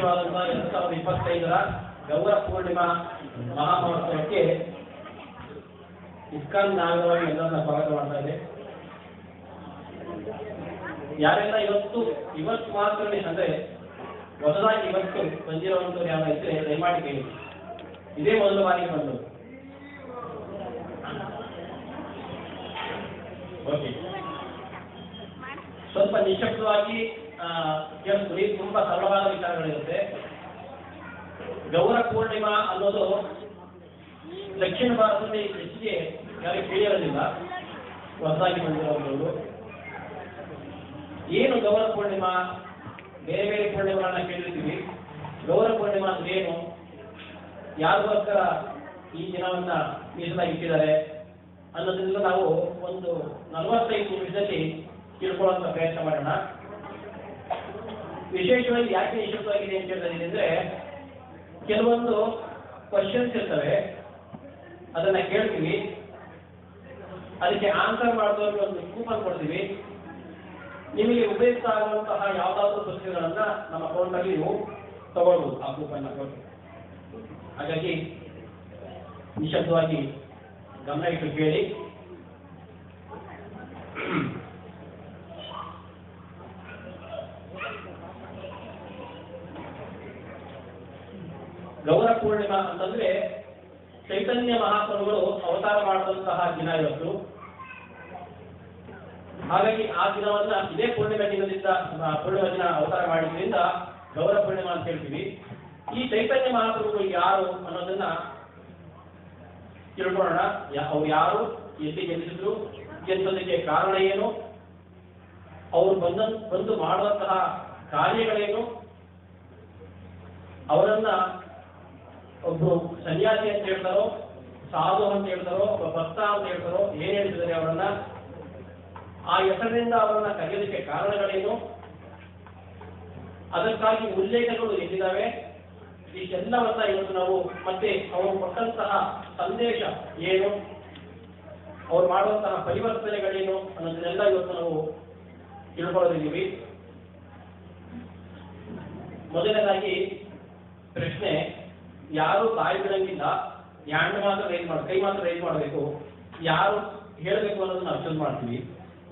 ವಿಶೇಷವಾದಂತಹ 2025ರ ಗೌರ ಪೂರ್ಣಿಮಾ ಮಹಾಮಹೋತ್ಸವಕ್ಕೆ ಇಸ್ಕಾನ್ ನಾಗರವಾಗಿ ಎಲ್ಲರನ್ನ ಸ್ವಾಗತ ಮಾಡ್ತಾ ಇದೆ. ಯಾರೆಲ್ಲ ಇವತ್ತು ಮಾತ್ರ ಅಂದ್ರೆ ಹೊಸದಾಗಿ ಇವತ್ತು ಬಂದಿರುವಂತವ್ರು ಯಾವ ಇದ್ರೆ ದಯಮಾಡಿ ಕೇಳಿ. ಇದೇ ಮೊದಲ ಬಾರಿಗೆ ಬಂದವರು. ಓಕೆ, ಸ್ವಲ್ಪ ನಿಶಬ್ದವಾಗಿ ಕೇಳಿಸ್ಕೊಳ್ಳಿ. ತುಂಬಾ ಸರಳವಾದ ವಿಚಾರಗಳಿರುತ್ತೆ. ಗೌರ ಪೂರ್ಣಿಮಾ ಅನ್ನೋದು ದಕ್ಷಿಣ ಭಾರತದಲ್ಲಿ ಹೆಚ್ಚಿಗೆ ಯಾರಿಗೆ ತಿಳಿಯೋದಿಲ್ಲ, ಹೊಸದಾಗಿ ಬಂದಿರುವಂಥವ್ರು. ಏನು ಗೌರ ಪೂರ್ಣಿಮಾ? ಬೇರೆ ಬೇರೆ ಪೂರ್ಣಿಮೆಗಳನ್ನ ಕೇಳಿರ್ತೀವಿ. ಗೌರ ಪೂರ್ಣಿಮಾ ಅಂದ್ರೆ ಏನು, ಯಾರಿಗೋಸ್ಕರ ಈ ದಿನವನ್ನ ಮೀಸಲಾಗಿಟ್ಟಿದ್ದಾರೆ ಅನ್ನೋದ್ರಿಂದ ನಾವು ಒಂದು 45 ನಿಮಿಷದಲ್ಲಿ ತಿಳ್ಕೊಳ್ಳುವಂತ ಪ್ರಯತ್ನ ಮಾಡೋಣ. ವಿಶೇಷವಾಗಿ ಯಾಕೆ ನಿಶಬ್ದವಾಗಿದೆ ಅಂತ ಹೇಳ್ತಿದ್ದೀನಿ ಅಂದ್ರೆ, ಕೆಲವೊಂದು ಕ್ವಶನ್ಸ್ ಇರ್ತವೆ, ಅದನ್ನ ಕೇಳ್ತೀವಿ, ಅದಕ್ಕೆ ಆನ್ಸರ್ ಮಾಡಿದವ್ರಿಗೆ ಒಂದು ಕೂಪನ್ ಕೊಡ್ತೀವಿ. ನಿಮಗೆ ಉಪಯುಕ್ತ ಆಗುವಂತಹ ಯಾವುದಾದ್ರೂ ಪುಸ್ತಕಗಳನ್ನ ನಮ್ಮ ಅಕೌಂಟಲ್ಲಿ ನೀವು ತಗೊಳ್ಬಹುದು ಆ ಕೂಪನ್ ಕೊಟ್ಟು. ಹಾಗಾಗಿ ನಿಶಬ್ದವಾಗಿ ಗಮನ ಇಟ್ಟು ಕೇಳಿ. ಗೌರ ಪೂರ್ಣಿಮಾ ಅಂತಂದ್ರೆ ಚೈತನ್ಯ ಮಹಾಪ್ರಭುಗಳು ಅವತಾರ ಮಾಡುವಂತಹ ದಿನ ಇವತ್ತು. ಹಾಗಾಗಿ ಆ ದಿನವನ್ನ ಇದೇ ಪೂರ್ಣಿಮಾ ದಿನದಿಂದ ಪೂರ್ಣಿಮಾ ದಿನ ಅವತಾರ ಮಾಡಿದ್ರಿಂದ ಗೌರ ಪೂರ್ಣಿಮಾ ಅಂತ ಹೇಳ್ತೀವಿ. ಈ ಚೈತನ್ಯ ಮಹಾಪ್ರಭುಗಳು ಯಾರು ಅನ್ನೋದನ್ನ ತಿಳ್ಕೊಳ್ಳೋಣ. ಅವ್ರು ಯಾರು, ಎಲ್ಲಿ ಜನಿಸಿದ್ರು, ಜನಿಸೋದಕ್ಕೆ ಕಾರಣ ಏನು, ಅವ್ರು ಬಂದು ಮಾಡುವಂತಹ ಕಾರ್ಯಗಳೇನು, ಅವರನ್ನ ಒಬ್ರು ಸನ್ಯಾಸಿ ಅಂತ ಹೇಳ್ತಾರೋ, ಸಾಧು ಅಂತ ಹೇಳ್ತಾರೋ, ಒಬ್ಬ ಭಕ್ತ ಅಂತ ಹೇಳ್ತಾರೋ, ಏನ್ ಹೇಳ್ತಿದ್ದಾರೆ ಅವರನ್ನ, ಆ ಹೆಸರಿನಿಂದ ಅವರನ್ನ ಕರೆಯೋದಕ್ಕೆ ಕಾರಣಗಳೇನು, ಅದಕ್ಕಾಗಿ ಉಲ್ಲೇಖಗಳು ಎಲ್ಲಿದ್ದಾವೆ, ಇಷ್ಟೆಲ್ಲವನ್ನ ಇವತ್ತು ನಾವು ಮತ್ತೆ ಅವರು ಕೊಟ್ಟಂತಹ ಸಂದೇಶ ಏನು, ಅವ್ರು ಮಾಡುವಂತಹ ಪರಿವರ್ತನೆಗಳೇನು ಅನ್ನೋದನ್ನೆಲ್ಲ ಇವತ್ತು ನಾವು ತಿಳ್ಕೊಳ್ಳೋದಿದ್ದೀವಿ. ಮೊದಲನೇದಾಗಿ ಪ್ರಶ್ನೆ, ಯಾರು ಬಾಯಿ ಬಿಡಂಗಿಲ್ಲ, ಹ್ಯಾಂಡ್ ಮಾತ್ರ ರೈಸ್ ಮಾಡಿ, ಕೈ ಮಾತ್ರ ರೈಸ್ ಮಾಡಬೇಕು, ಯಾರು ಹೇಳಬೇಕು ಅನ್ನೋದನ್ನ ಅಬ್ಸರ್ವ್ ಮಾಡ್ತೀವಿ.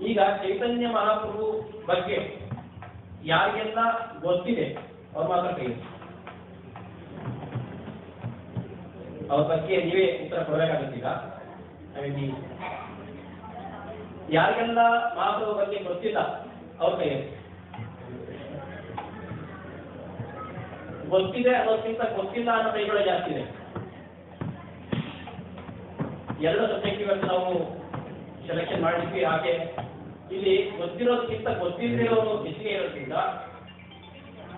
ಈಗ ಚೈತನ್ಯ ಮಹಾಪ್ರಭು ಬಗ್ಗೆ ಯಾರಿಗೆಲ್ಲ ಗೊತ್ತಿದೆ ಅವ್ರ ಮಾತ್ರ ಕೈ, ಅವ್ರ ಬಗ್ಗೆ ನೀವೇ ಉತ್ತರ ಕೊಡಬೇಕಾಗುತ್ತೆ. ಈಗ ಯಾರಿಗೆಲ್ಲ ಮಹಾಪ್ರಭು ಬಗ್ಗೆ ಗೊತ್ತಿಲ್ಲ ಅವ್ರ ಕೈ, ಗೊತ್ತಿದೆ ಅನ್ನೋದಕ್ಕಿಂತ ಗೊತ್ತಿಲ್ಲ ಅನ್ನೋ ಕೈಗಳು ಜಾಸ್ತಿ ಇದೆ. ಎರಡು ಸಬ್ಜೆಕ್ಟ್ ಇವತ್ತು ನಾವು ಸೆಲೆಕ್ಷನ್ ಮಾಡಿದ್ವಿ. ಹಾಗೆ ಇಲ್ಲಿ ಗೊತ್ತಿರೋದಕ್ಕಿಂತ ಗೊತ್ತಿಲ್ಲದಿರೋರು ಹೆಚ್ಚಿಗೆ ಇರೋದ್ರಿಂದ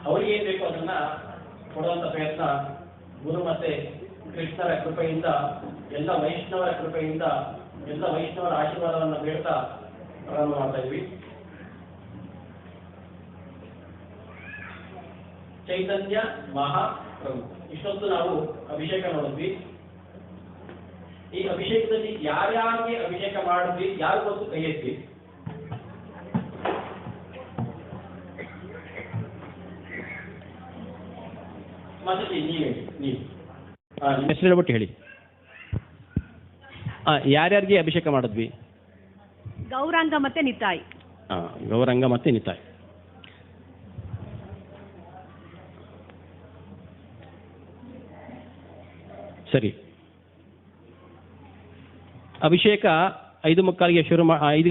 ಅವ್ರಿಗೆ ಏನ್ ಬೇಕು ಅದನ್ನ ಕೊಡುವಂತ ಪ್ರಯತ್ನ ಗುರು ಮತ್ತೆ ಕೃಷ್ಣರ ಕೃಪೆಯಿಂದ, ಎಲ್ಲ ವೈಷ್ಣವರ ಕೃಪೆಯಿಂದ, ಎಲ್ಲ ವೈಷ್ಣವರ ಆಶೀರ್ವಾದವನ್ನು ಬೇಡ್ತಾ ಪ್ರಾರಂಭ ಮಾಡ್ತಾ ಇದ್ವಿ. ಚೈತನ್ಯ ಮಹಾಪ್ರಭು, ಇಷ್ಟೊತ್ತು ನಾವು ಅಭಿಷೇಕ ನೋಡಿದ್ವಿ. ಈ ಅಭಿಷೇಕದಲ್ಲಿ ಯಾರ್ಯಾರಿಗೆ ಅಭಿಷೇಕ ಮಾಡಿದ್ವಿ, ಯಾರು ಗೊತ್ತು ಕೈ ಎತ್ತಿ. ಮತ್ತೆ ನೀವು ಹೆಸರು ಹೇಳ್ಬಿಟ್ಟು ಹೇಳಿ. ಯಾರ್ಯಾರಿಗೆ ಅಭಿಷೇಕ ಮಾಡಿದ್ವಿ? ಗೌರಾಂಗ ಮತ್ತೆ ನಿತಾಯ್. ಗೌರಾಂಗ ಮತ್ತೆ ನಿತಾಯ್. ಸರಿ, ಅಭಿಷೇಕ 5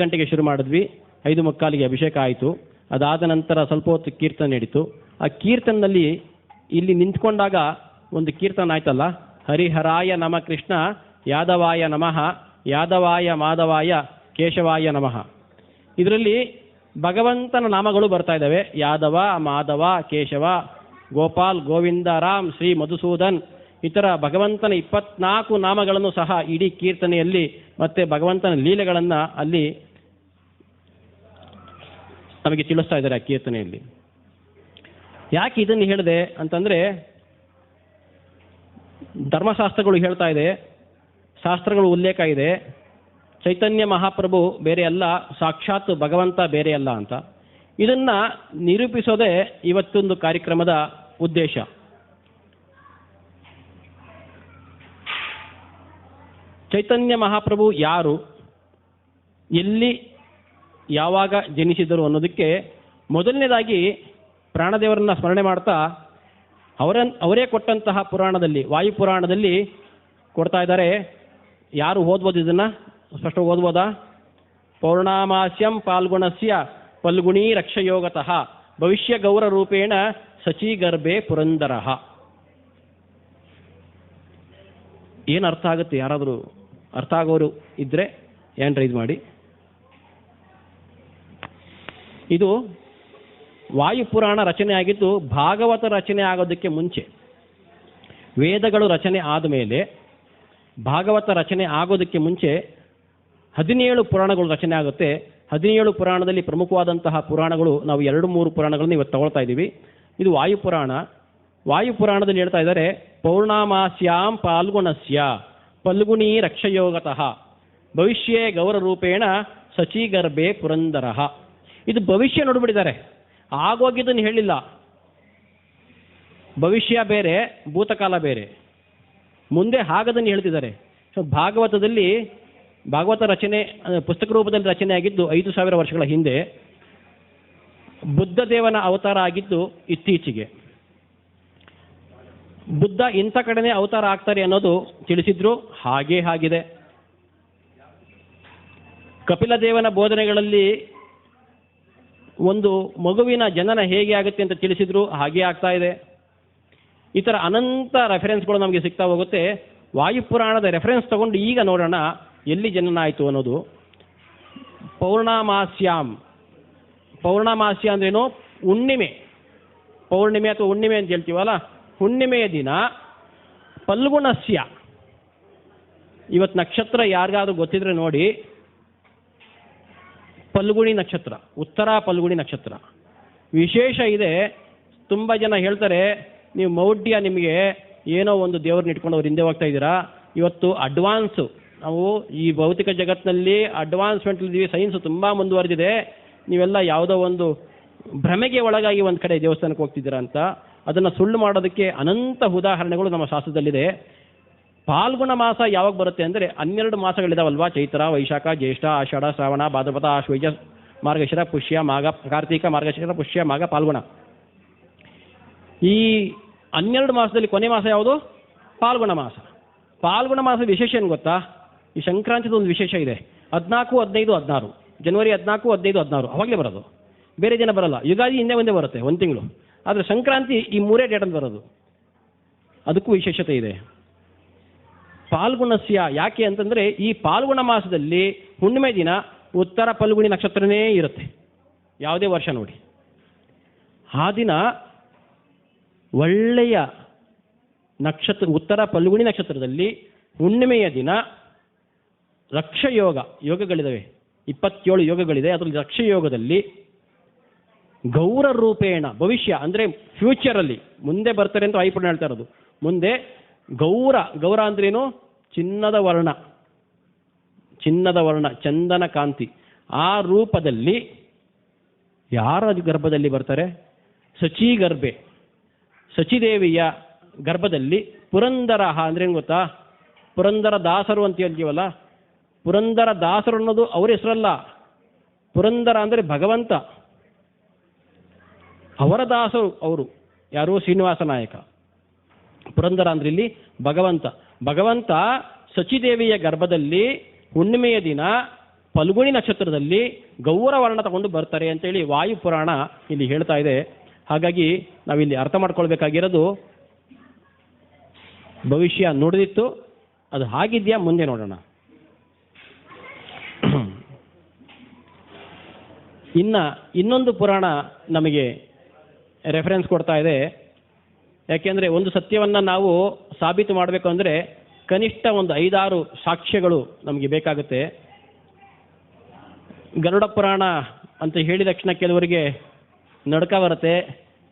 ಗಂಟೆಗೆ ಶುರು ಮಾಡಿದ್ವಿ. 5:15ಗೆ ಅಭಿಷೇಕ ಆಯಿತು. ಅದಾದ ನಂತರ ಸ್ವಲ್ಪ ಹೊತ್ತು ಕೀರ್ತನೆ ನಡೀತು. ಆ ಕೀರ್ತನಲ್ಲಿ ಇಲ್ಲಿ ನಿಂತ್ಕೊಂಡಾಗ ಒಂದು ಕೀರ್ತನ ಆಯ್ತಲ್ಲ, ಹರಿಹರಾಯ ನಮ ಕೃಷ್ಣ ಯಾದವಾಯ ನಮಃ ಯಾದವಾಯ ಮಾಧವಾಯ ಕೇಶವಾಯ ನಮಃ. ಇದರಲ್ಲಿ ಭಗವಂತನ ನಾಮಗಳು ಬರ್ತಾ ಇದ್ದಾವೆ. ಯಾದವ, ಮಾಧವ, ಕೇಶವ, ಗೋಪಾಲ್, ಗೋವಿಂದ, ರಾಮ್, ಶ್ರೀ ಮಧುಸೂದನ್, ಇತರ ಭಗವಂತನ 24 ನಾಮಗಳನ್ನು ಸಹ ಇಡೀ ಕೀರ್ತನೆಯಲ್ಲಿ ಮತ್ತೆ ಭಗವಂತನ ಲೀಲೆಗಳನ್ನು ಅಲ್ಲಿ ನಮಗೆ ತಿಳಿಸ್ತಾ ಇದ್ದಾರೆ ಆ ಕೀರ್ತನೆಯಲ್ಲಿ. ಯಾಕೆ ಇದನ್ನು ಹೇಳಿದೆ ಅಂತಂದರೆ, ಧರ್ಮಶಾಸ್ತ್ರಗಳು ಹೇಳ್ತಾ ಇದೆ, ಶಾಸ್ತ್ರಗಳು ಉಲ್ಲೇಖ ಇದೆ, ಚೈತನ್ಯ ಮಹಾಪ್ರಭು ಬೇರೆ ಅಲ್ಲ, ಸಾಕ್ಷಾತ್ ಭಗವಂತ ಬೇರೆ ಅಲ್ಲ ಅಂತ. ಇದನ್ನು ನಿರೂಪಿಸೋದೇ ಇವತ್ತೊಂದು ಕಾರ್ಯಕ್ರಮದ ಉದ್ದೇಶ. ಚೈತನ್ಯ ಮಹಾಪ್ರಭು ಯಾರು, ಎಲ್ಲಿ ಯಾವಾಗ ಜನಿಸಿದರು ಅನ್ನೋದಕ್ಕೆ ಮೊದಲನೇದಾಗಿ ಪ್ರಾಣದೇವರನ್ನ ಸ್ಮರಣೆ ಮಾಡ್ತಾ ಅವರೇ ಕೊಟ್ಟಂತಹ ಪುರಾಣದಲ್ಲಿ, ವಾಯುಪುರಾಣದಲ್ಲಿ ಕೊಡ್ತಾ ಇದ್ದಾರೆ. ಯಾರು ಓದ್ಬೋದು ಇದನ್ನು? ಸ್ಪಷ್ಟ ಓದ್ಬೋದಾ? ಪೌರ್ಣಾಮಾಸ್ಯಂ ಪಾಲ್ಗುಣಸ್ಯ ಫಲ್ಗುಣೀ ರಕ್ಷಯೋಗತಃ ಭವಿಷ್ಯ ಗೌರ ರೂಪೇಣ ಸಚೀಗರ್ಭೆ ಪುರಂದರಃ. ಏನು ಅರ್ಥ ಆಗುತ್ತೆ? ಯಾರಾದರೂ ಅರ್ಥ ಆಗೋರು ಇದ್ದರೆ ಏನು ರೈಸ್ ಮಾಡಿ. ಇದು ವಾಯುಪುರಾಣ ರಚನೆ ಆಗಿದ್ದು ಭಾಗವತ ರಚನೆ ಆಗೋದಕ್ಕೆ ಮುಂಚೆ. ವೇದಗಳು ರಚನೆ ಆದಮೇಲೆ ಭಾಗವತ ರಚನೆ ಆಗೋದಕ್ಕೆ ಮುಂಚೆ 17 ಪುರಾಣಗಳು ರಚನೆ ಆಗುತ್ತೆ. 17 ಪುರಾಣದಲ್ಲಿ ಪ್ರಮುಖವಾದಂತಹ ಪುರಾಣಗಳು ನಾವು 2-3 ಪುರಾಣಗಳನ್ನು ಇವತ್ತು ತಗೊಳ್ತಾ ಇದ್ದೀವಿ. ಇದು ವಾಯುಪುರಾಣ. ವಾಯುಪುರಾಣದಲ್ಲಿ ಹೇಳ್ತಾ ಇದ್ದಾರೆ, ಪೌರ್ಣಾಮಾಸ್ಯಾಂ ಪಾಲ್ಗುಣಸ್ಯ ಫಲ್ಗುಣೀ ರಕ್ಷಯೋಗತಃ ಭವಿಷ್ಯೇ ಗೌರರೂಪೇಣ ಸಚೀಗರ್ಭೆ ಪುರಂದರಃ. ಇದು ಭವಿಷ್ಯ ನೋಡ್ಬಿಟ್ಟಿದ್ದಾರೆ, ಆಗೋಗಿದ್ದನ್ನು ಹೇಳಿಲ್ಲ. ಭವಿಷ್ಯ ಬೇರೆ, ಭೂತಕಾಲ ಬೇರೆ, ಮುಂದೆ ಹಾಗದನ್ನು ಹೇಳ್ತಿದ್ದಾರೆ. ಸೊ ಭಾಗವತದಲ್ಲಿ, ಭಾಗವತ ರಚನೆ ಪುಸ್ತಕ ರೂಪದಲ್ಲಿ ರಚನೆ ಆಗಿದ್ದು 5000 ವರ್ಷಗಳ ಹಿಂದೆ. ಬುದ್ಧ ದೇವನ ಅವತಾರ ಆಗಿದ್ದು ಇತ್ತೀಚೆಗೆ. ಬುದ್ಧ ಇಂಥ ಕಡೆನೇ ಅವತಾರ ಆಗ್ತಾರೆ ಅನ್ನೋದು ತಿಳಿಸಿದ್ರು, ಹಾಗೇ ಆಗಿದೆ. ಕಪಿಲ ದೇವನ ಬೋಧನೆಗಳಲ್ಲಿ ಒಂದು ಮಗುವಿನ ಜನನ ಹೇಗೆ ಆಗುತ್ತೆ ಅಂತ ತಿಳಿಸಿದ್ರು, ಹಾಗೇ ಆಗ್ತಾ ಇದೆ. ಈ ಥರ ಅನಂತ ರೆಫರೆನ್ಸ್ಗಳು ನಮಗೆ ಸಿಗ್ತಾ ಹೋಗುತ್ತೆ. ವಾಯುಪುರಾಣದ ರೆಫರೆನ್ಸ್ ತಗೊಂಡು ಈಗ ನೋಡೋಣ ಎಲ್ಲಿ ಜನನ ಆಯಿತು ಅನ್ನೋದು. ಪೌರ್ಣಮಾಸ್ಯಾಂ, ಪೌರ್ಣಮಾಸ್ಯ ಅಂದ್ರೇನು? ಹುಣ್ಣಿಮೆ. ಪೌರ್ಣಿಮೆ ಅಥವಾ ಹುಣ್ಣಿಮೆ ಅಂತ ಹೇಳ್ತೀವಲ್ಲ, ಹುಣ್ಣಿಮೆಯ ದಿನ. ಫಲ್ಗುಣಸ್ಯ, ಇವತ್ತು ನಕ್ಷತ್ರ ಯಾರಿಗಾದ್ರೂ ಗೊತ್ತಿದ್ರೆ ನೋಡಿ, ಫಲ್ಗುಣಿ ನಕ್ಷತ್ರ, ಉತ್ತರ ಫಲ್ಗುಣಿ ನಕ್ಷತ್ರ. ವಿಶೇಷ ಇದೆ. ತುಂಬ ಜನ ಹೇಳ್ತಾರೆ, ನೀವು ಮೌಢ್ಯ, ನಿಮಗೆ ಏನೋ ಒಂದು ದೇವ್ರನ್ನ ಇಟ್ಕೊಂಡು ಅವ್ರು ಹಿಂದೆ ಹೋಗ್ತಾ ಇದ್ದೀರಾ. ಇವತ್ತು ಅಡ್ವಾನ್ಸು, ನಾವು ಈ ಭೌತಿಕ ಜಗತ್ತಿನಲ್ಲಿ ಅಡ್ವಾನ್ಸ್ಮೆಂಟ್ಲಿದ್ದೀವಿ, ಸೈನ್ಸು ತುಂಬ ಮುಂದುವರೆದಿದೆ. ನೀವೆಲ್ಲ ಯಾವುದೋ ಒಂದು ಭ್ರಮೆಗೆ ಒಳಗಾಗಿ ಒಂದು ಕಡೆ ದೇವಸ್ಥಾನಕ್ಕೆ ಹೋಗ್ತಿದ್ದೀರಾ ಅಂತ. ಅದನ್ನು ಸುಳ್ಳು ಮಾಡೋದಕ್ಕೆ ಅನಂತ ಉದಾಹರಣೆಗಳು ನಮ್ಮ ಶಾಸ್ತ್ರದಲ್ಲಿದೆ. ಫಾಲ್ಗುಣ ಮಾಸ ಯಾವಾಗ ಬರುತ್ತೆ ಅಂದರೆ 12 ಮಾಸಗಳಿದಾವಲ್ವಾ? ಚೈತ್ರ, ವೈಶಾಖ, ಜ್ಯೇಷ್ಠ, ಆಷಾಢ, ಶ್ರಾವಣ, ಭಾದ್ರಪದ, ಆಶ್ವಯುಜ, ಮಾರ್ಗಶಿರ, ಪುಷ್ಯ, ಮಾಘ, ಕಾರ್ತಿಕ, ಮಾರ್ಗಶಿರ, ಪುಷ್ಯ, ಮಾಘ, ಫಾಲ್ಗುಣ. ಈ 12 ಮಾಸದಲ್ಲಿ ಕೊನೆ ಮಾಸ ಯಾವುದು? ಫಾಲ್ಗುಣ ಮಾಸ. ಫಾಲ್ಗುಣ ಮಾಸ ವಿಶೇಷ ಏನು ಗೊತ್ತಾ? ಈ ಸಂಕ್ರಾಂತಿದ ಒಂದು ವಿಶೇಷ ಇದೆ. 14, 15, 16, ಜನವರಿ 14, 15, 16 ಅವಾಗಲೇ ಬರೋದು, ಬೇರೆ ದಿನ ಬರಲ್ಲ. ಯುಗಾದಿ ಹಿಂದೆ ಮುಂದೆ ಬರುತ್ತೆ, 1 ತಿಂಗಳು. ಆದರೆ ಸಂಕ್ರಾಂತಿ ಈ 3 ಡೇಟಲ್ಲಿ ಬರೋದು. ಅದಕ್ಕೂ ವಿಶೇಷತೆ ಇದೆ. ಫಾಲ್ಗುಣಸ್ಯ ಯಾಕೆ ಅಂತಂದರೆ, ಈ ಫಾಲ್ಗುಣ ಮಾಸದಲ್ಲಿ ಹುಣ್ಣಿಮೆ ದಿನ ಉತ್ತರ ಫಲ್ಗುಣಿ ನಕ್ಷತ್ರನೇ ಇರುತ್ತೆ, ಯಾವುದೇ ವರ್ಷ ನೋಡಿ. ಆ ದಿನ ಒಳ್ಳೆಯ ನಕ್ಷತ್ರ, ಉತ್ತರ ಫಲ್ಗುಣಿ ನಕ್ಷತ್ರದಲ್ಲಿ ಹುಣ್ಣಿಮೆಯ ದಿನ ರಕ್ಷಯೋಗ, ಯೋಗಗಳಿದ್ದಾವೆ, 27 ಯೋಗಗಳಿದೆ. ಅದರಲ್ಲಿ ರಕ್ಷಯೋಗದಲ್ಲಿ ಗೌರ ರೂಪೇಣ, ಭವಿಷ್ಯ ಅಂದರೆ ಫ್ಯೂಚರಲ್ಲಿ ಮುಂದೆ ಬರ್ತಾರೆ ಅಂತ ವಾಯುಪುರಾಣ ಹೇಳ್ತಾ ಇರೋದು. ಮುಂದೆ ಗೌರ, ಗೌರ ಅಂದ್ರೇನು? ಚಿನ್ನದ ವರ್ಣ, ಚಿನ್ನದ ವರ್ಣ, ಚಂದನ ಕಾಂತಿ. ಆ ರೂಪದಲ್ಲಿ ಯಾರ ಗರ್ಭದಲ್ಲಿ ಬರ್ತಾರೆ? ಸಚೀಗರ್ಭೆ, ಸಚಿದೇವಿಯ ಗರ್ಭದಲ್ಲಿ. ಪುರಂದರ ಅಂದ್ರೇನು ಗೊತ್ತಾ? ಪುರಂದರ ದಾಸರು ಅಂತ ಹೇಳ್ತೀವಲ್ಲ, ಪುರಂದರ ದಾಸರು ಅನ್ನೋದು ಅವ್ರ ಹೆಸರಲ್ಲ. ಪುರಂದರ ಅಂದರೆ ಭಗವಂತ, ಅವರ ದಾಸರು ಅವರು. ಯಾರು? ಶ್ರೀನಿವಾಸ ನಾಯಕ. ಪುರಂದರ ಅಂದ್ರೆ ಇಲ್ಲಿ ಭಗವಂತ. ಭಗವಂತ ಸಚಿದೇವಿಯ ಗರ್ಭದಲ್ಲಿ ಹುಣ್ಣಿಮೆಯ ದಿನ ಫಲ್ಗುಣಿ ನಕ್ಷತ್ರದಲ್ಲಿ ಗೌರ ವರ್ಣ ತಗೊಂಡು ಬರ್ತಾರೆ ಅಂತೇಳಿ ವಾಯುಪುರಾಣ ಇಲ್ಲಿ ಹೇಳ್ತಾ ಇದೆ. ಹಾಗಾಗಿ ನಾವಿಲ್ಲಿ ಅರ್ಥ ಮಾಡ್ಕೊಳ್ಬೇಕಾಗಿರೋದು, ಭವಿಷ್ಯ ನುಡಿದಿತ್ತು, ಅದು ಹಾಗಿದೆಯಾ ಮುಂದೆ ನೋಡೋಣ. ಇನ್ನೊಂದು ಪುರಾಣ ನಮಗೆ ರೆಫರೆನ್ಸ್ ಕೊಡ್ತಾ ಇದೆ. ಯಾಕೆಂದರೆ ಒಂದು ಸತ್ಯವನ್ನು ನಾವು ಸಾಬೀತು ಮಾಡಬೇಕು ಅಂದರೆ ಕನಿಷ್ಠ ಒಂದು 5-6 ಸಾಕ್ಷ್ಯಗಳು ನಮಗೆ ಬೇಕಾಗುತ್ತೆ. ಗರುಡ ಪುರಾಣ ಅಂತ ಹೇಳಿದ ತಕ್ಷಣ ಕೆಲವರಿಗೆ ನಡ್ಕ ಬರುತ್ತೆ,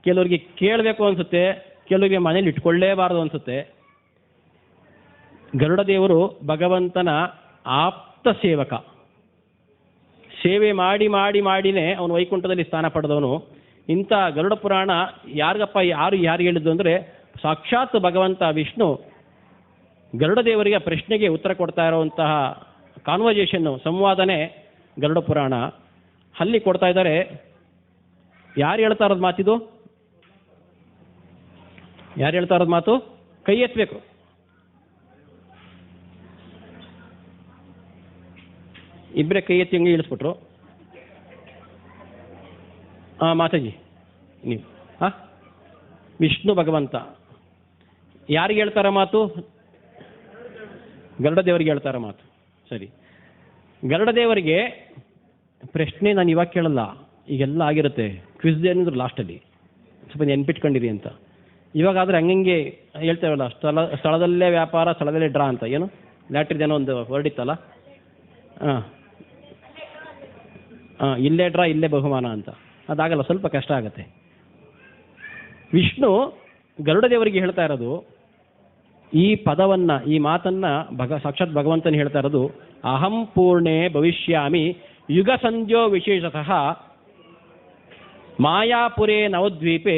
ಕೆಲವರಿಗೆ ಕೇಳಬೇಕು ಅನಿಸುತ್ತೆ, ಕೆಲವರಿಗೆ ಮನೇಲಿ ಇಟ್ಕೊಳ್ಳೇಬಾರದು ಅನಿಸುತ್ತೆ. ಗರುಡ ದೇವರು ಭಗವಂತನ ಆಪ್ತ ಸೇವಕ. ಸೇವೆ ಮಾಡಿ ಮಾಡಿ ಮಾಡಿನೇ ಅವನು ವೈಕುಂಠದಲ್ಲಿ ಸ್ಥಾನ ಪಡೆದವನು. ಇಂಥ ಗರುಡ ಪುರಾಣ ಯಾರು ಹೇಳಿದ್ದು ಅಂದರೆ ಸಾಕ್ಷಾತ್ ಭಗವಂತ ವಿಷ್ಣು ಗರುಡ ದೇವರಿಗೆ ಪ್ರಶ್ನೆಗೆ ಉತ್ತರ ಕೊಡ್ತಾ ಇರುವಂತಹ ಕಾನ್ವರ್ಜೇಷನ್ನು, ಸಂವಾದನೆ ಗರುಡ ಪುರಾಣ. ಅಲ್ಲಿ ಕೊಡ್ತಾ ಇದ್ದಾರೆ. ಯಾರು ಹೇಳ್ತಾ ಇರೋದು ಮಾತಿದು? ಯಾರು ಹೇಳ್ತಾ ಇರೋದು ಮಾತು? ಕೈ ಎತ್ತಬೇಕು. ಇಬ್ಬರೇ ಕೈ ಎತ್ತಿ ಹಂಗೆ ಇಳಿಸ್ಬಿಟ್ರು. ಮಾತಾಜಿ ನೀವು ವಿಷ್ಣು ಭಗವಂತ ಯಾರಿಗೆ ಹೇಳ್ತಾರ ಮಾತು? ಗರುಡ ದೇವರಿಗೆ ಹೇಳ್ತಾರ ಮಾತು. ಸರಿ, ಗರುಡ ದೇವರಿಗೆ ಪ್ರಶ್ನೆ ನಾನು ಇವಾಗ ಕೇಳಲ್ಲ, ಈಗೆಲ್ಲ ಆಗಿರುತ್ತೆ. ಕ್ವಿಜ್ ಏನಿದ್ರು ಲಾಸ್ಟಲ್ಲಿ ಸ್ವಲ್ಪ ನೆನ್ಪಿಟ್ಕೊಂಡಿರಿ ಅಂತ. ಇವಾಗಾದರೆ ಹಂಗೆ ಹೇಳ್ತೇವಲ್ಲ, ಸ್ಥಳದಲ್ಲೇ ವ್ಯಾಪಾರ ಸ್ಥಳದಲ್ಲೇ ಡ್ರಾ ಅಂತ. ಏನು ಲ್ಯಾಟ್ರಿದೇನೋ ಒಂದು ವರ್ಡ್ ಇತ್ತಲ್ಲ, ಇಲ್ಲೇ ಡ್ರಾ ಇಲ್ಲೇ ಬಹುಮಾನ ಅಂತ. ಅದಾಗಲ್ಲ, ಸ್ವಲ್ಪ ಕಷ್ಟ ಆಗುತ್ತೆ. ವಿಷ್ಣು ಗರುಡ ದೇವರಿಗೆ ಹೇಳ್ತಾ ಇರೋದು ಈ ಪದವನ್ನು, ಈ ಮಾತನ್ನು ಸಾಕ್ಷಾತ್ ಭಗವಂತನ ಹೇಳ್ತಾ ಇರೋದು, ಅಹಂ ಪೂರ್ಣೇ ಭವಿಷ್ಯಾಮಿ ಯುಗ ಸಂಧ್ಯೋ ವಿಶೇಷತಃ ಮಾಯಾಪುರೇ ನವದ್ವೀಪೆ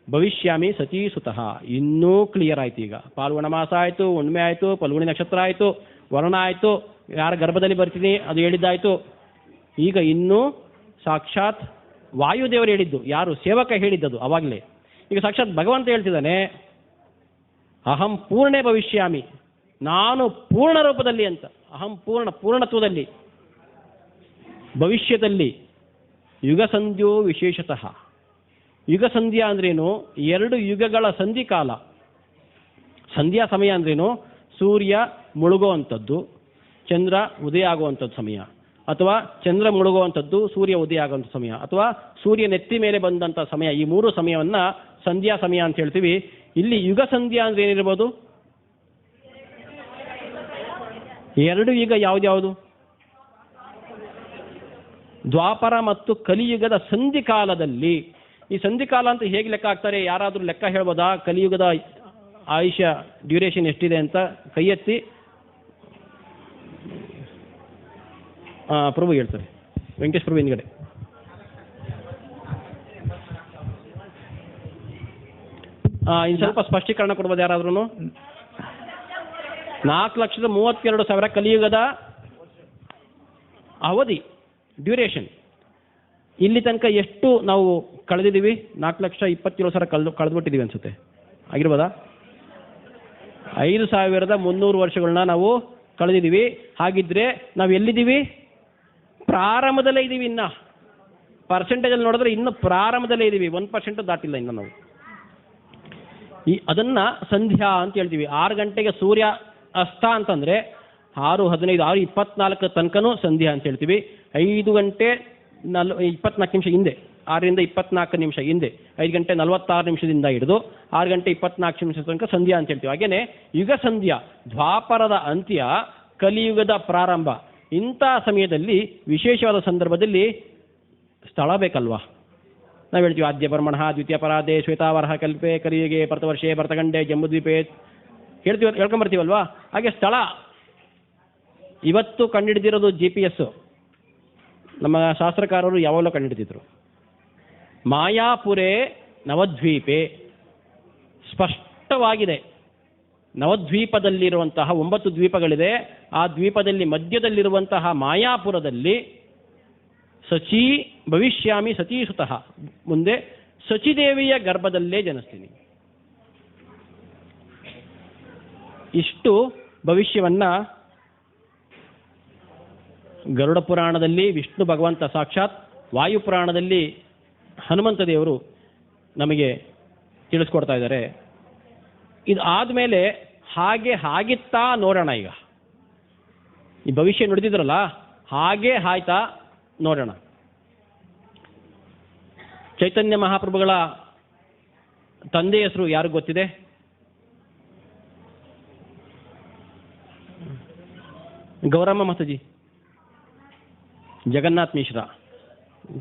ಭವಿಷ್ಯಾಮಿ ಸತೀಸುತಃ. ಇನ್ನೂ ಕ್ಲಿಯರ್ ಆಯ್ತು. ಈಗ ಪಾಲ್ಗುಣ ಮಾಸ ಆಯಿತು, ಹುಣ್ಣಿಮೆ ಆಯಿತು, ಫಲ್ಗುಣಿ ನಕ್ಷತ್ರ ಆಯಿತು, ವರ್ಣ ಆಯಿತು, ಯಾರ ಗರ್ಭದಲ್ಲಿ ಬರ್ತೀನಿ ಅದು ಹೇಳಿದ್ದಾಯಿತು. ಈಗ ಇನ್ನೂ ಸಾಕ್ಷಾತ್ ವಾಯುದೇವರು ಹೇಳಿದ್ದು, ಯಾರು ಸೇವಕ ಹೇಳಿದ್ದದು ಅವಾಗಲೇ. ಈಗ ಸಾಕ್ಷಾತ್ ಭಗವಂತ ಹೇಳ್ತಿದ್ದಾನೆ, ಅಹಂ ಪೂರ್ಣೇ ಭವಿಷ್ಯಾಮಿ, ನಾನು ಪೂರ್ಣ ರೂಪದಲ್ಲಿ ಅಂತ. ಅಹಂ ಪೂರ್ಣತ್ವದಲ್ಲಿ, ಭವಿಷ್ಯದಲ್ಲಿ. ಯುಗ ಸಂಧ್ಯೋ ವಿಶೇಷತಃ. ಯುಗ ಸಂಧ್ಯಾ ಅಂದ್ರೇನು? ಎರಡು ಯುಗಗಳ ಸಂಧಿಕಾಲ. ಸಂಧ್ಯಾ ಸಮಯ ಅಂದ್ರೇನು? ಸೂರ್ಯ ಮುಳುಗುವಂಥದ್ದು, ಚಂದ್ರ ಉದಯ ಆಗುವಂಥದ್ದು ಸಮಯ, ಅಥವಾ ಚಂದ್ರ ಮುಳುಗುವಂಥದ್ದು, ಸೂರ್ಯ ಉದಯ ಆಗುವಂಥ ಸಮಯ, ಅಥವಾ ಸೂರ್ಯ ನೆತ್ತಿ ಮೇಲೆ ಬಂದಂಥ ಸಮಯ. ಈ ಮೂರು ಸಮಯವನ್ನು ಸಂಧ್ಯಾ ಸಮಯ ಅಂತ ಹೇಳ್ತೀವಿ. ಇಲ್ಲಿ ಯುಗ ಸಂಧ್ಯಾ ಅಂದ್ರೆ ಏನಿರ್ಬೋದು? ಎರಡು ಯುಗ ಯಾವ್ದ್ಯಾವುದು? ದ್ವಾಪರ ಮತ್ತು ಕಲಿಯುಗದ ಸಂಧಿಕಾಲದಲ್ಲಿ. ಈ ಸಂಧಿಕಾಲ ಅಂತ ಹೇಗೆ ಲೆಕ್ಕ ಹಾಕ್ತಾರೆ? ಯಾರಾದರೂ ಲೆಕ್ಕ ಹೇಳ್ಬೋದಾ? ಕಲಿಯುಗದ ಆಯುಷ್ಯ ಡ್ಯೂರೇಷನ್ ಎಷ್ಟಿದೆ ಅಂತ ಕೈ ಎತ್ತಿ. ಪ್ರಭು ಹೇಳ್ತಾರೆ, ವೆಂಕಟೇಶ್ ಪ್ರಭು ಹಿಂದ್ಗಡೆ. ಇನ್ನು ಸ್ವಲ್ಪ ಸ್ಪಷ್ಟೀಕರಣ ಕೊಡ್ಬೋದು ಯಾರಾದ್ರೂ? 4,32,000 ಕಲಿಯುಗದ ಅವಧಿ, ಡ್ಯೂರೇಷನ್. ಇಲ್ಲಿ ತನಕ ಎಷ್ಟು ನಾವು ಕಳೆದಿದ್ದೀವಿ? 4,27,000 ಕಳೆದ್ಬಿಟ್ಟಿದ್ದೀವಿ ಅನ್ಸುತ್ತೆ. ಆಗಿರ್ಬೋದಾ? 5,300 ವರ್ಷಗಳನ್ನ ನಾವು ಕಳೆದಿದ್ದೀವಿ. ಹಾಗಿದ್ರೆ ನಾವು ಎಲ್ಲಿದ್ದೀವಿ? ಪ್ರಾರಂಭದಲ್ಲೇ ಇದ್ದೀವಿ. ಇನ್ನು ಪರ್ಸೆಂಟೇಜಲ್ಲಿ ನೋಡಿದ್ರೆ ಇನ್ನು ಪ್ರಾರಂಭದಲ್ಲೇ ಇದ್ದೀವಿ. 1% ದಾಟಿಲ್ಲ ಇನ್ನು ನಾವು. ಅದನ್ನು ಸಂಧ್ಯಾ ಅಂತ ಹೇಳ್ತೀವಿ. 6 ಗಂಟೆಗೆ ಸೂರ್ಯ ಅಸ್ತ ಅಂತಂದರೆ 6:15, 6:24 ತನಕನೂ ಸಂಧ್ಯಾ ಅಂತ ಹೇಳ್ತೀವಿ. 5 ಗಂಟೆ 24 ನಿಮಿಷ ಹಿಂದೆ, 6ರಿಂದ 24 ನಿಮಿಷ ಹಿಂದೆ, 5 ಗಂಟೆ 46 ನಿಮಿಷದಿಂದ ಹಿಡಿದು 6 ಗಂಟೆ 24 ನಿಮಿಷ ತನಕ ಸಂಧ್ಯಾ ಅಂತ ಹೇಳ್ತೀವಿ. ಹಾಗೇನೆ ಯುಗ ಸಂಧ್ಯಾ, ದ್ವಾಪರದ ಅಂತ್ಯ, ಕಲಿಯುಗದ ಪ್ರಾರಂಭ. ಇಂಥ ಸಮಯದಲ್ಲಿ, ವಿಶೇಷವಾದ ಸಂದರ್ಭದಲ್ಲಿ ಸ್ಥಳ ಬೇಕಲ್ವಾ? ನಾವು ಹೇಳ್ತೀವಿ ಆದ್ಯ ಪರಮಣಃ ದ್ವಿತೀಯ ಪರಾದೆ ಶ್ವೇತಾವರಹ ಕಲ್ಪೆ ಕಲಿಯುಗೆ ಭರತವರ್ಷೆ ಭರತಖಂಡೆ ಜಂಬುದ್ವೀಪೆ ಹೇಳ್ಕೊಂಬರ್ತೀವಲ್ವಾ? ಹಾಗೆ ಸ್ಥಳ ಇವತ್ತು ಕಂಡುಹಿಡಿದಿರೋದು GPS. ನಮ್ಮ ಶಾಸ್ತ್ರಕಾರರು ಯಾವಾಗಲೂ ಕಂಡುಹಿಡಿದಿದ್ರು. ಮಾಯಾಪುರೇ ನವದ್ವೀಪೆ ಸ್ಪಷ್ಟವಾಗಿದೆ. ನವದ್ವೀಪದಲ್ಲಿರುವಂತಹ 9 ದ್ವೀಪಗಳಿದೆ. ಆ ದ್ವೀಪದಲ್ಲಿ ಮಧ್ಯದಲ್ಲಿರುವಂತಹ ಮಾಯಾಪುರದಲ್ಲಿ ಸಚಿ ಭವಿಷ್ಯಾಮಿ ಸತೀಸುತಃ, ಮುಂದೆ ಸಚಿದೇವಿಯ ಗರ್ಭದಲ್ಲೇ ಜನಿಸ್ತೀನಿ. ಇಷ್ಟು ಭವಿಷ್ಯವನ್ನ ಗರುಡ ಪುರಾಣದಲ್ಲಿ ವಿಷ್ಣು ಭಗವಂತ ಸಾಕ್ಷಾತ್, ವಾಯುಪುರಾಣದಲ್ಲಿ ಹನುಮಂತ ದೇವರು ನಮಗೆ ತಿಳಿಸ್ಕೊಡ್ತಾ ಇದ್ದಾರೆ. ಇದು ಆದಮೇಲೆ ಹಾಗಿತ್ತಾ ನೋಡೋಣ. ಈಗ ಈ ಭವಿಷ್ಯ ನುಡಿದಿದ್ರಲ್ಲ, ಹಾಗೆ ಆಯ್ತಾ ನೋಡೋಣ. ಚೈತನ್ಯ ಮಹಾಪ್ರಭುಗಳ ತಂದೆ ಹೆಸರು ಯಾರಿಗೂ ಗೊತ್ತಿದೆ? ಗೌರಮ್ಮ ಮಾತಾಜಿ, ಜಗನ್ನಾಥ್ ಮಿಶ್ರಾ.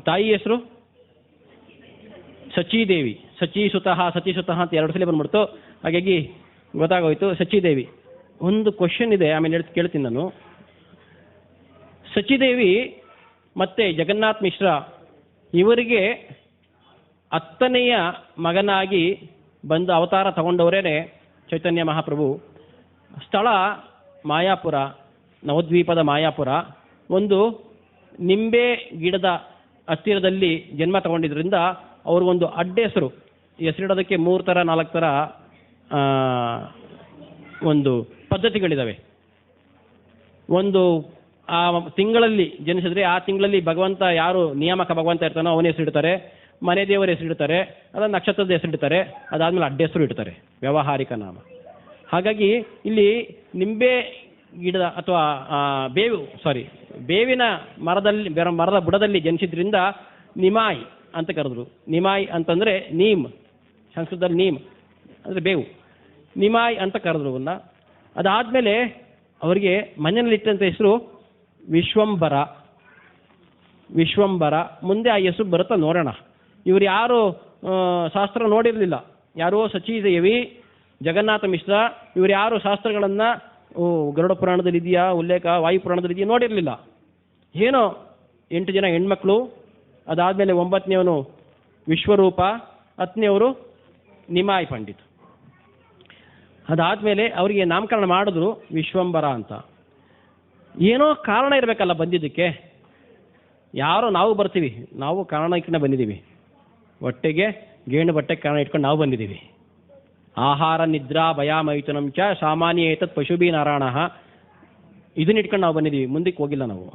ತಾಯಿ ಹೆಸರು ಸಚೀದೇವಿ. ಸಚೀಸುತಃ ಸತೀಸುತಃ ಅಂತ 2 ಸಲ ಬಂದ್ಬಿಡ್ತು, ಹಾಗಾಗಿ ಗೊತ್ತಾಗೋಯ್ತು. ಸಚೀದೇವಿ. ಒಂದು ಕ್ವಶನ್ ಇದೆ, ಆಮೇಲೆ ಕೇಳ್ತೀನಿ ನಾನು. ಸಚಿದೇವಿ ಮತ್ತೆ ಜಗನ್ನಾಥ್ ಮಿಶ್ರಾ ಇವರಿಗೆ 10ನೆಯ ಮಗನಾಗಿ ಬಂದು ಅವತಾರ ತಗೊಂಡವರೇನೆ ಚೈತನ್ಯ ಮಹಾಪ್ರಭು. ಸ್ಥಳ ಮಾಯಾಪುರ, ನವದ್ವೀಪದ ಮಾಯಾಪುರ. ಒಂದು ನಿಂಬೆ ಗಿಡದ ಹತ್ತಿರದಲ್ಲಿ ಜನ್ಮ ತಗೊಂಡಿದ್ರಿಂದ ಅವ್ರಿಗೊಂದು ಅಡ್ಡ ಹೆಸರಿಡೋದಕ್ಕೆ 3 ಥರ 4 ಥರ ಒಂದು ಪದ್ಧತಿಗಳಿದ್ದಾವೆ. ಒಂದು ಆ ತಿಂಗಳಲ್ಲಿ ಜನಿಸಿದ್ರೆ ಆ ತಿಂಗಳಲ್ಲಿ ಭಗವಂತ ಯಾರು ನಿಯಾಮಕ ಭಗವಂತ ಇರ್ತಾನೋ ಅವನ ಹೆಸರಿಡ್ತಾರೆ, ಮನೆ ದೇವರ ಹೆಸರಿಡ್ತಾರೆ, ಅದನ್ನು ನಕ್ಷತ್ರದ ಹೆಸರಿಡ್ತಾರೆ, ಅದಾದಮೇಲೆ ಅಡ್ಡ ಹೆಸರು ಇಡ್ತಾರೆ, ವ್ಯಾವಹಾರಿಕ ನಾಮ. ಹಾಗಾಗಿ ಇಲ್ಲಿ ನಿಂಬೆ ಗಿಡದ ಅಥವಾ ಬೇವಿನ ಮರದ ಬುಡದಲ್ಲಿ ಜನಿಸಿದ್ರಿಂದ ನಿಮಾಯ್ ಅಂತ ಕರೆದ್ರು. ನಿಮಾಯ್ ಅಂತಂದರೆ ನೀಮ್, ಸಂಸ್ಕೃತದಲ್ಲಿ ನೀಮ್ ಅಂದರೆ ಬೇವು, ನಿಮಾಯ್ ಅಂತ ಕರೆದ್ರು ಅವನ್ನ. ಅದಾದಮೇಲೆ ಅವರಿಗೆ ಮನೆಯಲ್ಲಿಟ್ಟಂಥ ಹೆಸರು ವಿಶ್ವಂಬರ. ಮುಂದೆ ಆ ಹೆಸರು ಬರುತ್ತಾ ನೋಡೋಣ. ಇವರು ಯಾರು ಶಾಸ್ತ್ರ ನೋಡಿರಲಿಲ್ಲ, ಯಾರೋ ಸಚೀದೇವಿ, ಜಗನ್ನಾಥ ಮಿಶ್ರ, ಇವರು ಯಾರು ಶಾಸ್ತ್ರಗಳನ್ನು ಗರುಡ ಪುರಾಣದಲ್ಲಿ ಇದೆಯಾ ಉಲ್ಲೇಖ, ವಾಯು ಪುರಾಣದಲ್ಲಿ ಇದೆಯಾ ನೋಡಿರಲಿಲ್ಲ. ಏನೋ 8 ಜನ ಹೆಣ್ಮಕ್ಳು, ಅದಾದಮೇಲೆ 9ನೇವನು ವಿಶ್ವರೂಪ, 10ನೇವರು ನಿಮಾಯ್ ಪಂಡಿತ್. ಅದಾದಮೇಲೆ ಅವರಿಗೆ ನಾಮಕರಣ ಮಾಡಿದ್ರು ವಿಶ್ವಂಬರ ಅಂತ. ಏನೋ ಕಾರಣ ಇರಬೇಕಲ್ಲ ಬಂದಿದ್ದಕ್ಕೆ. ಯಾರೋ ನಾವು ಬರ್ತೀವಿ, ನಾವು ಕಾರಣಕ್ಕೆ ಬಂದಿದ್ದೀವಿ, ಹೊಟ್ಟೆಗೆ ಗೇಣು ಬಟ್ಟೆಗೆ ಕಾರಣ ಇಟ್ಕೊಂಡು ನಾವು ಬಂದಿದ್ದೀವಿ. ಆಹಾರ ನಿದ್ರಾ ಭಯಾಮೈಥುನಂ ಚ ಸಾಮಾನ್ಯ ಏತತ್ ಪಶುಭಿ ನಾರಾಯಣ, ಇದನ್ನ ಇಟ್ಕೊಂಡು ನಾವು ಬಂದಿದ್ದೀವಿ, ಮುಂದಕ್ಕೆ ಹೋಗಿಲ್ಲ ನಾವು.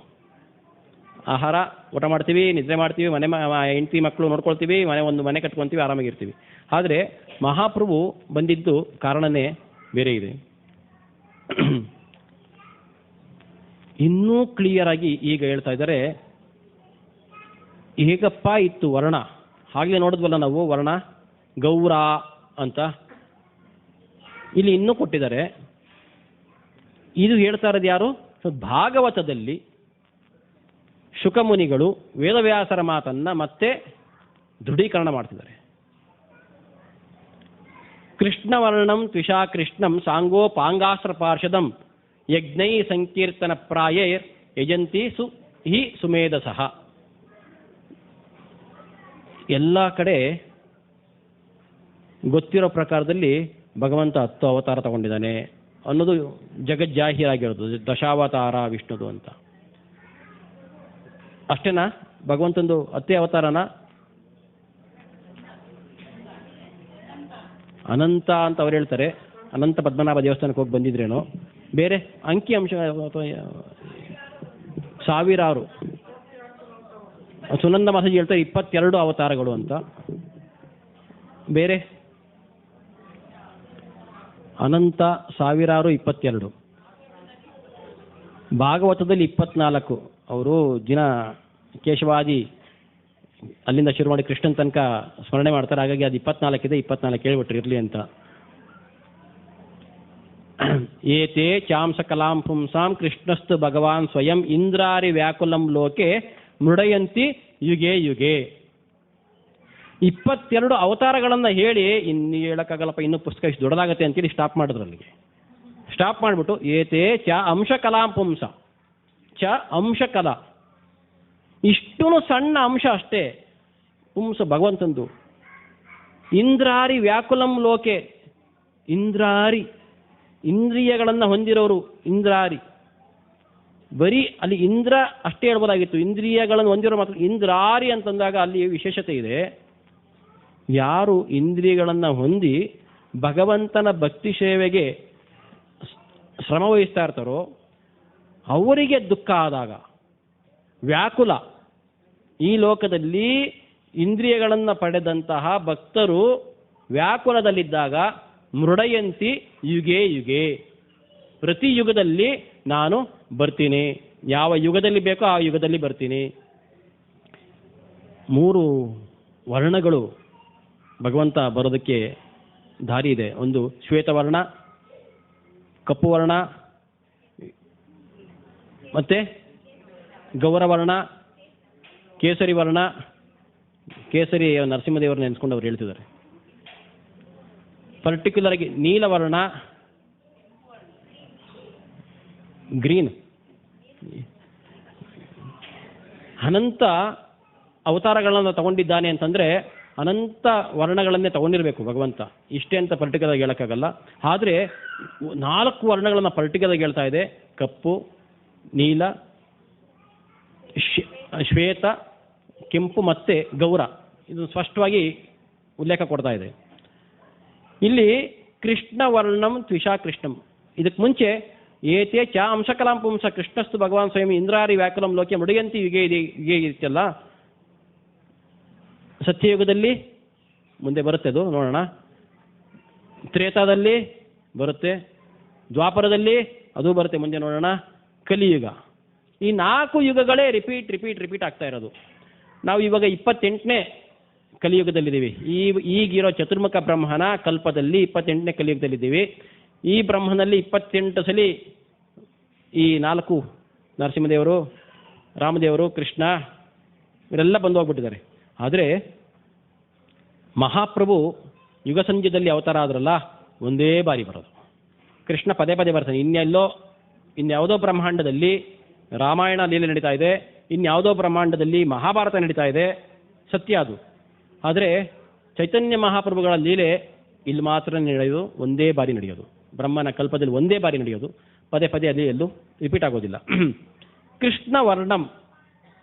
ಆಹಾರ ಊಟ ಮಾಡ್ತೀವಿ, ನಿದ್ರೆ ಮಾಡ್ತೀವಿ, ಹೆಂಡತಿ ಮಕ್ಕಳು ನೋಡ್ಕೊಳ್ತೀವಿ, ಒಂದು ಮನೆ ಕಟ್ಕೊತೀವಿ, ಆರಾಮಾಗಿರ್ತೀವಿ. ಆದರೆ ಮಹಾಪ್ರಭು ಬಂದಿದ್ದು ಕಾರಣನೇ ಬೇರೆ ಇದೆ. ಇನ್ನೂ ಕ್ಲಿಯರ್ ಆಗಿ ಈಗ ಹೇಳ್ತಾ ಇದ್ದಾರೆ, ಹೇಗಪ್ಪ ಇತ್ತು ವರ್ಣ, ಹಾಗೆ ನೋಡಿದ್ವಲ್ಲ ನಾವು ವರ್ಣ ಗೌರ ಅಂತ, ಇಲ್ಲಿ ಇನ್ನೂ ಕೊಟ್ಟಿದ್ದಾರೆ. ಇದು ಹೇಳ್ತಾ ಇರೋದು ಯಾರು? ಭಾಗವತದಲ್ಲಿ ಶುಕಮುನಿಗಳು ವೇದವ್ಯಾಸರ ಮಾತನ್ನ ಮತ್ತೆ ದೃಢೀಕರಣ ಮಾಡ್ತಿದ್ದಾರೆ. ಕೃಷ್ಣವರ್ಣಂ ತ್ವಿಷಾ ಕೃಷ್ಣಂ ಸಾಂಗೋಪಾಂಗಾಸ್ತ್ರ ಪಾರ್ಷದಂ ಯಜ್ಞೈ ಸಂಕೀರ್ತನ ಪ್ರಾಯೈರ್ ಯಜಂತಿ ಹಿ ಸುಮೇಧಸಃ. ಎಲ್ಲ ಕಡೆ ಗೊತ್ತಿರೋ ಪ್ರಕಾರದಲ್ಲಿ ಭಗವಂತ 10 ಅವತಾರ ತಗೊಂಡಿದ್ದಾನೆ ಅನ್ನೋದು ಜಗಜ್ಜಾಹೀರಾಗಿರೋದು, ದಶಾವತಾರ ವಿಷ್ಣುದು ಅಂತ. ಅಷ್ಟೇನಾ ಭಗವಂತಂದು 10 ಅವತಾರನ? ಅನಂತ ಅಂತ ಅವ್ರು ಹೇಳ್ತಾರೆ. ಅನಂತ ಪದ್ಮನಾಭ ದೇವಸ್ಥಾನಕ್ಕೆ ಹೋಗಿ ಬಂದಿದ್ರೇನೋ. ಬೇರೆ ಅಂಕಿ ಅಂಶ ಸಾವಿರಾರು. ಸುನಂದ ಮಾಸಾಜಿ ಹೇಳ್ತಾರೆ 22 ಅವತಾರಗಳು ಅಂತ. ಬೇರೆ ಅನಂತ, ಸಾವಿರಾರು, 22. ಭಾಗವತದಲ್ಲಿ 24. ಅವರು ದಿನ ಕೇಶವಾದಿ ಅಲ್ಲಿಂದ ಶುರು ಮಾಡಿ ಕೃಷ್ಣನ್ ತನಕ ಸ್ಮರಣೆ ಮಾಡ್ತಾರೆ. ಹಾಗಾಗಿ ಅದು 24 ಇದೆ, 24 ಹೇಳ್ಬಿಟ್ರು ಇರಲಿ ಅಂತ. ಏತೇ ಚಾಂಸ ಕಲಾಂ ಪುಂಸಾಂ ಕೃಷ್ಣಸ್ತು ಭಗವಾನ್ ಸ್ವಯಂ ಇಂದ್ರಾರಿ ವ್ಯಾಕುಲಂ ಲೋಕೆ ಮೃಡಯಂತಿ ಯುಗೆ ಯುಗೆ. 22 ಅವತಾರಗಳನ್ನು ಹೇಳಿ ಇನ್ನು ಹೇಳಕ್ಕಾಗಲ್ಲಪ್ಪ, ಇನ್ನೂ ಪುಸ್ತಕ ಇಷ್ಟು ದೊಡ್ಡದಾಗತ್ತೆ ಅಂತೇಳಿ ಸ್ಟಾಪ್ ಮಾಡಿದ್ರು. ಅಲ್ಲಿಗೆ ಸ್ಟಾಪ್ ಮಾಡಿಬಿಟ್ಟು ಏತೇ ಚ ಅಂಶ ಕಲಾಂ ಪುಂಸ, ಚ ಅಂಶ ಕಲಾ, ಇಷ್ಟೂ ಸಣ್ಣ ಅಂಶ ಅಷ್ಟೇ ಪುಂಸ ಭಗವಂತಂದು. ಇಂದ್ರಾರಿ ವ್ಯಾಕುಲಂ ಲೋಕೆ, ಇಂದ್ರಾರಿ ಇಂದ್ರಿಯಗಳನ್ನು ಹೊಂದಿರೋರು ಇಂದ್ರಾರಿ. ಬರೀ ಅಲ್ಲಿ ಇಂದ್ರ ಅಷ್ಟೇ ಹೇಳ್ಬೋದಾಗಿತ್ತು, ಇಂದ್ರಿಯಗಳನ್ನು ಹೊಂದಿರೋ ಮಾತ್ರ. ಇಂದ್ರಾರಿ ಅಂತಂದಾಗ ಅಲ್ಲಿ ವಿಶೇಷತೆ ಇದೆ. ಯಾರು ಇಂದ್ರಿಯಗಳನ್ನು ಹೊಂದಿ ಭಗವಂತನ ಭಕ್ತಿ ಸೇವೆಗೆ ಶ್ರಮ ವಹಿಸ್ತಾ ಇರ್ತಾರೋ ಅವರಿಗೆ ದುಃಖ ಆದಾಗ, ವ್ಯಾಕುಲ, ಈ ಲೋಕದಲ್ಲಿ ಇಂದ್ರಿಯಗಳನ್ನು ಪಡೆದಂತಹ ಭಕ್ತರು ವ್ಯಾಕುಲದಲ್ಲಿದ್ದಾಗ ಮೃಡಯಂತಿ ಯುಗೆ ಯುಗೆ, ಪ್ರತಿ ಯುಗದಲ್ಲಿ ನಾನು ಬರ್ತೀನಿ, ಯಾವ ಯುಗದಲ್ಲಿ ಬೇಕೋ ಆ ಯುಗದಲ್ಲಿ ಬರ್ತೀನಿ. 3 ವರ್ಣಗಳು ಭಗವಂತ ಬರೋದಕ್ಕೆ ದಾರಿ ಇದೆ. ಒಂದು ಶ್ವೇತವರ್ಣ, ಕಪ್ಪು ವರ್ಣ, ಮತ್ತೆ ಗೌರವರ್ಣ, ಕೇಸರಿ ವರ್ಣ. ಕೇಸರಿ ನರಸಿಂಹದೇವರನ್ನ ನೆನೆಸ್ಕೊಂಡು ಅವ್ರು ಹೇಳ್ತಿದ್ದಾರೆ. ಪರ್ಟಿಕ್ಯುಲರ್ ಆಗಿ ನೀಲವರ್ಣ, ಗ್ರೀನ್. ಅನಂತ ಅವತಾರಗಳನ್ನು ತಗೊಂಡಿದ್ದಾನೆ ಅಂತಂದರೆ ಅನಂತ ವರ್ಣಗಳನ್ನೇ ತಗೊಂಡಿರಬೇಕು ಭಗವಂತ. ಇಷ್ಟೇ ಅಂತ ಪರ್ಟಿಕ್ಯುಲರ್ ಆಗಿ ಹೇಳೋಕ್ಕಾಗಲ್ಲ. ಆದರೆ 4 ವರ್ಣಗಳನ್ನು ಪರ್ಟಿಕ್ಯುಲರ್ ಆಗಿ ಹೇಳ್ತಾ ಇದೆ: ಕಪ್ಪು, ನೀಲ, ಶ್ವೇತ, ಕೆಂಪು ಮತ್ತು ಗೌರ. ಇದು ಸ್ಪಷ್ಟವಾಗಿ ಉಲ್ಲೇಖ ಕೊಡ್ತಾ ಇದೆ. ಇಲ್ಲಿ ಕೃಷ್ಣ ವರ್ಣಂ ತ್ವಿಷಾ ಕೃಷ್ಣಂ. ಇದಕ್ಕೆ ಮುಂಚೆ ಏತೇ ಚ ಅಂಶಕಲಾಂ ಪುಂಸ ಕೃಷ್ಣಸ್ತು ಭಗವಾನ್ ಸ್ವಯಂ ಇಂದ್ರಾರಿ ವ್ಯಾಕುಲಂ ಲೋಕೆ ಮೃಡಯಂತಿ ಯುಗೆ ಯುಗೆ ಇರುತ್ತಲ್ಲ. ಸತ್ಯಯುಗದಲ್ಲಿ ಮುಂದೆ ಬರುತ್ತೆ, ಅದು ನೋಡೋಣ. ತ್ರೇತಾದಲ್ಲಿ ಬರುತ್ತೆ, ದ್ವಾಪರದಲ್ಲಿ ಅದು ಬರುತ್ತೆ, ಮುಂದೆ ನೋಡೋಣ. ಕಲಿಯುಗ. ಈ 4 ಯುಗಗಳೇ ರಿಪೀಟ್ ಆಗ್ತಾ ಇರೋದು. ನಾವು ಇವಾಗ 28ನೇ ಕಲಿಯುಗದಲ್ಲಿದ್ದೀವಿ. ಈಗಿರೋ ಚತುರ್ಮುಖ ಬ್ರಹ್ಮನ ಕಲ್ಪದಲ್ಲಿ 28ನೇ ಕಲಿಯುಗದಲ್ಲಿದ್ದೀವಿ. ಈ ಬ್ರಹ್ಮನಲ್ಲಿ 28 ಸಲ ಈ 4 ನರಸಿಂಹದೇವರು, ರಾಮದೇವರು, ಕೃಷ್ಣ ಇವರೆಲ್ಲ ಬಂದು ಹೋಗ್ಬಿಟ್ಟಿದ್ದಾರೆ. ಆದರೆ ಮಹಾಪ್ರಭು ಯುಗ ಸಂಧ್ಯದಲ್ಲಿ ಅವತಾರ ಆದ್ರಲ್ಲ, ಒಂದೇ ಬಾರಿ ಬರೋದು. ಕೃಷ್ಣ ಪದೇ ಪದೇ ಬರ್ತಾನೆ. ಇನ್ಯಾವುದೋ ಬ್ರಹ್ಮಾಂಡದಲ್ಲಿ ರಾಮಾಯಣ ಲೀಲೆ ನಡೀತಾ ಇದೆ, ಇನ್ಯಾವುದೋ ಬ್ರಹ್ಮಾಂಡದಲ್ಲಿ ಮಹಾಭಾರತ ನಡೀತಾ ಇದೆ, ಸತ್ಯ ಅದು. ಆದರೆ ಚೈತನ್ಯ ಮಹಾಪ್ರಭುಗಳ ಲೀಲೆ ಇಲ್ಲಿ ಮಾತ್ರ ನಡೆಯೋದು, ಒಂದೇ ಬಾರಿ ನಡೆಯೋದು. ಬ್ರಹ್ಮನ ಕಲ್ಪದಲ್ಲಿ ಒಂದೇ ಬಾರಿ ನಡೆಯೋದು, ಪದೇ ಪದೇ ಅಲ್ಲಿ ಎಲ್ಲೂ ರಿಪೀಟ್ ಆಗೋದಿಲ್ಲ. ಕೃಷ್ಣ ವರ್ಣಂ,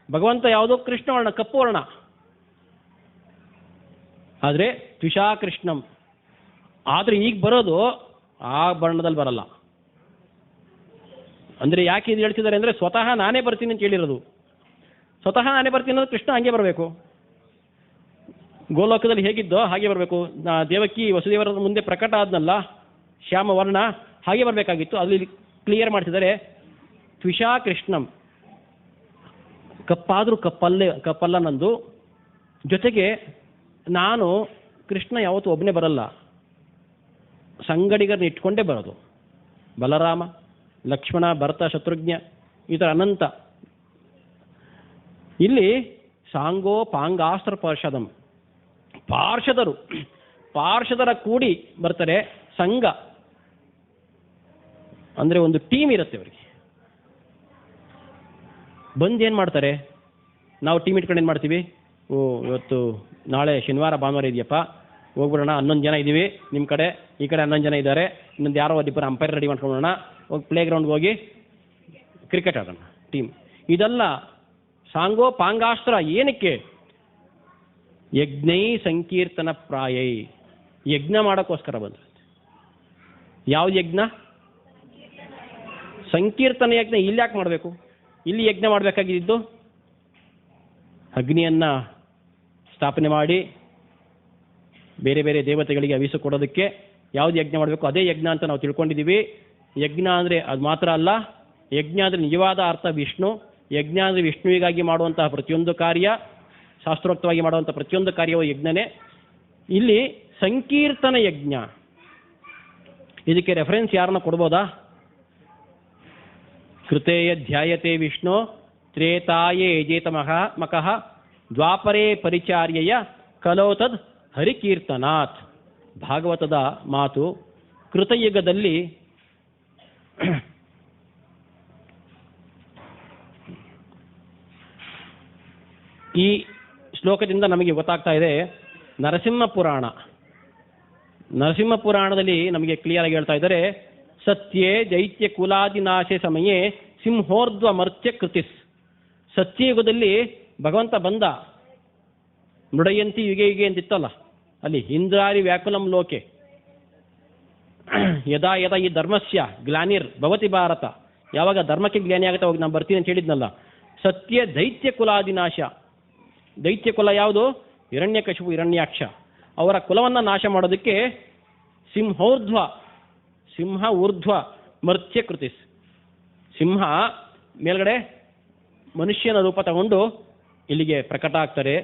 ಭಗವಂತ ಯಾವುದೋ ಕೃಷ್ಣ ವರ್ಣ, ಕಪ್ಪು ವರ್ಣ. ಆದರೆ ತ್ವಿಷಾ ಕೃಷ್ಣಂ, ಆದರೆ ಈಗ ಬರೋದು ಆ ಬಣ್ಣದಲ್ಲಿ ಬರಲ್ಲ. ಅಂದರೆ ಯಾಕೆ ಇದು ಹೇಳ್ತಿದ್ದಾರೆ ಅಂದರೆ, ಸ್ವತಃ ನಾನೇ ಬರ್ತೀನಿ ಅಂತ ಹೇಳಿರೋದು. ಸ್ವತಃ ನಾನೇ ಬರ್ತೀನಿ ಅಂದರೆ ಕೃಷ್ಣ ಹಾಗೆ ಬರಬೇಕು. ಗೋಲೋಕದಲ್ಲಿ ಹೇಗಿದ್ದೋ ಹಾಗೆ ಬರಬೇಕು. ದೇವಕಿ ವಸುದೇವರ ಮುಂದೆ ಪ್ರಕಟ ಆದ್ನಲ್ಲ ಶ್ಯಾಮ ವರ್ಣ, ಹಾಗೆ ಬರಬೇಕಾಗಿತ್ತು. ಅಲ್ಲಿ ಕ್ಲಿಯರ್ ಮಾಡ್ತಿದ್ದಾರೆ. ತ್ವಿಷಾ ಕೃಷ್ಣಂ, ಕಪ್ಪಾದರೂ ಕಪ್ಪಲ್ಲ ನಂದು. ಜೊತೆಗೆ ನಾನು ಕೃಷ್ಣ ಯಾವತ್ತೂ ಒಬ್ಬನೇ ಬರಲ್ಲ, ಸಂಗಡಿಗರನ್ನ ಇಟ್ಕೊಂಡೇ ಬರೋದು. ಬಲರಾಮ, ಲಕ್ಷ್ಮಣ, ಭರತ, ಶತ್ರುಘ್ನ, ಈ ಥರ ಅನಂತ. ಇಲ್ಲಿ ಸಾಂಗೋ ಪಾಂಗಾಸ್ತ್ರ ಪಾರ್ಷದಂ, ಪಾರ್ಷದರ ಕೂಡಿ ಬರ್ತಾರೆ. ಸಂಘ ಅಂದರೆ ಒಂದು ಟೀಮ್ ಇರುತ್ತೆ ಅವರಿಗೆ. ಬಂದು ಏನು ಮಾಡ್ತಾರೆ, ನಾವು ಟೀಮ್ ಇಟ್ಕೊಂಡು ಏನು ಮಾಡ್ತೀವಿ, ಇವತ್ತು ನಾಳೆ ಶನಿವಾರ ಭಾನುವಾರ ಇದೆಯಪ್ಪ, ಹೋಗ್ಬಿಡೋಣ, 11 ಜನ ಇದ್ದೀವಿ, ನಿಮ್ಮ ಕಡೆ ಈ ಕಡೆ 11 ಜನ ಇದ್ದಾರೆ, ಇನ್ನೊಂದು ಯಾರೋ ಒಬ್ಬರು ಅಂಪೈರ್ ರೆಡಿ ಮಾಡ್ಕೊಂಡೋಣ, ಹೋಗಿ ಪ್ಲೇ ಗ್ರೌಂಡ್ಗೆ ಹೋಗಿ ಕ್ರಿಕೆಟ್ ಆಡೋಣ ಟೀಮ್. ಇದೆಲ್ಲ ಸಾಂಗೋ ಪಾಂಗಾಸ್ತ್ರ. ಏನಕ್ಕೆ? ಯಜ್ಞೈ ಸಂಕೀರ್ತನ ಪ್ರಾಯೈ, ಯಜ್ಞ ಮಾಡೋಕ್ಕೋಸ್ಕರ ಬಂದ. ಯಾವ್ದು ಯಜ್ಞ? ಸಂಕೀರ್ತನ ಯಜ್ಞ. ಇಲ್ಲಿ ಯಾಕೆ ಮಾಡಬೇಕು? ಇಲ್ಲಿ ಯಜ್ಞ ಮಾಡಬೇಕಾಗಿದ್ದು ಅಗ್ನಿಯನ್ನು ಸ್ಥಾಪನೆ ಮಾಡಿ ಬೇರೆ ಬೇರೆ ದೇವತೆಗಳಿಗೆ ಹವಿಸು ಕೊಡೋದಕ್ಕೆ ಯಾವ್ದು ಯಜ್ಞ ಮಾಡಬೇಕು ಅದೇ ಯಜ್ಞ ಅಂತ ನಾವು ತಿಳ್ಕೊಂಡಿದ್ದೀವಿ. ಯಜ್ಞ ಅಂದರೆ ಅದು ಮಾತ್ರ ಅಲ್ಲ, ಯಜ್ಞ ಅಂದರೆ ನಿಜವಾದ ಅರ್ಥ ವಿಷ್ಣು. ಯಜ್ಞ ಅಂದರೆ ವಿಷ್ಣುವಿಗಾಗಿ ಮಾಡುವಂತಹ ಪ್ರತಿಯೊಂದು ಕಾರ್ಯ, ಶಾಸ್ತ್ರೋಕ್ತವಾಗಿ ಮಾಡುವಂಥ ಪ್ರತಿಯೊಂದು ಕಾರ್ಯವೂ ಯಜ್ಞನೇ. ಇಲ್ಲಿ ಸಂಕೀರ್ತನ ಯಜ್ಞ, ಇದಕ್ಕೆ ರೆಫರೆನ್ಸ್ ಯಾರನ್ನ ಕೊಡ್ಬೋದಾ? ಕೃತೇಯ ಧ್ಯಾಯತೆ ವಿಷ್ಣು ತ್ರೇತಾಯೇ ಯಜೇತ ಮಕಃ ದ್ವಾಪರೇ ಪರಿಚಾರ್ಯಯ ಕಲೋತದ್ ಹರಿಕೀರ್ತನಾಥ್. ಭಾಗವತದ ಮಾತು. ಕೃತಯುಗದಲ್ಲಿ ಈ ಶ್ಲೋಕದಿಂದ ನಮಗೆ ಗೊತ್ತಾಗ್ತಾ ಇದೆ ನರಸಿಂಹ ಪುರಾಣದಲ್ಲಿ ನಮಗೆ ಕ್ಲಿಯರ್ ಆಗಿ ಹೇಳ್ತಾ ಇದ್ದಾರೆ, ಸತ್ಯೇ ದೈತ್ಯ ಕುಲಾದಿನಾಶೆ ಸಮಯೇ ಸಿಂಹೋರ್ಧ್ವ ಮರ್ತ್ಯ ಕೃತಿಸ್. ಸತ್ಯಯುಗದಲ್ಲಿ ಭಗವಂತ ಬಂದ, ಮೃಡಯಂತಿ ಯುಗೆ ಯುಗೆ ಅಂತಿತ್ತಲ್ಲ, ಅಲ್ಲಿ ಇಂದ್ರಾರಿ ವ್ಯಾಕುಲಂ ಲೋಕೆ ಯದಾ ಯದಾ ಈ ಧರ್ಮಸ್ಯ ಗ್ಲಾನಿರ್ ಭವತಿ ಭಾರತ. ಯಾವಾಗ ಧರ್ಮಕ್ಕೆ ಗ್ಲಾನಿ ಆಗುತ್ತೆ ಅವಾಗ ನಾನು ಬರ್ತೀನಿ ಅಂತ ಹೇಳಿದ್ನಲ್ಲ. ಸತ್ಯ ದೈತ್ಯ ಕುಲಾದಿನಾಶ. ದೈತ್ಯ ಕುಲ ಯಾವುದು? ಹಿರಣ್ಯಕಶಿಪು, ಹಿರಣ್ಯಾಕ್ಷ. ಅವರ ಕುಲವನ್ನು ನಾಶ ಮಾಡೋದಕ್ಕೆ ಸಿಂಹ ಊರ್ಧ್ವ ಮರ್ತ್ಯ ಕೃತಿಸ್. ಸಿಂಹ ಮೇಲ್ಗಡೆ ಮನುಷ್ಯನ ರೂಪ ತಗೊಂಡು ಇಲ್ಲಿಗೆ ಪ್ರಕಟ ಆಗ್ತಾರೆ.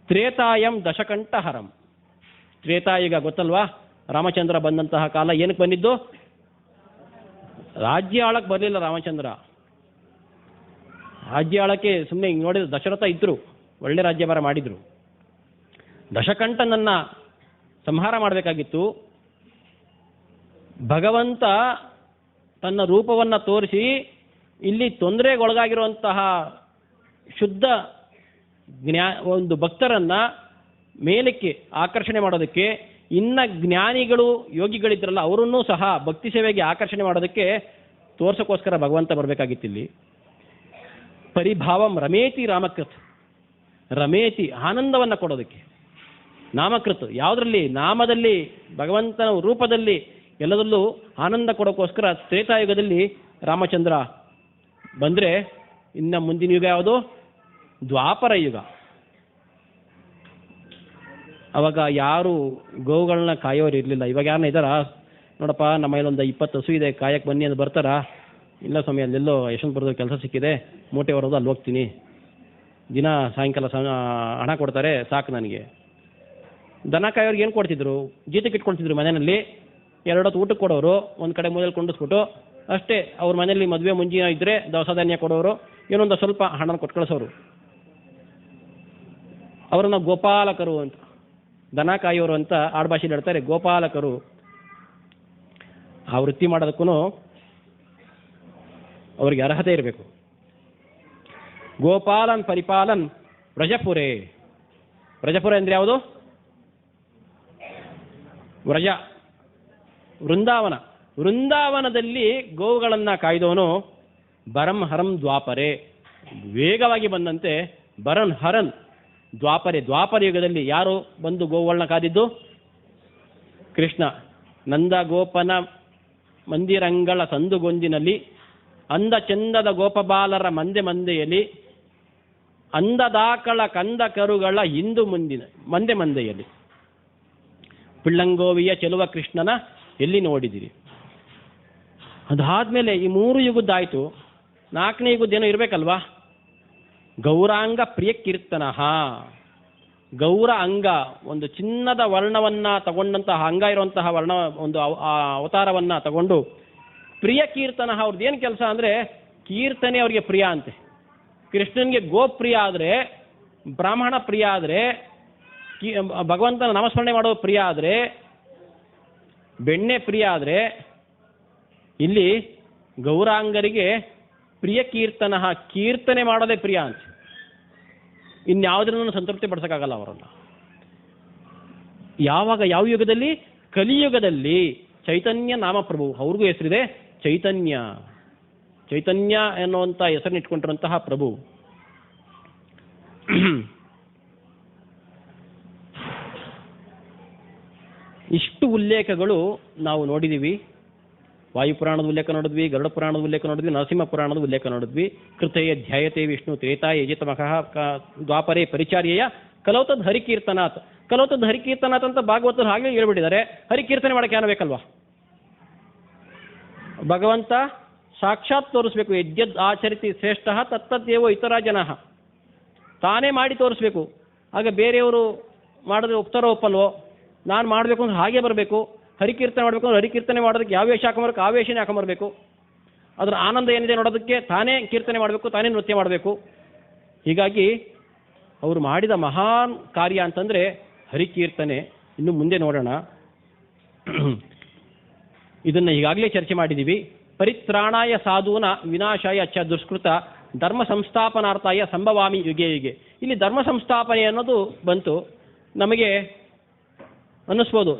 ತ್ರೇತಾಯಂ ದಶಕಂಠಹರಂ. ತ್ರೇತಾಯುಗ ಗೊತ್ತಲ್ವಾ? ರಾಮಚಂದ್ರ ಬಂದಂತಹ ಕಾಲ. ಏನಕ್ಕೆ ಬಂದಿದ್ದು? ರಾಜ್ಯ ಆಳಕ್ಕೆ ಬರಲಿಲ್ಲ ರಾಮಚಂದ್ರ. ರಾಜ್ಯ ಆಳಕ್ಕೆ ಸುಮ್ಮನೆ ಹಿಂಗೆ ನೋಡಿದ್ರೆ ದಶರಥ ಇದ್ರು, ಒಳ್ಳೆ ರಾಜ್ಯಭಾರ ಮಾಡಿದ್ರು. ದಶಕಂಠನನ್ನ ಸಂಹಾರ ಮಾಡಬೇಕಾಗಿತ್ತು. ಭಗವಂತ ತನ್ನ ರೂಪವನ್ನು ತೋರಿಸಿ ಇಲ್ಲಿ ತೊಂದರೆಗೊಳಗಾಗಿರುವಂತಹ ಶುದ್ಧ ಒಂದು ಭಕ್ತರನ್ನ ಮೇಲಕ್ಕೆ ಆಕರ್ಷಣೆ ಮಾಡೋದಕ್ಕೆ, ಇನ್ನ ಜ್ಞಾನಿಗಳು ಯೋಗಿಗಳಿದ್ರಲ್ಲ ಅವರನ್ನೂ ಸಹ ಭಕ್ತಿ ಸೇವೆಗೆ ಆಕರ್ಷಣೆ ಮಾಡೋದಕ್ಕೆ ತೋರ್ಸೋಕ್ಕೋಸ್ಕರ ಭಗವಂತ ಬರಬೇಕಾಗಿತ್ತಿಲ್ಲಿ. ಪರಿಭಾವಂ ರಮೇತಿ ರಾಮಕೃತ್, ರಮೇತಿ ಆನಂದವನ್ನು ಕೊಡೋದಕ್ಕೆ. ನಾಮಕೃತ್ ಯಾವುದರಲ್ಲಿ? ನಾಮದಲ್ಲಿ, ಭಗವಂತನ ರೂಪದಲ್ಲಿ, ಎಲ್ಲದಲ್ಲೂ ಆನಂದ ಕೊಡೋಕ್ಕೋಸ್ಕರ ತ್ರೇತಾಯುಗದಲ್ಲಿ ರಾಮಚಂದ್ರ ಬಂದರೆ, ಇನ್ನು ಮುಂದಿನ ಯುಗ ಯಾವುದು? ದ್ವಾಪರ ಯುಗ. ಅವಾಗ ಯಾರು ಗೋವುಗಳನ್ನ ಕಾಯೋರು ಇರಲಿಲ್ಲ. ಇವಾಗ ಯಾರನ್ನ ಇದ್ದಾರಾ? ನೋಡಪ್ಪ ನಮ್ಮ ಒಂದು 20 ಹಸು ಇದೆ, ಕಾಯಕ್ಕೆ ಬನ್ನಿ ಅಂತ ಬರ್ತಾರಾ? ಇಲ್ಲ ಸ್ವಾಮಿ, ಅಲ್ಲೆಲ್ಲೋ ಯಶವಂತಪುರದಲ್ಲಿ ಕೆಲಸ ಸಿಕ್ಕಿದೆ, ಮೂಟೆ ಹೊರೋದು, ಅಲ್ಲಿ ಹೋಗ್ತೀನಿ, ದಿನ ಸಾಯಂಕಾಲ ಹಣ ಕೊಡ್ತಾರೆ, ಸಾಕು ನನಗೆ. ದನ ಕಾಯೋರ್ಗೆ ಏನು ಕೊಡ್ತಿದ್ರು? ಜೀತಕ್ಕೆ ಇಟ್ಕೊಳ್ತಿದ್ರು ಮನೆಯಲ್ಲಿ, 2 ಹೊತ್ತು ಊಟಕ್ಕೆ ಕೊಡೋರು, ಒಂದು ಕಡೆ ಮೂಲೆಯಲ್ಲಿ ಕೊಂಡಿಸ್ಬಿಟ್ಟು ಅಷ್ಟೇ. ಅವ್ರ ಮನೆಯಲ್ಲಿ ಮದುವೆ ಮುಂಜಿನ ಇದ್ದರೆ ದವಸ ಧಾನ್ಯ ಕೊಡೋರು, ಏನೊಂದು ಸ್ವಲ್ಪ ಹಣನ ಕೊಟ್ಟು ಕಳಿಸೋರು. ಅವರನ್ನು ಗೋಪಾಲಕರು ಅಂತ, ದನ ಕಾಯೋರು ಅಂತ ಆಡ್ಭಾಷೆಯಲ್ಲಿ ಹೇಳ್ತಾರೆ. ಗೋಪಾಲಕರು. ಆ ವೃತ್ತಿ ಮಾಡೋದಕ್ಕೂ ಅವ್ರಿಗೆ ಅರ್ಹತೆ ಇರಬೇಕು. ಗೋಪಾಲನ್ ಪರಿಪಾಲನ್ ವ್ರಜಪುರೇ. ವ್ರಜಪುರ ಅಂದರೆ ಯಾವುದು? ವ್ರಜ, ವೃಂದಾವನ. ವೃಂದಾವನದಲ್ಲಿ ಗೋವುಗಳನ್ನು ಕಾಯ್ದವನು ಬರಂ ಹರಂ ದ್ವಾಪರೆ. ವೇಗವಾಗಿ ಬಂದಂತೆ ಬರನ್ ಹರನ್ ದ್ವಾಪರೆ. ದ್ವಾಪರ ಯುಗದಲ್ಲಿ ಯಾರು ಬಂದು ಗೋವುಗಳನ್ನ ಕಾದಿದ್ದು? ಕೃಷ್ಣ. ನಂದ ಗೋಪನ ಮಂದಿರಂಗಳ ಸಂದುಗೊಂದಿನಲ್ಲಿ, ಅಂದ ಚಂದದ ಗೋಪಬಾಲರ ಮಂದೆಯಲ್ಲಿ, ಅಂದದಾಕಳ ಕಂದ ಕರುಗಳ ಹಿಂದು ಮುಂದಿನ ಮಂದೆಯಲ್ಲಿ. ಪಿಳ್ಳಂಗೋವಿಯ ಚೆಲುವ ಕೃಷ್ಣನ ಎಲ್ಲಿ ನೋಡಿದಿರಿ? ಅದಾದ್ಮೇಲೆ ಈ 3 ಯುಗದ್ದಾಯ್ತು. 4ನೇ ಯುಗದ್ದೇನೋ ಇರಬೇಕಲ್ವಾ? ಗೌರಾಂಗ ಪ್ರಿಯ ಕೀರ್ತನ. ಗೌರ ಅಂಗ, ಒಂದು ಚಿನ್ನದ ವರ್ಣವನ್ನ ತಗೊಂಡಂತಹ, ಅಂಗ ಇರುವಂತಹ ವರ್ಣ, ಒಂದು ಅವತಾರವನ್ನ ತಗೊಂಡು ಪ್ರಿಯ ಕೀರ್ತನ. ಅವ್ರದ್ದೇನು ಕೆಲಸ ಅಂದರೆ ಕೀರ್ತನೆ ಅವ್ರಿಗೆ ಪ್ರಿಯ ಅಂತೆ. ಕೃಷ್ಣನಿಗೆ ಗೋಪ್ರಿಯ ಆದರೆ, ಬ್ರಾಹ್ಮಣ ಪ್ರಿಯ ಆದರೆ, ಭಗವಂತನ ನಾಮಸ್ಮರಣೆ ಮಾಡೋ ಪ್ರಿಯ ಆದರೆ, ಬೆಣ್ಣೆ ಪ್ರಿಯ ಆದರೆ, ಇಲ್ಲಿ ಗೌರಾಂಗರಿಗೆ ಪ್ರಿಯ ಕೀರ್ತನ, ಕೀರ್ತನೆ ಮಾಡೋದೇ ಪ್ರಿಯ ಅಂತ. ಇನ್ಯಾವುದನ್ನು ಸಂತೃಪ್ತಿ ಪಡಿಸೋಕ್ಕಾಗಲ್ಲ ಅವರನ್ನು. ಯಾವಾಗ? ಯಾವ ಯುಗದಲ್ಲಿ? ಕಲಿಯುಗದಲ್ಲಿ. ಚೈತನ್ಯ ನಾಮಪ್ರಭು, ಅವ್ರಿಗೂ ಹೆಸರಿದೆ ಚೈತನ್ಯ. ಚೈತನ್ಯ ಎನ್ನುವಂಥ ಹೆಸರನ್ನು ಇಟ್ಕೊಂಡಿರುವಂತಹ ಪ್ರಭು. ಇಷ್ಟು ಉಲ್ಲೇಖಗಳು ನಾವು ನೋಡಿದ್ದೀವಿ. ವಾಯುಪುರಾಣದ ಉಲ್ಲೇಖ ನೋಡಿದ್ವಿ, ಗರುಡ ಪುರಾಣದ ಉಲ್ಲೇಖ ನೋಡಿದ್ವಿ, ನರಸಿಂಹ ಪುರಾಣದ ಉಲ್ಲೇಖ ನೋಡಿದ್ವಿ. ಕೃತಯ ಧ್ಯಾಯತೆ ವಿಷ್ಣು ತ್ರೇತಾಯ ಯಜಿತಮಃ ದ್ವಾಪರೇ ಪರಿಚಾರ್ಯಯ ಕಲೌತದ್ ಹರಿಕೀರ್ತನಾಥ್. ಕಲೌತದ್ ಹರಿಕೀರ್ತನಾಥ್ ಅಂತ ಭಾಗವತರು ಹಾಗೆ ಹೇಳ್ಬಿಟ್ಟಿದ್ದಾರೆ. ಹರಿಕೀರ್ತನೆ ಮಾಡೋಕ್ಕೆ ಏನೋ ಬೇಕಲ್ವಾ? ಭಗವಂತ ಸಾಕ್ಷಾತ್ ತೋರಿಸ್ಬೇಕು. ಯಜ್ಞದ್ ಆಚರಿಸಿ ಶ್ರೇಷ್ಠ ತತ್ತದ್ದೇವೋ ಇತರ ಜನ. ತಾನೇ ಮಾಡಿ ತೋರಿಸ್ಬೇಕು. ಆಗ ಬೇರೆಯವರು ಮಾಡಿದ್ರೆ ಒಪ್ತಾರೋ ಒಪ್ಪಲ್ವೋ? ನಾನು ಮಾಡಬೇಕು ಅಂದ್ರೆ ಹಾಗೆ ಬರಬೇಕು. ಹರಿಕೀರ್ತನೆ ಮಾಡಬೇಕು ಅಂದ್ರೆ ಹರಿಕೀರ್ತನೆ ಮಾಡೋದಕ್ಕೆ ಯಾವ ವೇಷ ಹಾಕೊಂಬರ್ಬೇಕು, ಆ ವೇಷನೇ ಹಾಕೊಂಬರ್ಬೇಕು. ಅದರ ಆನಂದ ಏನಿದೆ ನೋಡೋದಕ್ಕೆ ತಾನೇ ಕೀರ್ತನೆ ಮಾಡಬೇಕು, ತಾನೇ ನೃತ್ಯ ಮಾಡಬೇಕು. ಹೀಗಾಗಿ ಅವರು ಮಾಡಿದ ಮಹಾನ್ ಕಾರ್ಯ ಅಂತಂದರೆ ಹರಿಕೀರ್ತನೆ. ಇನ್ನು ಮುಂದೆ ನೋಡೋಣ. ಇದನ್ನು ಈಗಾಗಲೇ ಚರ್ಚೆ ಮಾಡಿದ್ದೀವಿ. ಪರಿತ್ರಾಣಾಯ ಸಾಧೂನ ವಿನಾಶಾಯ ಚ ದುಷ್ಕೃತ ಧರ್ಮ ಸಂಸ್ಥಾಪನಾರ್ಥಾಯ ಸಂಭವಾಮಿ ಯುಗೆ ಯುಗೆ. ಇಲ್ಲಿ ಧರ್ಮ ಸಂಸ್ಥಾಪನೆ ಅನ್ನೋದು ಬಂತು. ನಮಗೆ ಅನ್ನಿಸ್ಬೋದು,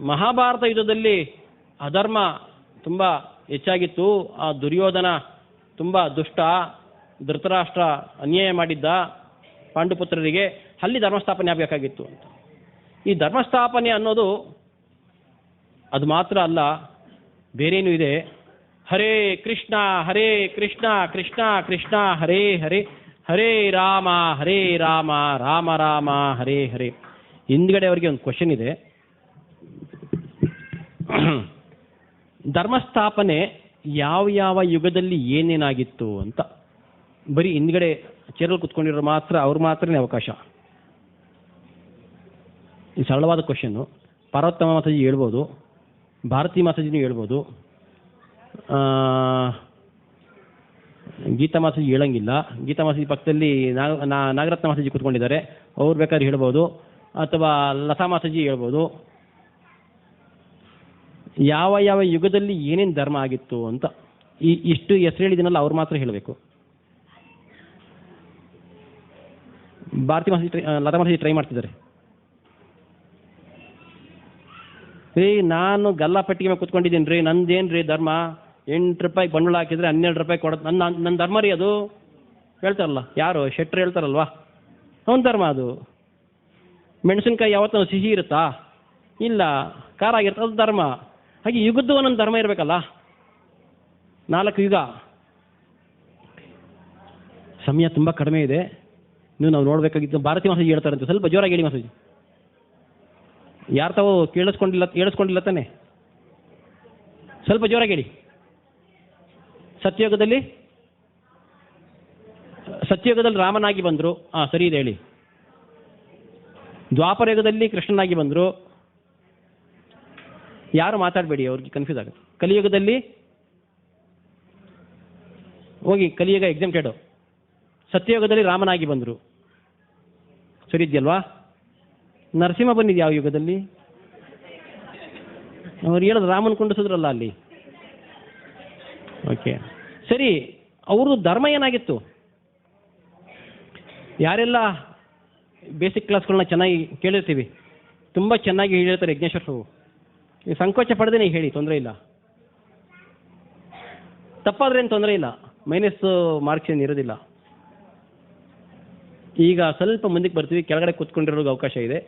ಮಹಾಭಾರತ ಯುದ್ಧದಲ್ಲಿ ಅಧರ್ಮ ತುಂಬ ಹೆಚ್ಚಾಗಿತ್ತು, ಆ ದುರ್ಯೋಧನ ತುಂಬ ದುಷ್ಟ, ಧೃತರಾಷ್ಟ್ರ ಅನ್ಯಾಯ ಮಾಡಿದ್ದ ಪಾಂಡುಪುತ್ರರಿಗೆ, ಅಲ್ಲಿ ಧರ್ಮಸ್ಥಾಪನೆ ಆಗಬೇಕಾಗಿತ್ತು ಅಂತ. ಈ ಧರ್ಮಸ್ಥಾಪನೆ ಅನ್ನೋದು ಅದು ಮಾತ್ರ ಅಲ್ಲ, ಬೇರೇನೂ ಇದೆ. ಹರೇ ಕೃಷ್ಣ ಕೃಷ್ಣ ಕೃಷ್ಣ ಹರೇ ಹರೇ, ಹರೇ ರಾಮ ರಾಮ ರಾಮ ಹರೇ ಹರೇ. ಹಿಂದ್ಗಡೆ ಅವರಿಗೆ ಒಂದು ಕ್ವಶನ್ ಇದೆ. ಧರ್ಮಸ್ಥಾಪನೆ ಯಾವ ಯಾವ ಯುಗದಲ್ಲಿ ಏನೇನಾಗಿತ್ತು ಅಂತ. ಬರೀ ಹಿಂದ್ಗಡೆ ಚೇರಲ್ಲಿ ಕುತ್ಕೊಂಡಿರೋ ಮಾತ್ರ, ಅವ್ರು ಮಾತ್ರನೇ ಅವಕಾಶ. ಈ ಸರಳವಾದ ಕ್ವಶನ್ನು. ಪಾರ್ವತಮ್ಮ ಮಾತಾಜಿ ಹೇಳ್ಬೋದು, ಭಾರತೀ ಮಾತಾಜಿನೂ ಹೇಳ್ಬೋದು, ಗೀತಾ ಮಾತಾಜಿ ಹೇಳಂಗಿಲ್ಲ. ಗೀತಾ ಮಾತಾಜಿ ಪಕ್ಕದಲ್ಲಿ ನಾಗರತ್ನ ಮಾತಾಜಿ ಕೂತ್ಕೊಂಡಿದ್ದಾರೆ, ಅವ್ರು ಬೇಕಾದ್ರೆ ಹೇಳ್ಬೋದು, ಅಥವಾ ಲತಾ ಮಾತಾಜಿ ಹೇಳ್ಬೋದು. ಯಾವ ಯಾವ ಯುಗದಲ್ಲಿ ಏನೇನು ಧರ್ಮ ಆಗಿತ್ತು ಅಂತ ಇಷ್ಟು ಹೆಸರು ಹೇಳಿದ್ದೀನಲ್ಲ, ಅವ್ರು ಮಾತ್ರ ಹೇಳಬೇಕು. ಭಾರತಿ ಮಾತಾಜಿ ಲತಾ ಮಾತಾಜಿ ಟ್ರೈ ಮಾಡ್ತಿದ್ದಾರೆ. ರೀ ನಾನು ಗಲ್ಲಾಪಟ್ಟಿಗೆ ಮೇಲೆ ಕೂತ್ಕೊಂಡಿದ್ದೀನಿ ರೀ, ನಂದೇನು ರೀ ಧರ್ಮ, 8 ರೂಪಾಯಿ ಬಂಡವಾಳ ಹಾಕಿದರೆ 12 ರೂಪಾಯಿ ಕೊಡೋದು ನನ್ನ ಧರ್ಮ ರೀ ಅದು. ಹೇಳ್ತಾರಲ್ಲ ಯಾರು ಶೆಟ್ರು ಹೇಳ್ತಾರಲ್ವಾ, ಅವನ ಧರ್ಮ ಅದು. ಮೆಣಸಿನ್ಕಾಯಿ ಯಾವತ್ತೂ ಸಿಹಿ ಇರುತ್ತಾ? ಇಲ್ಲ, ಖಾರ ಆಗಿರುತ್ತೆ, ಅದು ಧರ್ಮ. ಹಾಗೆ ಯುಗದ್ದು ಒಂದೊಂದು ಧರ್ಮ ಇರಬೇಕಲ್ಲ. 4 ಯುಗ. ಸಮಯ ತುಂಬ ಕಡಿಮೆ ಇದೆ, ನಾವು ನೋಡಬೇಕಾಗಿತ್ತು. ಭಾರತೀಯ ಮಾತಾಜಿ ಹೇಳ್ತಾರಂತೆ, ಸ್ವಲ್ಪ ಜೋರಾಗಿ ಹೇಳಿ ಮಾತಾಜಿ. ಯಾರು ತಾವು ಕೇಳಿಸ್ಕೊಂಡಿಲ್ಲ ತಾನೆ? ಸ್ವಲ್ಪ ಜೋರಾಗಿ ಹೇಳಿ. ಸತ್ಯಯುಗದಲ್ಲಿ ರಾಮನಾಗಿ ಬಂದರು, ಸರಿ ಇದೆ ಹೇಳಿ. ದ್ವಾಪರ ಯುಗದಲ್ಲಿ ಕೃಷ್ಣನಾಗಿ ಬಂದರು. ಯಾರು ಮಾತಾಡಬೇಡಿ, ಅವ್ರಿಗೆ ಕನ್ಫ್ಯೂಸ್ ಆಗುತ್ತೆ. ಕಲಿಯುಗದಲ್ಲಿ ಹೋಗಿ, ಕಲಿಯುಗ ಎಕ್ಸಾಮ್ಟೆಡು. ಸತ್ಯಯುಗದಲ್ಲಿ ರಾಮನಾಗಿ ಬಂದರು, ಸರಿ ಇದೆಯಲ್ವಾ? ನರಸಿಂಹ ಬಂದಿದ್ದು ಯಾವ ಯುಗದಲ್ಲಿ? ಅವ್ರು ಹೇಳೋದು ರಾಮನ ಕುಂಡಿಸಿದ್ರಲ್ಲ ಅಲ್ಲಿ. ಓಕೆ ಸರಿ, ಅವ್ರದ್ದು ಧರ್ಮ ಏನಾಗಿತ್ತು? ಯಾರೆಲ್ಲ ಬೇಸಿಕ್ ಕ್ಲಾಸ್ಗಳನ್ನ ಚೆನ್ನಾಗಿ ಕೇಳಿರ್ತೀವಿ, ತುಂಬ ಚೆನ್ನಾಗಿ ಹೇಳಿರ್ತಾರೆ ಯಜ್ಞೇಶ್ವರ್ ಸಾವು. ಸಂಕೋಚ ಪಡೆದೇ ಹೇಳಿ, ತೊಂದರೆ ಇಲ್ಲ. ತಪ್ಪಾದ್ರೆ ಏನು ತೊಂದರೆ ಇಲ್ಲ, ಮೈನಸ್ ಮಾರ್ಕ್ಸ್ ಏನು ಇರೋದಿಲ್ಲ. ಈಗ ಸ್ವಲ್ಪ ಮುಂದಕ್ಕೆ ಬರ್ತೀವಿ, ಕೆಳಗಡೆ ಕೂತ್ಕೊಂಡಿರೋರಿಗೆ ಅವಕಾಶ ಇದೆ.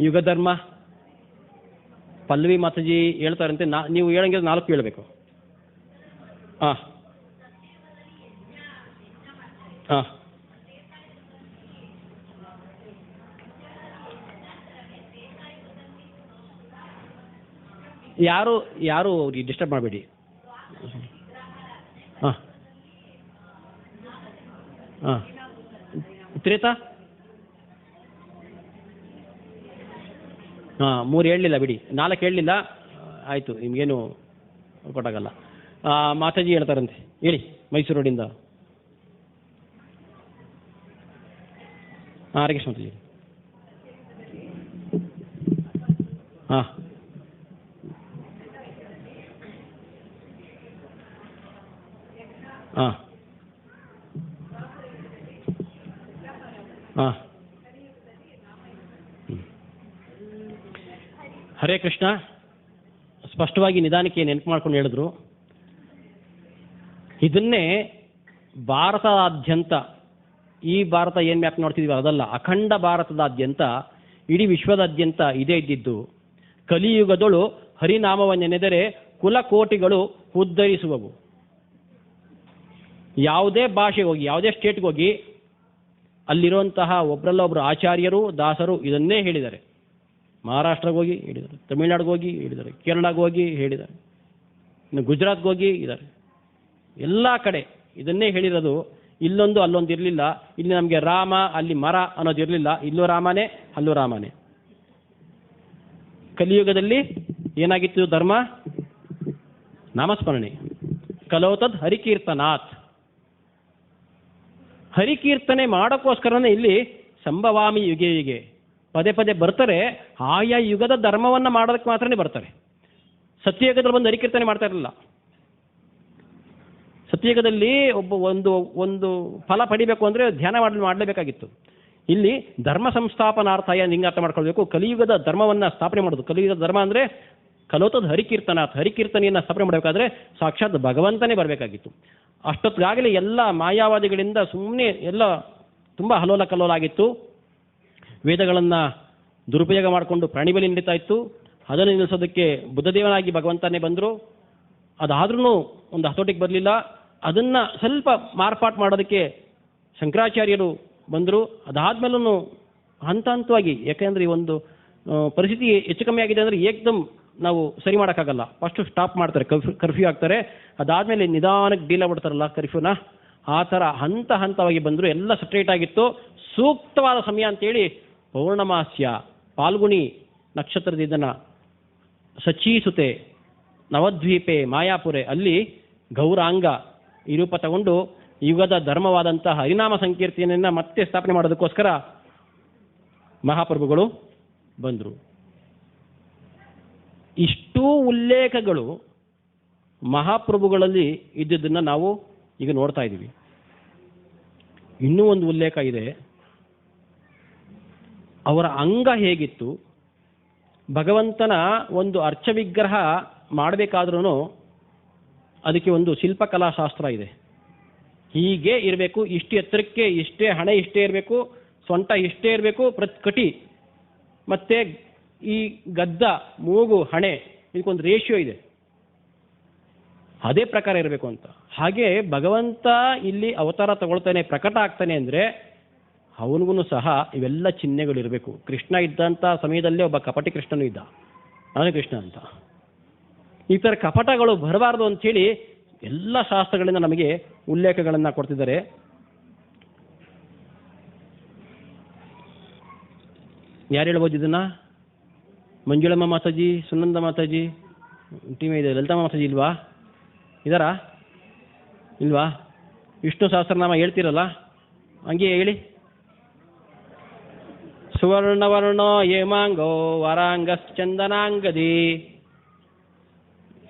ಯುಗ ಧರ್ಮ ಪಲ್ಲವಿ ಮಾತಾಜಿ ಹೇಳ್ತಾರಂತೆ, ನೀವು ಹೇಳಂಗೆ 4 ಹೇಳಬೇಕು. ಹಾಂ ಹಾಂ ಯಾರು ಅವ್ರಿಗೆ ಡಿಸ್ಟರ್ಬ್ ಮಾಡಬೇಡಿ. ಹಾಂ ಹಾಂ ತ್ರೇತಾ 3 ಹೇಳಲಿಲ್ಲ ಬಿಡಿ, 4 ಹೇಳಲಿಲ್ಲ, ಆಯಿತು, ನಿಮಗೇನು ಕೊಟ್ಟಾಗಲ್ಲ. ಮಾತಾಜಿ ಹೇಳ್ತಾರಂತೆ, ಹೇಳಿ. ಮೈಸೂರು ರೋಡಿಂದ ಹರೇಕೃಷ್ಣ ಮಾತಾಜಿ. ಹಾಂ ಹಾಂ ಹಾಂ ಹರೇ ಕೃಷ್ಣ. ಸ್ಪಷ್ಟವಾಗಿ ನಿಧಾನಕ್ಕೆ ನೆನಪು ಮಾಡ್ಕೊಂಡು ಹೇಳಿದ್ರು. ಇದನ್ನೇ ಭಾರತದಾದ್ಯಂತ, ಈ ಭಾರತ ಏನು ಮ್ಯಾಪ್ ನೋಡ್ತಿದ್ದೀವಿ ಅದಲ್ಲ, ಅಖಂಡ ಭಾರತದಾದ್ಯಂತ, ಇಡೀ ವಿಶ್ವದಾದ್ಯಂತ ಇದೇ ಇದ್ದಿದ್ದು. ಕಲಿಯುಗದಳು ಹರಿನಾಮವನ್ನೆನೆದರೆ ಕುಲಕೋಟಿಗಳು ಉದ್ಧರಿಸುವವು. ಯಾವುದೇ ಭಾಷೆಗೆ ಹೋಗಿ, ಯಾವುದೇ ಸ್ಟೇಟ್ಗೆ ಹೋಗಿ, ಅಲ್ಲಿರುವಂತಹ ಒಬ್ಬರಲ್ಲ ಒಬ್ಬರು ಆಚಾರ್ಯರು, ದಾಸರು ಇದನ್ನೇ ಹೇಳಿದ್ದಾರೆ. ಮಹಾರಾಷ್ಟ್ರಕ್ಕೆ ಹೋಗಿ ಹೇಳಿದ್ದಾರೆ, ತಮಿಳ್ನಾಡಿಗೆ ಹೋಗಿ ಹೇಳಿದ್ದಾರೆ, ಕೇರಳಕ್ಕೆ ಹೋಗಿ ಹೇಳಿದ್ದಾರೆ, ಇನ್ನು ಗುಜರಾತ್ಗೆ ಹೋಗಿ ಇದ್ದಾರೆ. ಎಲ್ಲ ಕಡೆ ಇದನ್ನೇ ಹೇಳಿರೋದು. ಇಲ್ಲೊಂದು ಅಲ್ಲೊಂದು ಇರಲಿಲ್ಲ. ಇಲ್ಲಿ ನಮಗೆ ರಾಮ ಅಲ್ಲಿ ಮರ ಅನ್ನೋದು ಇರಲಿಲ್ಲ. ಇಲ್ಲೂ ರಾಮನೇ ಅಲ್ಲೂ ರಾಮನೇ. ಕಲಿಯುಗದಲ್ಲಿ ಏನಾಗಿತ್ತು ಧರ್ಮ? ನಾಮಸ್ಮರಣೆ. ಕಲೋತದ್ ಹರಿಕೀರ್ತನಾಥ್. ಹರಿಕೀರ್ತನೆ ಮಾಡೋಕ್ಕೋಸ್ಕರನೇ ಇಲ್ಲಿ ಸಂಭವಾಮಿ ಯುಗೆ ಯುಗೆ ಪದೇ ಪದೇ ಬರ್ತಾರೆ. ಆಯಾ ಯುಗದ ಧರ್ಮವನ್ನು ಮಾಡೋದಕ್ಕೆ ಮಾತ್ರನೇ ಬರ್ತಾರೆ. ಸತ್ಯಯುಗದಲ್ಲಿ ಬಂದು ಹರಿಕೀರ್ತನೆ ಮಾಡ್ತಾ ಇರಲಿಲ್ಲ. ಸತ್ಯಯುಗದಲ್ಲಿ ಒಂದು ಫಲ ಪಡಿಬೇಕು ಅಂದರೆ ಧ್ಯಾನ ಮಾಡಲೇಬೇಕಾಗಿತ್ತು. ಇಲ್ಲಿ ಧರ್ಮ ಸಂಸ್ಥಾಪನಾರ್ಥಾಯ ಹಿಂಗೆ ಅರ್ಥ ಮಾಡ್ಕೊಳ್ಬೇಕು. ಕಲಿಯುಗದ ಧರ್ಮವನ್ನು ಸ್ಥಾಪನೆ ಮಾಡೋದು. ಕಲಿಯುಗದ ಧರ್ಮ ಅಂದರೆ ಕಲೋತದ್ ಹರಿಕೀರ್ತನಾಥ್. ಹರಿಕೀರ್ತನೆಯನ್ನು ಸ್ಥಾಪನೆ ಮಾಡಬೇಕಾದ್ರೆ ಸಾಕ್ಷಾತ್ ಭಗವಂತನೇ ಬರಬೇಕಾಗಿತ್ತು. ಅಷ್ಟೊತ್ತಿಗಾಗಲೇ ಎಲ್ಲ ಮಾಯಾವಾದಿಗಳಿಂದ ಸುಮ್ಮನೆ ಎಲ್ಲ ತುಂಬ ಹಲೋಲ ಕಲ್ಲೋಲ ಆಗಿತ್ತು. ವೇದಗಳನ್ನು ದುರುಪಯೋಗ ಮಾಡಿಕೊಂಡು ಪ್ರಾಣಿಬಲಿ ನಡೀತಾ ಇತ್ತು. ಅದನ್ನು ನಿಲ್ಲಿಸೋದಕ್ಕೆ ಬುದ್ಧದೇವನಾಗಿ ಭಗವಂತನೇ ಬಂದರು. ಅದಾದ್ರೂ ಒಂದು ಹತೋಟಿಗೆ ಬರಲಿಲ್ಲ. ಅದನ್ನು ಸ್ವಲ್ಪ ಮಾರ್ಪಾಟು ಮಾಡೋದಕ್ಕೆ ಶಂಕರಾಚಾರ್ಯರು ಬಂದರು. ಅದಾದಮೇಲೂ ಹಂತ ಹಂತವಾಗಿ, ಯಾಕೆಂದರೆ ಈ ಒಂದು ಪರಿಸ್ಥಿತಿ ಹೆಚ್ಚು ಕಮ್ಮಿ ಆಗಿದೆ ಅಂದರೆ ಏಕದಮ್ ನಾವು ಸರಿ ಮಾಡೋಕ್ಕಾಗಲ್ಲ. ಫಸ್ಟು ಸ್ಟಾಪ್ ಮಾಡ್ತಾರೆ, ಕರ್ಫ್ಯೂ ಆಗ್ತಾರೆ. ಅದಾದಮೇಲೆ ನಿಧಾನಕ್ಕೆ ಡೀಲ್ ಆಗ್ಬಿಡ್ತಾರಲ್ಲ ಕರ್ಫ್ಯೂನ, ಆ ಥರ ಹಂತ ಹಂತವಾಗಿ ಬಂದರು. ಎಲ್ಲ ಸಪ್ರೇಟ್ ಆಗಿತ್ತು. ಸೂಕ್ತವಾದ ಸಮಯ ಅಂತೇಳಿ ಪೌರ್ಣಮಾಸ್ಯ ಪಾಲ್ಗುಣಿ ನಕ್ಷತ್ರದ ಇದನ್ನು ಸಚೀಸುತೆ ನವದ್ವೀಪೆ ಮಾಯಾಪುರೆ ಅಲ್ಲಿ ಗೌರಾಂಗ ಈ ರೂಪ ತಗೊಂಡು ಯುಗದ ಧರ್ಮವಾದಂತಹ ಹರಿನಾಮ ಸಂಕೀರ್ತನೆಯನ್ನು ಮತ್ತೆ ಸ್ಥಾಪನೆ ಮಾಡೋದಕ್ಕೋಸ್ಕರ ಮಹಾಪ್ರಭುಗಳು ಬಂದರು. ಇಷ್ಟೂ ಉಲ್ಲೇಖಗಳು ಮಹಾಪ್ರಭುಗಳಲ್ಲಿ ಇದ್ದಿದ್ದನ್ನು ನಾವು ಈಗ ನೋಡ್ತಾ ಇದ್ದೀವಿ. ಇನ್ನೂ ಒಂದು ಉಲ್ಲೇಖ ಇದೆ. ಅವರ ಅಂಗ ಹೇಗಿತ್ತು, ಭಗವಂತನ ಒಂದು ಅರ್ಚ ವಿಗ್ರಹ ಮಾಡಬೇಕಾದ್ರೂ ಅದಕ್ಕೆ ಒಂದು ಶಿಲ್ಪಕಲಾಶಾಸ್ತ್ರ ಇದೆ. ಹೀಗೆ ಇರಬೇಕು, ಇಷ್ಟು ಎತ್ತರಕ್ಕೆ ಇಷ್ಟೇ ಹಣೆ ಇಷ್ಟೇ ಇರಬೇಕು, ಸೊಂಟ ಇಷ್ಟೇ ಇರಬೇಕು, ಕಟಿ ಮತ್ತು ಈ ಗದ್ದ, ಮೂಗು, ಹಣೆ ಇದಕ್ಕೊಂದು ರೇಷಿಯೋ ಇದೆ, ಅದೇ ಪ್ರಕಾರ ಇರಬೇಕು ಅಂತ. ಹಾಗೆ ಭಗವಂತ ಇಲ್ಲಿ ಅವತಾರ ತಗೊಳ್ತಾನೆ, ಪ್ರಕಟ ಆಗ್ತಾನೆ ಅಂದರೆ ಅವನಿಗೂ ಸಹ ಇವೆಲ್ಲ ಚಿಹ್ನೆಗಳಿರಬೇಕು. ಕೃಷ್ಣ ಇದ್ದಂಥ ಸಮಯದಲ್ಲೇ ಒಬ್ಬ ಕಪಟಿ ಕೃಷ್ಣನೂ ಇದ್ದ, ನಾನೇ ಕೃಷ್ಣ ಅಂತ. ಈ ಥರ ಕಪಟಗಳು ಬರಬಾರ್ದು ಅಂಥೇಳಿ ಎಲ್ಲ ಶಾಸ್ತ್ರಗಳಿಂದ ನಮಗೆ ಉಲ್ಲೇಖಗಳನ್ನು ಕೊಡ್ತಿದ್ದಾರೆ. ಯಾರು ಹೇಳ್ಬೋದು ಇದನ್ನು? ಮಂಜುಳಮ್ಮ ಮಾತಾಜಿ, ಸುನಂದ ಮಾತಾಜಿ, ಟೀಮ್ ಇದೆ. ಲಲಿತಾ ಮಾತಾಜಿ ಇಲ್ವಾ? ಇದಾರಾ? ಇಲ್ವಾ? ವಿಷ್ಣು ಸಹಸ್ರನಾಮ ಹೇಳ್ತೀರಲ್ಲ, ಹಂಗೆ ಹೇಳಿ. ಸುವರ್ಣವರ್ಣೋ ಹೇಮಾಂಗೋ ವರಾಂಗಶ್ಚಂದನಾಂಗದಿ.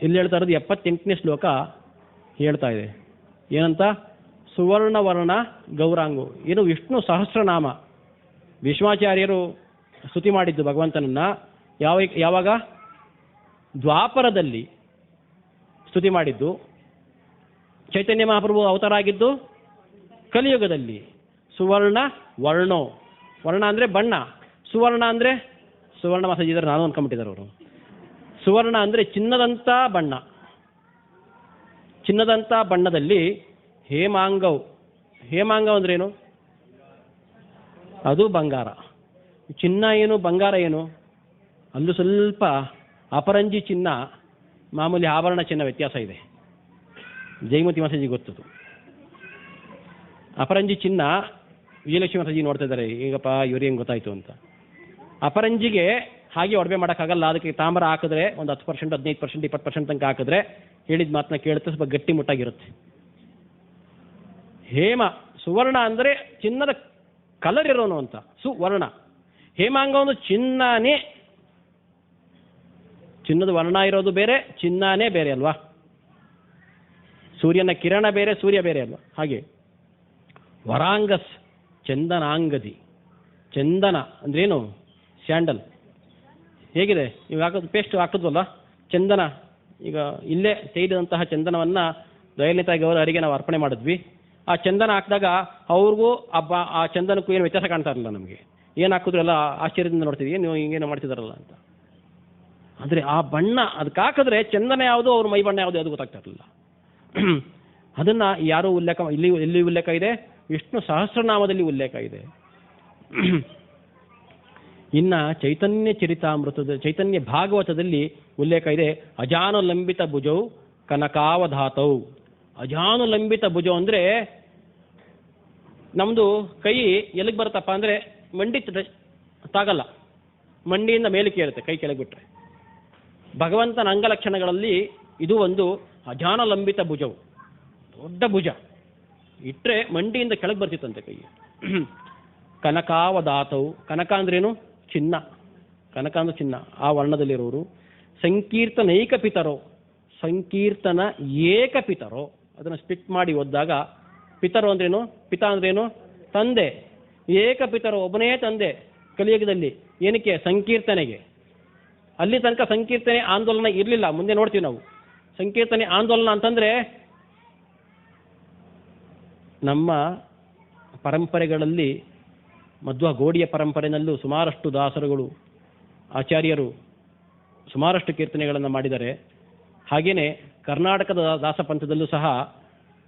ಇಲ್ಲಿ ಹೇಳ್ತಾ ಇರೋದು 78ನೇ ಶ್ಲೋಕ ಹೇಳ್ತಾ ಇದೆ. ಏನಂತ? ಸುವರ್ಣವರ್ಣ ಗೌರಾಂಗೋ. ಏನು ವಿಷ್ಣು ಸಹಸ್ರನಾಮ ಭೀಷ್ಮಾಚಾರ್ಯರು ಸ್ತುತಿ ಮಾಡಿದ್ದು ಭಗವಂತನನ್ನ ಯಾವಾಗ? ದ್ವಾಪರದಲ್ಲಿ ಸ್ತುತಿ ಮಾಡಿದ್ದು. ಚೈತನ್ಯ ಮಹಾಪ್ರಭು ಅವತಾರ ಆಗಿದ್ದು ಕಲಿಯುಗದಲ್ಲಿ. ಸುವರ್ಣ ವರ್ಣೋ, ವರ್ಣ ಅಂದರೆ ಬಣ್ಣ, ಸುವರ್ಣ ಅಂದರೆ ಸುವರ್ಣ ಮಾತಾಜಿದ್ದಾರೆ, ನಾನು ಅನ್ಕೊಂಬಿಟ್ಟಿದ್ದಾರೆ ಅವರು. ಸುವರ್ಣ ಅಂದರೆ ಚಿನ್ನದಂಥ ಬಣ್ಣ, ಚಿನ್ನದಂಥ ಬಣ್ಣದಲ್ಲಿ ಹೇಮಾಂಗವ್. ಹೇಮಾಂಗವ್ ಅಂದ್ರೇನು? ಅದು ಬಂಗಾರ. ಚಿನ್ನ ಏನು, ಬಂಗಾರ ಏನು? ಅಲ್ಲೂ ಸ್ವಲ್ಪ ಅಪರಂಜಿ ಚಿನ್ನ, ಮಾಮೂಲಿ ಆಭರಣ ಚಿನ್ನ ವ್ಯತ್ಯಾಸ ಇದೆ. ಜೈಮತಿ ಮಾತಾಜಿ ಗೊತ್ತದು. ಅಪರಂಜಿ ಚಿನ್ನ ವಿಜಯಲಕ್ಷ್ಮಿ ಮಾತಾಜಿ ನೋಡ್ತಾ ಇದ್ದಾರೆ, ಈಗಪ್ಪ ಇವ್ರಿಗೆ ಹೆಂಗೆ ಗೊತ್ತಾಯಿತು ಅಂತ. ಅಪರಂಜಿಗೆ ಹಾಗೆ ಒಡವೆ ಮಾಡೋಕ್ಕಾಗಲ್ಲ, ಅದಕ್ಕೆ ತಾಮ್ರ ಹಾಕಿದ್ರೆ ಒಂದು 10%, 15%, 20% ತನಕ ಹಾಕಿದ್ರೆ ಹೇಳಿದ ಮಾತನ್ನ ಕೇಳುತ್ತೆ, ಸ್ವಲ್ಪ ಗಟ್ಟಿ ಮುಟ್ಟಾಗಿರುತ್ತೆ. ಹೇಮ, ಸುವರ್ಣ ಅಂದರೆ ಚಿನ್ನದ ಕಲರ್ ಇರೋನು ಅಂತ, ಸುವರ್ಣ. ಹೇಮಾಂಗ ಒಂದು ಚಿನ್ನನೇ, ಚಿನ್ನದ ವರ್ಣ ಇರೋದು ಬೇರೆ, ಚಿನ್ನನೇ ಬೇರೆ ಅಲ್ವಾ? ಸೂರ್ಯನ ಕಿರಣ ಬೇರೆ, ಸೂರ್ಯ ಬೇರೆ ಅಲ್ವಾ? ಹಾಗೆ ವರಾಂಗಸ್ ಚಂದನಾಂಗದಿ. ಚಂದನ ಅಂದ್ರೇನು? ಸ್ಯಾಂಡಲ್. ಹೇಗಿದೆ ಇವಾಗ ಹಾಕೋದು? ಪೇಸ್ಟ್ ಹಾಕಿದ್ವಲ್ಲ ಚಂದನ. ಈಗ ಇಲ್ಲೇ ತೆಗೆದಂತಹ ಚಂದನವನ್ನು ದಯಾನಿತಾಗಿ ಅವರ ಅರಿಗೆ ನಾವು ಅರ್ಪಣೆ ಮಾಡಿದ್ವಿ. ಆ ಚಂದನ ಹಾಕಿದಾಗ ಅವ್ರಿಗೂ ಆ ಚಂದನಕ್ಕೂ ಏನು ವ್ಯತ್ಯಾಸ ಕಾಣ್ತಾ ಇರಲಿಲ್ಲ ನಮಗೆ. ಏನು ಹಾಕಿದ್ರು ಎಲ್ಲ ಆಶ್ಚರ್ಯದಿಂದ ನೋಡ್ತಿದ್ವಿ, ನೀವು ಹಿಂಗೇನು ಮಾಡ್ತಿದಾರಲ್ಲ ಅಂತ. ಆದರೆ ಆ ಬಣ್ಣ ಅದಕ್ಕೆ ಹಾಕಿದ್ರೆ ಚಂದನ ಯಾವುದು, ಅವ್ರ ಮೈ ಬಣ್ಣ ಯಾವುದು, ಅದು ಗೊತ್ತಾಗ್ತಾ ಇರಲಿಲ್ಲ. ಅದನ್ನು ಯಾರು ಉಲ್ಲೇಖ, ಎಲ್ಲಿ ಉಲ್ಲೇಖ ಇದೆ? ವಿಷ್ಣು ಸಹಸ್ರನಾಮದಲ್ಲಿ ಉಲ್ಲೇಖ ಇದೆ. ಇನ್ನು ಚೈತನ್ಯ ಚರಿತಾಮೃತದ, ಚೈತನ್ಯ ಭಾಗವತದಲ್ಲಿ ಉಲ್ಲೇಖ ಇದೆ. ಅಜಾನುಲಂಬಿತ ಭುಜೌ ಕನಕಾವಧಾತೌ. ಅಜಾನುಲಂಬಿತ ಭುಜ ಅಂದರೆ ನಮ್ಮದು ಕೈ ಎಲ್ಲಿಗೆ ಬರುತ್ತಪ್ಪ ಅಂದರೆ ಮಂಡಿ ತಾಗಲ್ಲ, ಮಂಡಿಯಿಂದ ಮೇಲಕ್ಕೆ ಇರುತ್ತೆ ಕೈ ಕೆಳಗೆ ಬಿಟ್ಟರೆ. ಭಗವಂತನ ಅಂಗಲಕ್ಷಣಗಳಲ್ಲಿ ಇದು ಒಂದು ಅಜಾನುಲಂಬಿತ ಭುಜವು. ದೊಡ್ಡ ಭುಜ ಇಟ್ಟರೆ ಮಂಡಿಯಿಂದ ಕೆಳಗೆ ಬರ್ತಿತ್ತಂತೆ ಕೈ. ಕನಕಾವಧಾತವು. ಕನಕ ಅಂದ್ರೇನು? ಚಿನ್ನ. ಕನಕ ಅಂದ್ರೆ ಚಿನ್ನ, ಆ ವರ್ಣದಲ್ಲಿರೋರು. ಸಂಕೀರ್ತನ ಏಕಪಿತರೋ. ಸಂಕೀರ್ತನ ಏಕಪಿತರೋ. ಅದನ್ನು ಸ್ಪಿಟ್ ಮಾಡಿ ಓದಿದಾಗ ಪಿತರೋ ಅಂದ್ರೇನು? ಪಿತ ಅಂದ್ರೇನು? ತಂದೆ. ಏಕಪಿತರೋ, ಒಬ್ಬನೇ ತಂದೆ ಕಲಿಯುಗದಲ್ಲಿ. ಏನಕ್ಕೆ? ಸಂಕೀರ್ತನೆಗೆ. ಅಲ್ಲಿ ತನಕ ಸಂಕೀರ್ತನೆ ಆಂದೋಲನ ಇರಲಿಲ್ಲ, ಮುಂದೆ ನೋಡ್ತೀವಿ ನಾವು. ಸಂಕೀರ್ತನೆ ಆಂದೋಲನ ಅಂತಂದರೆ ನಮ್ಮ ಪರಂಪರೆಗಳಲ್ಲಿ ಮಧ್ವ ಗೋಡಿಯ ಪರಂಪರೆಯಲ್ಲೂ ಸುಮಾರಷ್ಟು ದಾಸರುಗಳು, ಆಚಾರ್ಯರು ಸುಮಾರಷ್ಟು ಕೀರ್ತನೆಗಳನ್ನು ಮಾಡಿದ್ದಾರೆ. ಹಾಗೆಯೇ ಕರ್ನಾಟಕದ ದಾಸಪಂಥದಲ್ಲೂ ಸಹ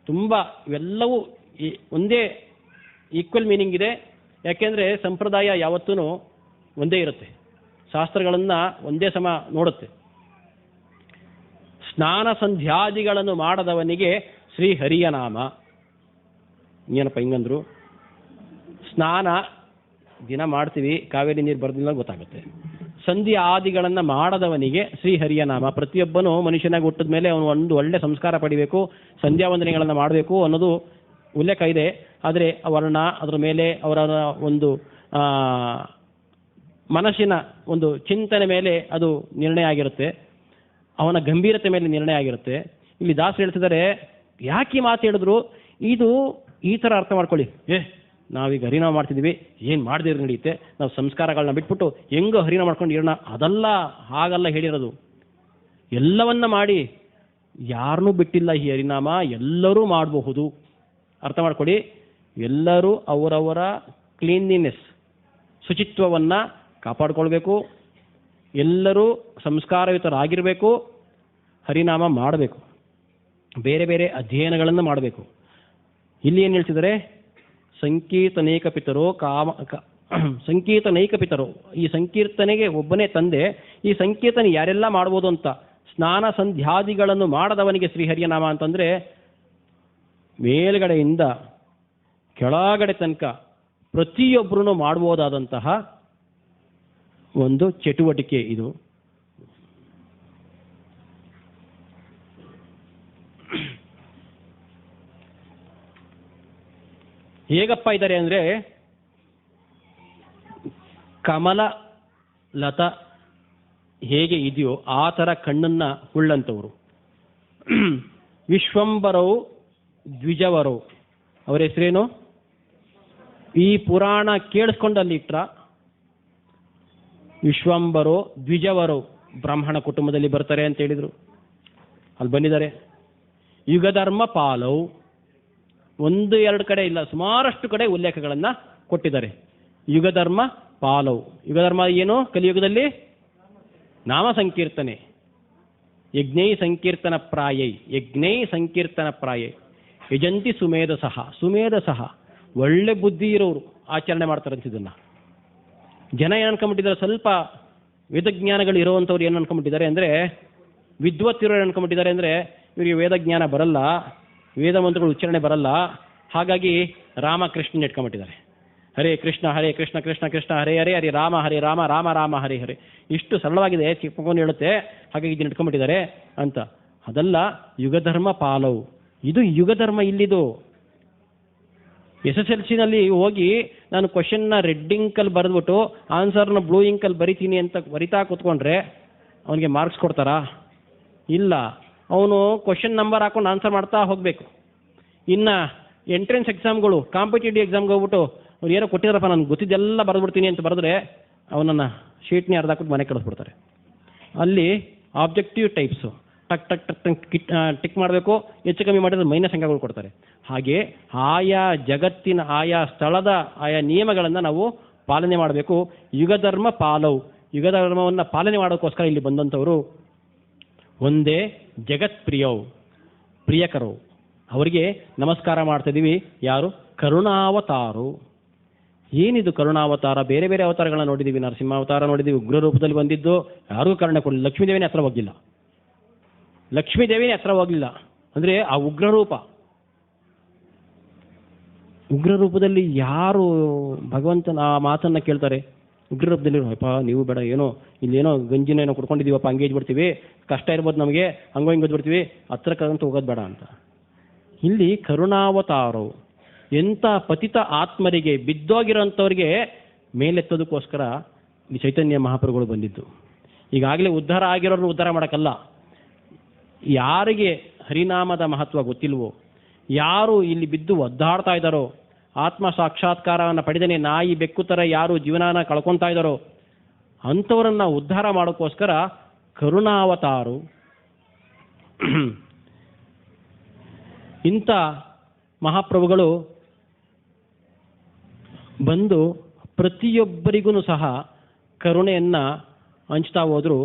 ತುಂಬ ಇವೆಲ್ಲವೂ ಒಂದೇ ಈಕ್ವಲ್ ಮೀನಿಂಗ್ ಇದೆ. ಯಾಕೆಂದರೆ ಸಂಪ್ರದಾಯ ಯಾವತ್ತೂ ಒಂದೇ ಇರುತ್ತೆ, ಶಾಸ್ತ್ರಗಳನ್ನು ಒಂದೇ ಸಮ ನೋಡುತ್ತೆ. ಸ್ನಾನ ಸಂಧ್ಯಾದಿಗಳನ್ನು ಮಾಡದವನಿಗೆ ಶ್ರೀಹರಿಯ ನಾಮ. ಏನಪ್ಪ ಹಿಂಗಂದ್ರು? ಸ್ನಾನ ದಿನ ಮಾಡ್ತೀವಿ, ಕಾವೇರಿ ನೀರು ಬರೋದಿಲ್ಲ ಗೊತ್ತಾಗುತ್ತೆ. ಸಂಧ್ಯಾ ಆದಿಗಳನ್ನು ಮಾಡದವನಿಗೆ ಶ್ರೀಹರಿಯ ನಾಮ. ಪ್ರತಿಯೊಬ್ಬನು ಮನುಷ್ಯನಾಗಿ ಹುಟ್ಟಿದ ಮೇಲೆ ಅವನು ಒಂದು ಒಳ್ಳೆ ಸಂಸ್ಕಾರ ಪಡಿಬೇಕು, ಸಂಧ್ಯಾ ವಂದನೆಗಳನ್ನು ಮಾಡಬೇಕು ಅನ್ನೋದು ಉಲ್ಲೇಖ ಇದೆ. ಆದರೆ ವರ್ಣ, ಅದರ ಮೇಲೆ ಅವರ ಒಂದು ಮನಸ್ಸಿನ ಒಂದು ಚಿಂತನೆ ಮೇಲೆ ಅದು ನಿರ್ಣಯ ಆಗಿರುತ್ತೆ, ಅವನ ಗಂಭೀರತೆ ಮೇಲೆ ನಿರ್ಣಯ ಆಗಿರುತ್ತೆ. ಇಲ್ಲಿ ದಾಸರು ಹೇಳ್ತಿದ್ದಾರೆ, ಯಾಕೆ ಈ ಮಾತು ಹೇಳಿದ್ರು, ಇದು ಈ ಥರ ಅರ್ಥ ಮಾಡ್ಕೊಳ್ಳಿ. ನಾವೀಗ ಹರಿನಾಮ ಮಾಡ್ತಿದ್ದೀವಿ, ಏನು ಮಾಡದಿರು ನಡೆಯುತ್ತೆ, ನಾವು ಸಂಸ್ಕಾರಗಳನ್ನ ಬಿಟ್ಬಿಟ್ಟು ಹೆಂಗೋ ಹರಿನಾಮ ಮಾಡ್ಕೊಂಡು ಇರೋಣ, ಅದಲ್ಲ, ಹಾಗಲ್ಲ ಹೇಳಿರೋದು. ಎಲ್ಲವನ್ನ ಮಾಡಿ, ಯಾರನ್ನೂ ಬಿಟ್ಟಿಲ್ಲ ಈ ಹರಿನಾಮ, ಎಲ್ಲರೂ ಮಾಡಬಹುದು. ಅರ್ಥ ಮಾಡ್ಕೊಳ್ಳಿ, ಎಲ್ಲರೂ ಅವರವರ ಕ್ಲೀನ್ಲಿನೆಸ್, ಶುಚಿತ್ವವನ್ನು ಕಾಪಾಡಿಕೊಳ್ಬೇಕು, ಎಲ್ಲರೂ ಸಂಸ್ಕಾರಯುತರಾಗಿರಬೇಕು, ಹರಿನಾಮ ಮಾಡಬೇಕು, ಬೇರೆ ಬೇರೆ ಅಧ್ಯಯನಗಳನ್ನು ಮಾಡಬೇಕು. ಇಲ್ಲಿ ಏನು ಹೇಳ್ತಿದ್ದಾರೆ, ಸಂಕೀರ್ತನೈಕ ಪಿತರೋ ಸಂಕೀರ್ತನೈಕ ಪಿತರೋ, ಈ ಸಂಕೀರ್ತನೆಗೆ ಒಬ್ಬನೇ ತಂದೆ. ಈ ಸಂಕೀರ್ತನೆ ಯಾರೆಲ್ಲ ಮಾಡ್ಬೋದು ಅಂತ, ಸ್ನಾನ ಸಂಧ್ಯಾದಿಗಳನ್ನು ಮಾಡದವನಿಗೆ ಶ್ರೀಹರಿಯ ನಾಮ ಅಂತಂದರೆ ಮೇಲ್ಗಡೆಯಿಂದ ಕೆಳಗಡೆ ತನಕ ಪ್ರತಿಯೊಬ್ಬರೂ ಮಾಡ್ಬೋದಾದಂತಹ ಒಂದು ಚಟುವಟಿಕೆ ಇದು. ಹೇಗಪ್ಪ ಇದ್ದಾರೆ ಅಂದರೆ, ಕಮಲ ಲತ ಹೇಗೆ ಇದೆಯೋ ಆ ಥರ ಕಣ್ಣನ್ನು ಉಳ್ಳಂಥವ್ರು. ವಿಶ್ವಂಬರವು ದ್ವಿಜವರು, ಅವರ ಹೆಸರೇನು? ಈ ಪುರಾಣ ಕೇಳಿಸ್ಕೊಂಡು ಅಲ್ಲಿ ಇಟ್ರ. ವಿಶ್ವಂಬರೋ ದ್ವಿಜವರು ಬ್ರಾಹ್ಮಣ ಕುಟುಂಬದಲ್ಲಿ ಬರ್ತಾರೆ ಅಂತ ಹೇಳಿದರು, ಅಲ್ಲಿ ಬಂದಿದ್ದಾರೆ. ಯುಗಧರ್ಮ ಪಾಲವು, ಒಂದು ಎರಡು ಕಡೆ ಇಲ್ಲ, ಸುಮಾರಷ್ಟು ಕಡೆ ಉಲ್ಲೇಖಗಳನ್ನು ಕೊಟ್ಟಿದ್ದಾರೆ. ಯುಗಧರ್ಮ ಪಾಲವು, ಯುಗಧರ್ಮ ಏನು? ಕಲಿಯುಗದಲ್ಲಿ ನಾಮ ಸಂಕೀರ್ತನೆ. ಯಜ್ಞೈ ಸಂಕೀರ್ತನ ಪ್ರಾಯೈ, ಯಜ್ಞೈ ಸಂಕೀರ್ತನ ಪ್ರಾಯೈ. ಯಜಂತಿ ಸುಮೇಧಸಃ, ಸುಮೇಧಸಃ ಒಳ್ಳೆ ಬುದ್ಧಿ ಇರೋರು ಆಚರಣೆ ಮಾಡ್ತಾರಂತ. ಇದನ್ನು ಜನ ಏನು ಅನ್ಕೊಂಬಿಟ್ಟಿದ್ದಾರೆ, ಸ್ವಲ್ಪ ವೇದಜ್ಞಾನಗಳು ಇರೋವಂಥವ್ರು ಏನು ಅನ್ಕೊಂಬಿಟ್ಟಿದ್ದಾರೆ ಅಂದರೆ, ವಿದ್ವತ್ತಿರೋರು ಏನು ಅನ್ಕೊಂಬಿಟ್ಟಿದ್ದಾರೆ ಅಂದರೆ, ಇವರಿಗೆ ವೇದಜ್ಞಾನ ಬರಲ್ಲ, ವೇದ ಮಂತ್ರಗಳು ಉಚ್ಚಾರಣೆ ಬರಲ್ಲ, ಹಾಗಾಗಿ ರಾಮಕೃಷ್ಣನ ಇಟ್ಕೊಂಬಿಟ್ಟಿದ್ದಾರೆ. ಹರೇ ಕೃಷ್ಣ ಕೃಷ್ಣ ಕೃಷ್ಣ ಹರೇ ಹರೇ, ಹರೇ ರಾಮ ರಾಮ ರಾಮ ಹರೇ ಹರೇ. ಇಷ್ಟು ಸರಳವಾಗಿದೆ, ಚಿಕ್ಕಕೊಂಡು ಹೇಳುತ್ತೆ, ಹಾಗಾಗಿ ಇದನ್ನು ಇಟ್ಕೊಂಡ್ಬಿಟ್ಟಿದ್ದಾರೆ ಅಂತ. ಅದಲ್ಲ, ಯುಗಧರ್ಮ ಪಾಲವು, ಇದು ಯುಗಧರ್ಮ. ಇಲ್ಲಿದು SSLCನಲ್ಲಿ ಹೋಗಿ ನಾನು ಕ್ವಶನ್ನ ರೆಡ್ ಇಂಕಲ್ಲಿ ಬರೆದ್ಬಿಟ್ಟು ಆನ್ಸರ್ನ ಬ್ಲೂ ಇಂಕಲ್ಲಿ ಬರಿತೀನಿ ಅಂತ ಬರಿತಾ ಕೂತ್ಕೊಂಡ್ರೆ ಅವನಿಗೆ ಮಾರ್ಕ್ಸ್ ಕೊಡ್ತಾರಾ? ಇಲ್ಲ. ಅವನು ಕ್ವಶನ್ ನಂಬರ್ ಹಾಕೊಂಡು ಆನ್ಸರ್ ಮಾಡ್ತಾ ಹೋಗಬೇಕು. ಇನ್ನು ಎಂಟ್ರೆನ್ಸ್ ಎಕ್ಸಾಮ್ಗಳು, ಕಾಂಪಿಟೇಟಿವ್ ಎಕ್ಸಾಮ್ಗೆ ಹೋಗ್ಬಿಟ್ಟು ಅವ್ರು ಏನೋ ಕೊಟ್ಟಿದ್ದಾರಪ್ಪ, ನಾನು ಗೊತ್ತಿದ್ದೆಲ್ಲ ಬರೆದ್ಬಿಡ್ತೀನಿ ಅಂತ ಬರೆದ್ರೆ ಅವನನ್ನು ಶೀಟ್ನೇ ಅರ್ಧ ಹಾಕ್ಬಿಟ್ಟು ಮನೆ ಕಳಿಸ್ಬಿಡ್ತಾರೆ. ಅಲ್ಲಿ ಆಬ್ಜೆಕ್ಟಿವ್ ಟೈಪ್ಸು ಟಕ್ ಟಕ್ ಟಕ್ ಟಕ್ ಟಿಕ್ ಮಾಡಬೇಕು, ಹೆಚ್ಚು ಕಮ್ಮಿ ಮಾಡಿದ್ರೆ ಮೈನಸ್ ಅಂಕಗಳು ಕೊಡ್ತಾರೆ. ಹಾಗೆ ಆಯಾ ಜಗತ್ತಿನ, ಆಯಾ ಸ್ಥಳದ ಆಯಾ ನಿಯಮಗಳನ್ನು ನಾವು ಪಾಲನೆ ಮಾಡಬೇಕು. ಯುಗಧರ್ಮ ಪಾಲವು, ಯುಗಧರ್ಮವನ್ನು ಪಾಲನೆ ಮಾಡೋಕ್ಕೋಸ್ಕರ ಇಲ್ಲಿ ಬಂದಂಥವರು. ಒಂದೇ ಜಗತ್ಪ್ರಿಯವು, ಪ್ರಿಯಕರವು, ಅವರಿಗೆ ನಮಸ್ಕಾರ ಮಾಡ್ತಿದ್ದೀವಿ. ಯಾರು? ಕರುಣಾವತಾರು. ಏನಿದು ಕರುಣಾವತಾರ? ಬೇರೆ ಬೇರೆ ಅವತಾರಗಳನ್ನ ನೋಡಿದ್ದೀವಿ, ನರಸಿಂಹಾವತಾರ ನೋಡಿದ್ದೀವಿ, ಉಗ್ರ ರೂಪದಲ್ಲಿ ಬಂದಿದ್ದು, ಯಾರಿಗೂ ಕರುಣೆ ಕೊಡಲಿಲ್ಲ. ಲಕ್ಷ್ಮೀದೇವಿನೇ ಹತ್ರ ಹೋಗಲಿಲ್ಲ, ಲಕ್ಷ್ಮೀದೇವಿನೇ ಹತ್ರ ಹೋಗಲಿಲ್ಲ. ಅಂದರೆ ಆ ಉಗ್ರ ರೂಪ, ಉಗ್ರ ರೂಪದಲ್ಲಿ ಯಾರು ಭಗವಂತನ ಆ ಮಾತನ್ನು ಕೇಳ್ತಾರೆ? ಉಗ್ರ ರೂಪದಲ್ಲಿ, ಅಪ್ಪ ನೀವು ಬೇಡ, ಏನೋ ಇಲ್ಲೇನೋ ಗಂಜಿನ ಏನೋ ಕುಡ್ಕೊಂಡಿದ್ದೀವಪ್ಪ, ಹಂಗೇಜ್ ಬಿಡ್ತೀವಿ, ಕಷ್ಟ ಇರ್ಬೋದು ನಮಗೆ, ಹಂಗೋ ಹಿಂಗೆ ಬಿಡ್ತೀವಿ, ಹತ್ರಕ್ಕಂತ ಹೋಗೋದು ಬೇಡ ಅಂತ. ಇಲ್ಲಿ ಕರುಣಾವತಾರವು, ಎಂಥ ಪತಿತ ಆತ್ಮರಿಗೆ, ಬಿದ್ದೋಗಿರೋಂಥವ್ರಿಗೆ ಮೇಲೆತ್ತೋದಕ್ಕೋಸ್ಕರ ಈ ಚೈತನ್ಯ ಮಹಾಪ್ರಭುಗಳು ಬಂದಿದ್ದು. ಈಗಾಗಲೇ ಉದ್ಧಾರ ಆಗಿರೋರನ್ನು ಉದ್ಧಾರ ಮಾಡೋಕ್ಕಲ್ಲ, ಯಾರಿಗೆ ಹರಿನಾಮದ ಮಹತ್ವ ಗೊತ್ತಿಲ್ವೋ, ಯಾರು ಇಲ್ಲಿ ಬಿದ್ದು ಒದ್ದಾಡ್ತಾ ಇದ್ದಾರೋ, ಆತ್ಮ ಸಾಕ್ಷಾತ್ಕಾರವನ್ನು ಪಡೆದನೆ ನಾಯಿ ಬೆಕ್ಕು ಥರ ಯಾರು ಜೀವನಾನ ಕಳ್ಕೊತಾ ಇದ್ದಾರೋ ಅಂಥವರನ್ನು ಉದ್ಧಾರ ಮಾಡೋಕ್ಕೋಸ್ಕರ ಕರುಣಾವತಾರು. ಇಂಥ ಮಹಾಪ್ರಭುಗಳು ಬಂದು ಪ್ರತಿಯೊಬ್ಬರಿಗೂ ಸಹ ಕರುಣೆಯನ್ನು ಹಂಚ್ತಾ ಹೋದರು.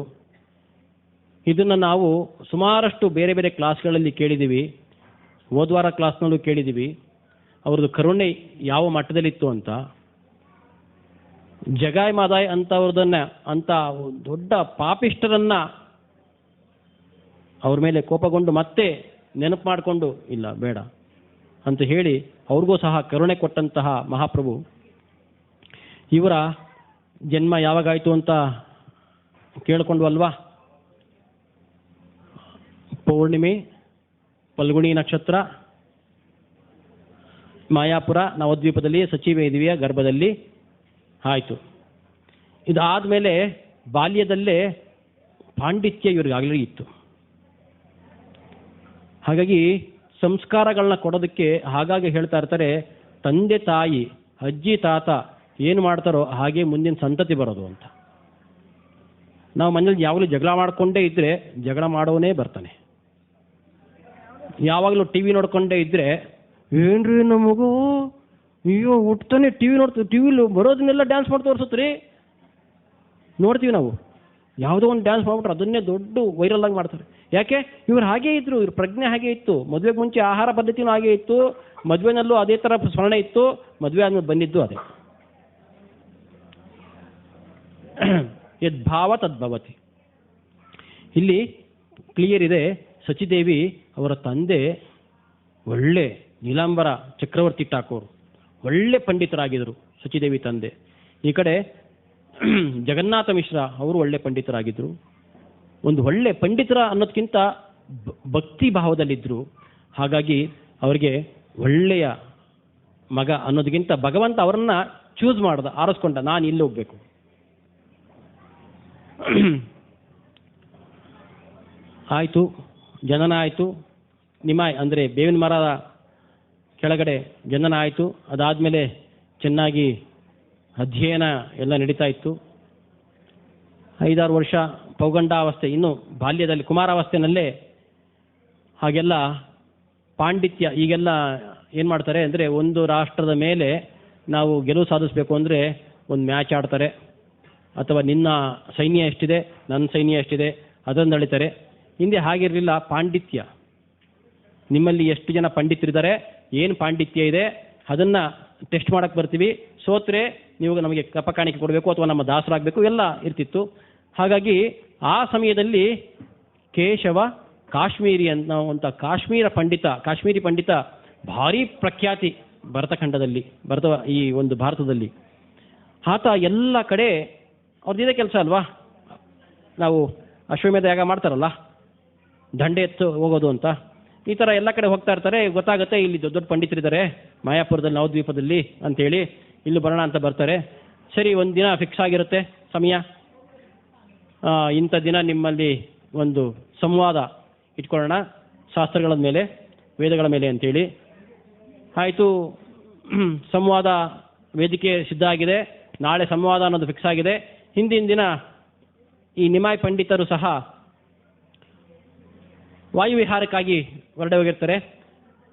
ಇದನ್ನು ನಾವು ಸುಮಾರಷ್ಟು ಬೇರೆ ಬೇರೆ ಕ್ಲಾಸ್ಗಳಲ್ಲಿ ಕೇಳಿದ್ದೀವಿ, ಹೋದ್ವಾರ ಕ್ಲಾಸ್ನಲ್ಲೂ ಕೇಳಿದ್ದೀವಿ. ಅವ್ರದ್ದು ಕರುಣೆ ಯಾವ ಮಟ್ಟದಲ್ಲಿತ್ತು ಅಂತ. ಜಗಾಯ್ ಮಾದಾಯ್ ಅಂಥವ್ರದನ್ನು, ಅಂಥ ದೊಡ್ಡ ಪಾಪಿಷ್ಟರನ್ನು ಅವ್ರ ಮೇಲೆ ಕೋಪಗೊಂಡು ಮತ್ತೆ ನೆನಪು ಮಾಡಿಕೊಂಡು ಇಲ್ಲ ಬೇಡ ಅಂತ ಹೇಳಿ ಅವ್ರಿಗೂ ಸಹ ಕರುಣೆ ಕೊಟ್ಟಂತಹ ಮಹಾಪ್ರಭು. ಇವರ ಜನ್ಮ ಯಾವಾಗಾಯಿತು ಅಂತ ಕೇಳಿಕೊಂಡ್ವಲ್ವಾ? ಪೌರ್ಣಿಮೆ, ಫಲ್ಗುಣಿ ನಕ್ಷತ್ರ, ಮಾಯಾಪುರ ನವದ್ವೀಪದಲ್ಲಿ ಸಚಿವೇದೇವಿಯ ಗರ್ಭದಲ್ಲಿ ಆಯಿತು. ಇದಾದಮೇಲೆ ಬಾಲ್ಯದಲ್ಲೇ ಪಾಂಡಿತ್ಯ ಇವ್ರಿಗಾಗಲೇ ಇತ್ತು. ಹಾಗಾಗಿ ಸಂಸ್ಕಾರಗಳನ್ನ ಕೊಡೋದಕ್ಕೆ ಹಾಗಾಗಿ ಹೇಳ್ತಾ ಇರ್ತಾರೆ, ತಂದೆ ತಾಯಿ ಅಜ್ಜಿ ತಾತ ಏನು ಮಾಡ್ತಾರೋ ಹಾಗೆ ಮುಂದಿನ ಸಂತತಿ ಬರೋದು ಅಂತ. ನಾವು ಮನೇಲಿ ಯಾವಾಗಲೂ ಜಗಳ ಮಾಡ್ಕೊಂಡೇ ಇದ್ದರೆ ಜಗಳ ಮಾಡೋನೇ ಬರ್ತಾನೆ. ಯಾವಾಗಲೂ ಟಿ ವಿ ನೋಡ್ಕೊಂಡೇ ಇದ್ದರೆ ಏನ್ರಿ ನಮಗೂ ಅಯ್ಯೋ ಹುಟ್ತಾನೆ ಟಿ ವಿ ನೋಡ್ತೀವಿ, ಟಿ ವಿಲಿ ಬರೋದನ್ನೆಲ್ಲ ಡ್ಯಾನ್ಸ್ ಮಾಡಿ ತೋರಿಸುತ್ತೆ ರೀ. ನೋಡ್ತೀವಿ ನಾವು, ಯಾವುದೋ ಒಂದು ಡ್ಯಾನ್ಸ್ ಮಾಡ್ಬಿಟ್ರೆ ಅದನ್ನೇ ದೊಡ್ಡ ವೈರಲ್ ಆಗಿ ಮಾಡ್ತಾರೆ. ಯಾಕೆ? ಇವ್ರು ಹಾಗೇ ಇದ್ರು, ಇವ್ರ ಪ್ರಜ್ಞೆ ಹಾಗೇ ಇತ್ತು. ಮದುವೆಗೆ ಮುಂಚೆ ಆಹಾರ ಪದ್ಧತಿನೂ ಹಾಗೇ ಇತ್ತು, ಮದುವೆನಲ್ಲೂ ಅದೇ ಥರ ಸ್ಮರಣೆ ಇತ್ತು, ಮದುವೆ ಆದ್ಮೇಲೆ ಬಂದಿದ್ದು ಅದೇ. ಯದ್ಭಾವ ತದ್ಭವತಿ. ಇಲ್ಲಿ ಕ್ಲಿಯರ್ ಇದೆ. ಸಚಿದೇವಿ ಅವರ ತಂದೆ ಒಳ್ಳೆ ನೀಲಾಂಬರ ಚಕ್ರವರ್ತಿ ಠಾಕೂರ್, ಒಳ್ಳೆ ಪಂಡಿತರಾಗಿದ್ದರು ಸಚಿದೇವಿ ತಂದೆ. ಈ ಕಡೆ ಜಗನ್ನಾಥ ಮಿಶ್ರಾ ಅವರು ಒಳ್ಳೆ ಪಂಡಿತರಾಗಿದ್ದರು. ಒಂದು ಒಳ್ಳೆ ಪಂಡಿತರ ಅನ್ನೋದಕ್ಕಿಂತ ಭಕ್ತಿ ಭಾವದಲ್ಲಿದ್ದರು. ಹಾಗಾಗಿ ಅವರಿಗೆ ಒಳ್ಳೆಯ ಮಗ ಅನ್ನೋದಕ್ಕಿಂತ ಭಗವಂತ ಅವರನ್ನ ಚೂಸ್ ಮಾಡ್ದ, ಆರಿಸ್ಕೊಂಡ, ನಾನು ಇಲ್ಲಿ ಹೋಗ್ಬೇಕು. ಆಯಿತು, ಜನನ ಆಯಿತು. ನಿಮಾಯ್ ಅಂದರೆ ಬೇವಿನ ಮರದ ಕೆಳಗಡೆ ಜನನ ಆಯಿತು. ಅದಾದಮೇಲೆ ಚೆನ್ನಾಗಿ ಅಧ್ಯಯನ ಎಲ್ಲ ನಡೀತಾ ಇತ್ತು. 5-6 ವರ್ಷ ಪೌಗಂಡಾವಸ್ಥೆ, ಇನ್ನು ಬಾಲ್ಯದಲ್ಲಿ ಕುಮಾರಾವಸ್ಥೆನಲ್ಲೇ ಹಾಗೆಲ್ಲ ಪಾಂಡಿತ್ಯ. ಈಗೆಲ್ಲ ಏನು ಮಾಡ್ತಾರೆ ಅಂದರೆ, ಒಂದು ರಾಷ್ಟ್ರದ ಮೇಲೆ ನಾವು ಗೆಲುವು ಸಾಧಿಸಬೇಕು ಅಂದರೆ ಒಂದು ಮ್ಯಾಚ್ ಆಡ್ತಾರೆ, ಅಥವಾ ನಿನ್ನ ಸೈನ್ಯ ಎಷ್ಟಿದೆ, ನನ್ನ ಸೈನ್ಯ ಎಷ್ಟಿದೆ ಅದನ್ನು ನಡೀತಾರೆ. ಹಿಂದೆ ಹಾಗಿರಲಿಲ್ಲ. ಪಾಂಡಿತ್ಯ, ನಿಮ್ಮಲ್ಲಿ ಎಷ್ಟು ಜನ ಪಂಡಿತರಿದ್ದಾರೆ, ಏನು ಪಾಂಡಿತ್ಯ ಇದೆ ಅದನ್ನು ಟೆಸ್ಟ್ ಮಾಡೋಕ್ಕೆ ಬರ್ತೀವಿ. ಸೋತ್ರೆ ನೀವು ನಮಗೆ ಕಪ್ಪ ಕಾಣಿಕೆ ಕೊಡಬೇಕು ಅಥವಾ ನಮ್ಮ ದಾಸರಾಗಬೇಕು, ಎಲ್ಲ ಇರ್ತಿತ್ತು. ಹಾಗಾಗಿ ಆ ಸಮಯದಲ್ಲಿ ಕೇಶವ ಕಾಶ್ಮೀರಿ ಅನ್ನುವಂಥ ಕಾಶ್ಮೀರಿ ಪಂಡಿತ ಭಾರಿ ಪ್ರಖ್ಯಾತಿ ಭರತಖಂಡದಲ್ಲಿ, ಈ ಒಂದು ಭಾರತದಲ್ಲಿ. ಆತ ಎಲ್ಲ ಕಡೆ ಅವ್ರದ್ದಿದೆ ಕೆಲಸ ಅಲ್ವಾ, ನಾವು ಅಶ್ವಮೇಧ ಯಾಗ ಮಾಡ್ತಾರಲ್ಲ, ದಂಡೆ ಎತ್ತು ಹೋಗೋದು ಅಂತ, ಈ ಥರ ಎಲ್ಲ ಕಡೆ ಹೋಗ್ತಾ ಇರ್ತಾರೆ. ಗೊತ್ತಾಗುತ್ತೆ ಇಲ್ಲಿ ದೊಡ್ಡ ದೊಡ್ಡ ಪಂಡಿತರಿದ್ದಾರೆ ಮಾಯಾಪುರದಲ್ಲಿ, ನವದ್ವೀಪದಲ್ಲಿ ಅಂತೇಳಿ ಇಲ್ಲಿ ಬರೋಣ ಅಂತ ಬರ್ತಾರೆ. ಸರಿ, ಒಂದು ದಿನ ಫಿಕ್ಸ್ ಆಗಿರುತ್ತೆ ಸಮಯ, ಇಂಥ ದಿನ ನಿಮ್ಮಲ್ಲಿ ಒಂದು ಸಂವಾದ ಇಟ್ಕೊಳ್ಳೋಣ ಶಾಸ್ತ್ರಗಳ ಮೇಲೆ, ವೇದಗಳ ಮೇಲೆ ಅಂತೇಳಿ. ಆಯಿತು, ಸಂವಾದ ವೇದಿಕೆ ಸಿದ್ಧ ಆಗಿದೆ, ನಾಳೆ ಸಂವಾದ ಅನ್ನೋದು ಫಿಕ್ಸ್ ಆಗಿದೆ. ಹಿಂದಿನ ದಿನ ಈ ನಿಮಾಯ್ ಪಂಡಿತರು ಸಹ ವಾಯುವಿಹಾರಕ್ಕಾಗಿ ಹೊರಡೆ ಹೋಗಿರ್ತಾರೆ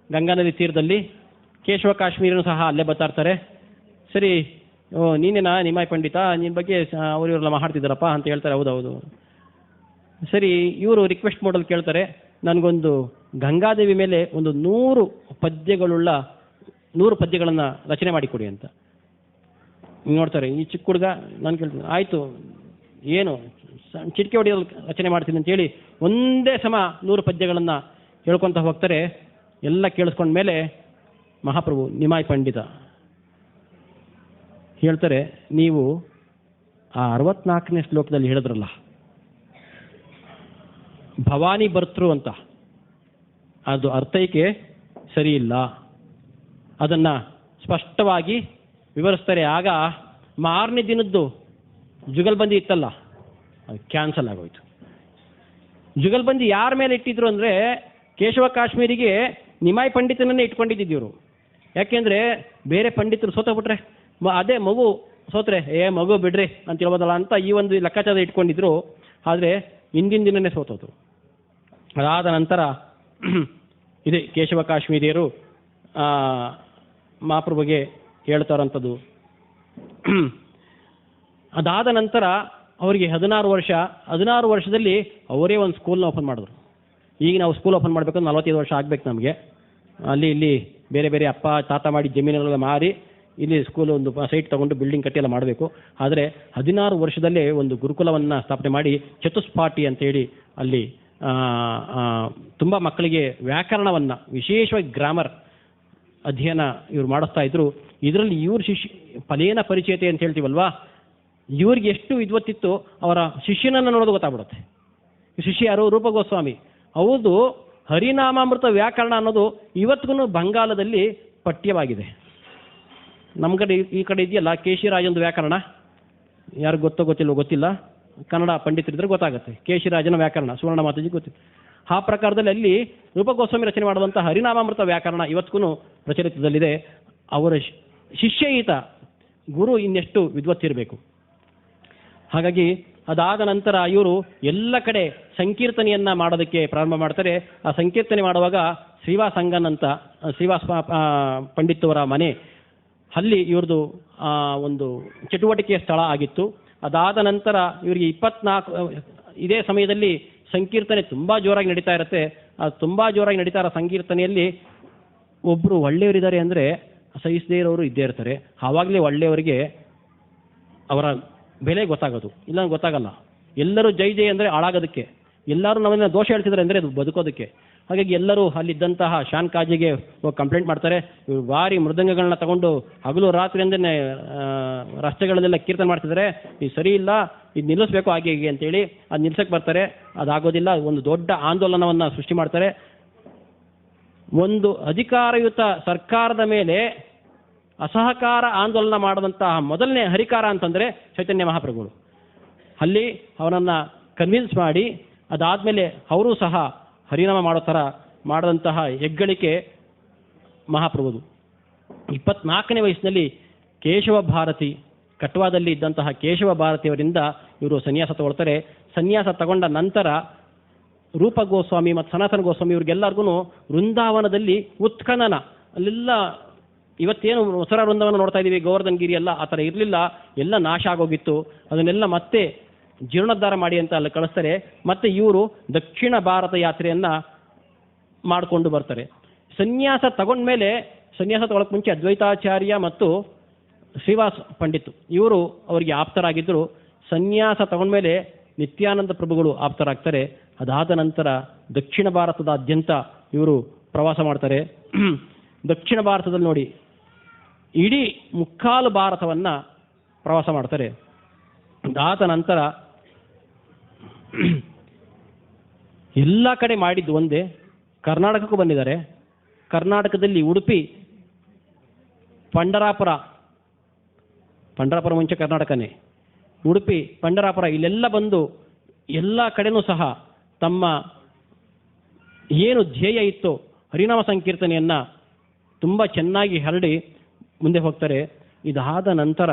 ಗಂಗಾ ನದಿ ತೀರದಲ್ಲಿ. ಕೇಶವ ಕಾಶ್ಮೀರನು ಸಹ ಅಲ್ಲೇ ಬರ್ತಾ ಇರ್ತಾರೆ. ಸರಿ, ನೀನೇನಾ ನಿಮಾಯ್ ಪಂಡಿತ, ನಿನ್ನ ಬಗ್ಗೆ ಅವರು ಇವರೆಲ್ಲ ಮಾತಾಡ್ತಿದ್ದಾರಪ್ಪ ಅಂತ ಹೇಳ್ತಾರೆ. ಹೌದೌದು. ಸರಿ, ಇವರು ರಿಕ್ವೆಸ್ಟ್ ಮಾಡಲು ಕೇಳ್ತಾರೆ, ನನಗೊಂದು ಗಂಗಾದೇವಿ ಮೇಲೆ ಒಂದು 100 ಪದ್ಯಗಳನ್ನು ರಚನೆ ಮಾಡಿಕೊಡಿ ಅಂತ. ನೋಡ್ತಾರೆ, ಈ ಚಿಕ್ಕ ಹುಡುಗ ನಾನು ಕೇಳ್ತೀನಿ, ಆಯಿತು ಏನು ಚಿಟಿಕೆ ಹೊಡೆಯೋದು ರಚನೆ ಮಾಡ್ತೀನಿ ಅಂತೇಳಿ ಒಂದೇ ಸಮ 100 ಪದ್ಯಗಳನ್ನು ಹೇಳ್ಕೊತ ಹೋಗ್ತಾರೆ. ಎಲ್ಲ ಕೇಳಿಸ್ಕೊಂಡ್ಮೇಲೆ ಮಹಾಪ್ರಭು ನಿಮಾಯ್ ಪಂಡಿತ ಹೇಳ್ತಾರೆ, ನೀವು ಆ 64ನೇ ಶ್ಲೋಕದಲ್ಲಿ ಹೇಳಿದ್ರಲ್ಲ, ಭವಾನಿ ಭರ್ತೃ ಅಂತ, ಅದು ಅರ್ಥೈಕೆ ಸರಿ ಇಲ್ಲ, ಅದನ್ನು ಸ್ಪಷ್ಟವಾಗಿ ವಿವರಿಸ್ತಾರೆ. ಆಗ ಮಾರನೇ ದಿನದ್ದು ಜುಗಲ್ಬಂದಿ ಇತ್ತಲ್ಲ, ಅದು ಕ್ಯಾನ್ಸಲ್ ಆಗೋಯ್ತು. ಜುಗಲ್ಬಂದಿ ಯಾರ ಮೇಲೆ ಇಟ್ಟಿದ್ರು ಅಂದರೆ, ಕೇಶವ ಕಾಶ್ಮೀರಿಗೆ ನಿಮಾಯ್ ಪಂಡಿತನನ್ನೇ ಇಟ್ಕೊಂಡಿದ್ದಿದ್ರು. ಯಾಕೆಂದರೆ ಬೇರೆ ಪಂಡಿತರು ಸೋತೋಗ್ಬಿಟ್ರೆ, ಅದೇ ಮಗು ಸೋತ್ರೆ ಮಗು ಬಿಡ್ರಿ ಅಂತ ಹೇಳ್ಬೋದಲ್ಲ ಅಂತ ಈ ಒಂದು ಲೆಕ್ಕಾಚಾರ ಇಟ್ಕೊಂಡಿದ್ರು. ಆದರೆ ಹಿಂದಿನ ದಿನನೇ ಸೋತೋದು. ಅದಾದ ನಂತರ ಇದೆ ಕೇಶವ ಕಾಶ್ಮೀರಿಯರು ಮಹಾಪ್ರಭುಗೆ ಹೇಳ್ತಾರಂಥದ್ದು. ಅದಾದ ನಂತರ ಅವರಿಗೆ 16 ವರ್ಷದಲ್ಲಿ ಅವರೇ ಒಂದು ಸ್ಕೂಲ್ನ ಓಪನ್ ಮಾಡಿದ್ರು. ಈಗ ನಾವು ಸ್ಕೂಲ್ ಓಪನ್ ಮಾಡಬೇಕು 45 ವರ್ಷ ಆಗಬೇಕು ನಮಗೆ. ಅಲ್ಲಿ ಇಲ್ಲಿ ಬೇರೆ ಬೇರೆ ಅಪ್ಪ ತಾತ ಮಾಡಿ ಜಮೀನುಗಳೆಲ್ಲ ಮಾರಿ ಇಲ್ಲಿ ಸ್ಕೂಲ್ ಒಂದು ಸೈಟ್ ತೊಗೊಂಡು ಬಿಲ್ಡಿಂಗ್ ಕಟ್ಟಿ ಎಲ್ಲ ಮಾಡಬೇಕು. ಆದರೆ 16 ವರ್ಷದಲ್ಲೇ ಒಂದು ಗುರುಕುಲವನ್ನು ಸ್ಥಾಪನೆ ಮಾಡಿ ಚತುಷ್ಪಾಠಿ ಅಂತೇಳಿ ಅಲ್ಲಿ ತುಂಬ ಮಕ್ಕಳಿಗೆ ವ್ಯಾಕರಣವನ್ನು, ವಿಶೇಷವಾಗಿ ಗ್ರಾಮರ್ ಅಧ್ಯಯನ ಇವರು ಮಾಡಿಸ್ತಾ ಇದ್ರು. ಇದರಲ್ಲಿ ಇವ್ರ ಫಲೇನ ಪರಿಚಯತೆ ಅಂತ ಹೇಳ್ತೀವಲ್ವಾ, ಇವ್ರಿಗೆ ಎಷ್ಟು ವಿದ್ವತ್ತಿತ್ತು ಅವರ ಶಿಷ್ಯನನ್ನು ನೋಡೋದು ಗೊತ್ತಾಗ್ಬಿಡುತ್ತೆ. ಶಿಷ್ಯ ಯಾರು? ರೂಪ ಗೋಸ್ವಾಮಿ. ಹೌದು, ಹರಿನಾಮಾಮೃತ ವ್ಯಾಕರಣ ಅನ್ನೋದು ಇವತ್ತಿಗೂ ಬಂಗಾಲದಲ್ಲಿ ಪಠ್ಯವಾಗಿದೆ. ನಮ್ಮ ಕಡೆ ಈ ಕಡೆ ಇದೆಯಲ್ಲ ಕೇಶಿರಾಜಂದು ವ್ಯಾಕರಣ, ಯಾರು ಗೊತ್ತೋ ಗೊತ್ತಿಲ್ಲ, ಕನ್ನಡ ಪಂಡಿತರಿದ್ರೆ ಗೊತ್ತಾಗುತ್ತೆ. ಕೇಶಿರಾಜನ ವ್ಯಾಕರಣ ಸುವರ್ಣ ಮಾತಾಜಿ ಗೊತ್ತಿತ್ತು. ಆ ಪ್ರಕಾರದಲ್ಲಿ ಅಲ್ಲಿ ರೂಪಗೋಸ್ವಾಮಿ ರಚನೆ ಮಾಡುವಂಥ ಹರಿನಾಮಾಮೃತ ವ್ಯಾಕರಣ ಇವತ್ತಿಗೂ ಪ್ರಚಲಿತದಲ್ಲಿದೆ. ಅವರ ಶಿಷ್ಯಯಿತ ಗುರು ಇನ್ನೆಷ್ಟು ವಿದ್ವತ್ತಿರಬೇಕು. ಹಾಗಾಗಿ ಅದಾದ ನಂತರ ಇವರು ಎಲ್ಲ ಕಡೆ ಸಂಕೀರ್ತನೆಯನ್ನು ಮಾಡೋದಕ್ಕೆ ಪ್ರಾರಂಭ ಮಾಡ್ತಾರೆ. ಆ ಸಂಕೀರ್ತನೆ ಮಾಡುವಾಗ ಶ್ರೀವಾಸಂಗನ್ ಅಂತ ಶ್ರೀವಾಸ ಪಂಡಿತವರ ಮನೆ ಅಲ್ಲಿ ಇವ್ರದ್ದು ಒಂದು ಚಟುವಟಿಕೆಯ ಸ್ಥಳ ಆಗಿತ್ತು. ಅದಾದ ನಂತರ ಇವರಿಗೆ 24 ಇದೇ ಸಮಯದಲ್ಲಿ ಸಂಕೀರ್ತನೆ ತುಂಬ ಜೋರಾಗಿ ನಡೀತಾ ಇರುತ್ತೆ. ಆ ತುಂಬ ಜೋರಾಗಿ ನಡೀತಾ ಇರೋ ಸಂಕೀರ್ತನೆಯಲ್ಲಿ ಒಬ್ಬರು ಒಳ್ಳೆಯವರಿದ್ದಾರೆ ಅಂದರೆ ಸಹಿಸದೇ ಇರೋರು ಇದ್ದೇ ಇರ್ತಾರೆ. ಆವಾಗಲೇ ಒಳ್ಳೆಯವರಿಗೆ ಅವರ ಬೆಲೆ ಗೊತ್ತಾಗೋದು, ಇಲ್ಲ ಗೊತ್ತಾಗಲ್ಲ. ಎಲ್ಲರೂ ಜೈ ಜೈ ಅಂದರೆ ಹಾಳಾಗೋದಕ್ಕೆ, ಎಲ್ಲರೂ ನಮ್ಮನ್ನ ದೋಷ ಹೇಳ್ತಿದ್ದಾರೆ ಅಂದರೆ ಅದು ಬದುಕೋದಕ್ಕೆ. ಹಾಗಾಗಿ ಎಲ್ಲರೂ ಅಲ್ಲಿದ್ದಂತಹ ಶಾನ್ ಕಾಜಿಗೆ ಹೋಗಿ ಕಂಪ್ಲೇಂಟ್ ಮಾಡ್ತಾರೆ. ಇವ್ರು ಭಾರಿ ಮೃದಂಗಗಳನ್ನ ತಗೊಂಡು ಹಗಲು ರಾತ್ರಿ ಅಂದರೆ ರಸ್ತೆಗಳಲ್ಲೆಲ್ಲ ಕೀರ್ತನೆ ಮಾಡ್ತಿದ್ದಾರೆ, ಇದು ಸರಿ ಇಲ್ಲ, ಇದು ನಿಲ್ಲಿಸ್ಬೇಕು ಹಾಗೆ ಹೀಗೆ ಅಂತೇಳಿ ಅದು ನಿಲ್ಸಕ್ಕೆ ಬರ್ತಾರೆ. ಅದಾಗೋದಿಲ್ಲ. ಒಂದು ದೊಡ್ಡ ಆಂದೋಲನವನ್ನು ಸೃಷ್ಟಿ ಮಾಡ್ತಾರೆ. ಒಂದು ಅಧಿಕಾರಯುತ ಸರ್ಕಾರದ ಮೇಲೆ ಅಸಹಕಾರ ಆಂದೋಲನ ಮಾಡುವಂತಹ ಮೊದಲನೇ ಹರಿಕಾರ ಅಂತಂದರೆ ಚೈತನ್ಯ ಮಹಾಪ್ರಭುಗಳು. ಅಲ್ಲಿ ಅವನನ್ನು ಕನ್ವಿನ್ಸ್ ಮಾಡಿ ಅದಾದಮೇಲೆ ಅವರೂ ಸಹ ಹರಿನಾಮ ಮಾಡೋ ಥರ ಮಾಡಿದಂತಹ ಹೆಗ್ಗಳಿಕೆ ಮಹಾಪ್ರಭುದು. 24ನೇ ವಯಸ್ಸಿನಲ್ಲಿ ಕೇಶವ ಭಾರತಿ, ಕಟ್ವಾದಲ್ಲಿ ಇದ್ದಂತಹ ಕೇಶವ ಭಾರತಿಯವರಿಂದ ಇವರು ಸನ್ಯಾಸ ತಗೊಳ್ತಾರೆ. ಸನ್ಯಾಸ ತಗೊಂಡ ನಂತರ ರೂಪ ಗೋಸ್ವಾಮಿ ಮತ್ತು ಸನಾತನ ಗೋಸ್ವಾಮಿ ಇವ್ರಿಗೆಲ್ಲರಿಗೂ ವೃಂದಾವನದಲ್ಲಿ ಉತ್ಖನನ, ಅಲ್ಲೆಲ್ಲ ಇವತ್ತೇನು ಹೊಸರ ವೃಂದಾವನ ನೋಡ್ತಾ ಇದ್ದೀವಿ, ಗೋವರ್ಧನ್ ಗಿರಿ ಎಲ್ಲ ಆ ಥರ ಇರಲಿಲ್ಲ, ಎಲ್ಲ ನಾಶ ಆಗೋಗಿತ್ತು. ಅದನ್ನೆಲ್ಲ ಮತ್ತೆ ಜೀರ್ಣೋದ್ಧಾರ ಮಾಡಿ ಅಂತ ಅಲ್ಲಿ ಕಳಿಸ್ತಾರೆ. ಮತ್ತು ಇವರು ದಕ್ಷಿಣ ಭಾರತ ಯಾತ್ರೆಯನ್ನು ಮಾಡಿಕೊಂಡು ಬರ್ತಾರೆ. ಸನ್ಯಾಸ ತಗೊಂಡ್ಮೇಲೆ, ಸನ್ಯಾಸ ತಗೊಳಕ್ಕೆ ಮುಂಚೆ ಅದ್ವೈತಾಚಾರ್ಯ ಮತ್ತು ಶ್ರೀವಾಸ್ ಪಂಡಿತ್ ಇವರು ಅವರಿಗೆ ಆಪ್ತರಾಗಿದ್ದರು. ಸನ್ಯಾಸ ತಗೊಂಡ್ಮೇಲೆ ನಿತ್ಯಾನಂದ ಪ್ರಭುಗಳು ಆಪ್ತರಾಗ್ತಾರೆ. ಅದಾದ ನಂತರ ದಕ್ಷಿಣ ಭಾರತದಾದ್ಯಂತ ಇವರು ಪ್ರವಾಸ ಮಾಡ್ತಾರೆ. ದಕ್ಷಿಣ ಭಾರತದಲ್ಲಿ ನೋಡಿ ಇಡೀ ಮುಕ್ಕಾಲು ಭಾರತವನ್ನು ಪ್ರವಾಸ ಮಾಡ್ತಾರೆ. ಅದಾದ ನಂತರ ಎಲ್ಲ ಕಡೆ ಮಾಡಿದ್ದು ಒಂದೇ, ಕರ್ನಾಟಕಕ್ಕೂ ಬಂದಿದ್ದಾರೆ. ಕರ್ನಾಟಕದಲ್ಲಿ ಉಡುಪಿ, ಪಂಡರಾಪುರ ಮುಂಚೆ ಕರ್ನಾಟಕನೇ, ಉಡುಪಿ, ಪಂಡರಾಪುರ ಇಲ್ಲೆಲ್ಲ ಬಂದು ಎಲ್ಲ ಕಡೆನೂ ಸಹ ತಮ್ಮ ಏನು ಧ್ಯೇಯ ಇತ್ತು ಹರಿನಾಮ ಸಂಕೀರ್ತನೆಯನ್ನು ತುಂಬ ಚೆನ್ನಾಗಿ ಹರಡಿ ಮುಂದೆ ಹೋಗ್ತಾರೆ. ಇದಾದ ನಂತರ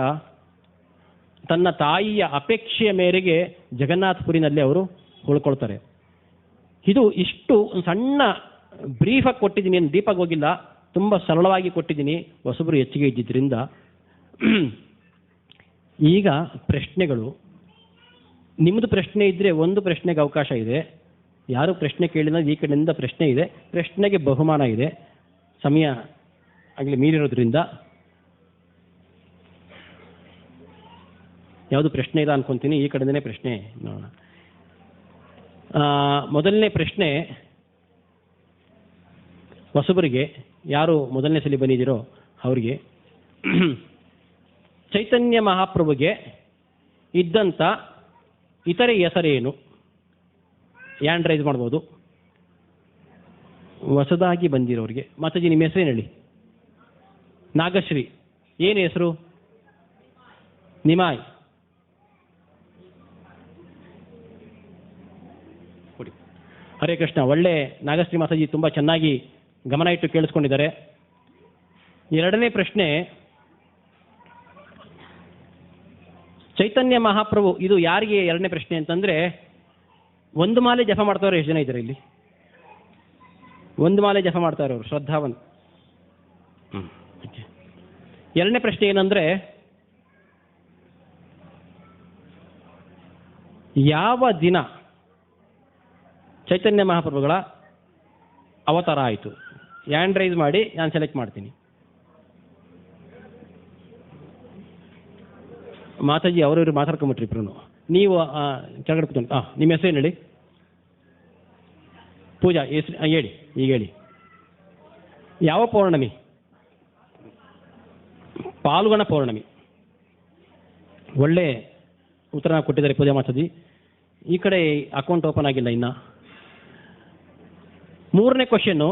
ತನ್ನ ತಾಯಿಯ ಅಪೇಕ್ಷೆಯ ಮೇರೆಗೆ ಜಗನ್ನಾಥಪುರಿನಲ್ಲಿ ಅವರು ಉಳ್ಕೊಳ್ತಾರೆ. ಇದು ಇಷ್ಟು ಸಣ್ಣ ಬ್ರೀಫಾಗಿ ಕೊಟ್ಟಿದ್ದೀನಿ, ಏನು ದೀಪಾಗಿ ಹೋಗಿಲ್ಲ, ತುಂಬ ಸರಳವಾಗಿ ಕೊಟ್ಟಿದ್ದೀನಿ, ಹೊಸಬರು ಹೆಚ್ಚಿಗೆ ಇದ್ದಿದ್ದರಿಂದ. ಈಗ ಪ್ರಶ್ನೆಗಳು, ನಿಮ್ಮದು ಪ್ರಶ್ನೆ ಇದ್ದರೆ ಒಂದು ಪ್ರಶ್ನೆಗೆ ಅವಕಾಶ ಇದೆ. ಯಾರು ಪ್ರಶ್ನೆ ಕೇಳಿದ ಈ ಕಡೆಯಿಂದ ಪ್ರಶ್ನೆ ಇದೆ, ಪ್ರಶ್ನೆಗೆ ಬಹುಮಾನ ಇದೆ. ಸಮಯ ಆಗಲಿ ಮೀರಿರೋದ್ರಿಂದ ಯಾವುದು ಪ್ರಶ್ನೆ ಇಲ್ಲ ಅನ್ಕೊತೀನಿ. ಈ ಕಡೆಯಿಂದನೇ ಪ್ರಶ್ನೆ ನೋಡೋಣ. ಮೊದಲನೇ ಪ್ರಶ್ನೆ ಹೊಸಬರಿಗೆ, ಯಾರು ಮೊದಲನೇ ಸಲ ಬಂದಿದ್ದೀರೋ ಅವರಿಗೆ. ಚೈತನ್ಯ ಮಹಾಪ್ರಭುಗೆ ಇದ್ದಂಥ ಇತರೆ ಹೆಸರೇನು? ಹ್ಯಾಂಡ್ ರೈಸ್ ಮಾಡ್ಬೋದು. ಹೊಸದಾಗಿ ಬಂದಿರೋರಿಗೆ. ಮಾತಾಜಿ ನಿಮ್ಮ ಹೆಸರೇನು ಹೇಳಿ? ನಾಗಶ್ರೀ. ಏನು ಹೆಸರು? ನಿಮಾಯ್. ಕೊಡಿ. ಹರೇ ಕೃಷ್ಣ. ಒಳ್ಳೆ ನಾಗಶ್ರೀ ಮಾತಾಜಿ ತುಂಬ ಚೆನ್ನಾಗಿ ಗಮನ ಇಟ್ಟು ಕೇಳಿಸ್ಕೊಂಡಿದ್ದಾರೆ. ಎರಡನೇ ಪ್ರಶ್ನೆ, ಚೈತನ್ಯ ಮಹಾಪ್ರಭು ಇದು ಯಾರಿಗೆ ಎರಡನೇ ಪ್ರಶ್ನೆ ಅಂತಂದರೆ, ಒಂದು ಮಾಲೆ ಜಪ ಮಾಡ್ತಾವ್ರು ಎಷ್ಟು ಜನ ಇದ್ದಾರೆ ಇಲ್ಲಿ? ಒಂದು ಮಾಲೆ ಜಪ ಮಾಡ್ತಾ ಇರೋರು ಶ್ರದ್ಧಾವನ್. ಎರಡನೇ ಪ್ರಶ್ನೆ ಏನಂದರೆ, ಯಾವ ದಿನ ಚೈತನ್ಯ ಮಹಾಪ್ರಭುಗಳ ಅವತಾರ ಆಯಿತು? ಹ್ಯಾಂಡ್ ರೈಸ್ ಮಾಡಿ, ನಾನು ಸೆಲೆಕ್ಟ್ ಮಾಡ್ತೀನಿ. ಮಾತಾಜಿ ಅವರವರು ಮಾತಾಡ್ಕೊಂಬಿಟ್ರಿ ಇಬ್ರು. ನೀವು ಕೆಳಗಡೆ ಕೂತ್ಕೊಂಡು ನಿಮ್ಮ ಹೆಸರೇನು ಹೇಳಿ? ಪೂಜಾ ಹೆಸರು ಹೇಳಿ. ಈಗ ಹೇಳಿ. ಯಾವ ಪೌರ್ಣಮಿ? ಪಾಲ್ಗುಣ ಪೌರ್ಣಮಿ. ಒಳ್ಳೆ ಉತ್ತರ ಕೊಟ್ಟಿದ್ದಾರೆ ಪೂಜಾ ಮಾತಾಜಿ. ಈ ಕಡೆ ಅಕೌಂಟ್ ಓಪನ್ ಆಗಿಲ್ಲ ಇನ್ನು. ಮೂರನೇ ಕ್ವಶನ್ನು,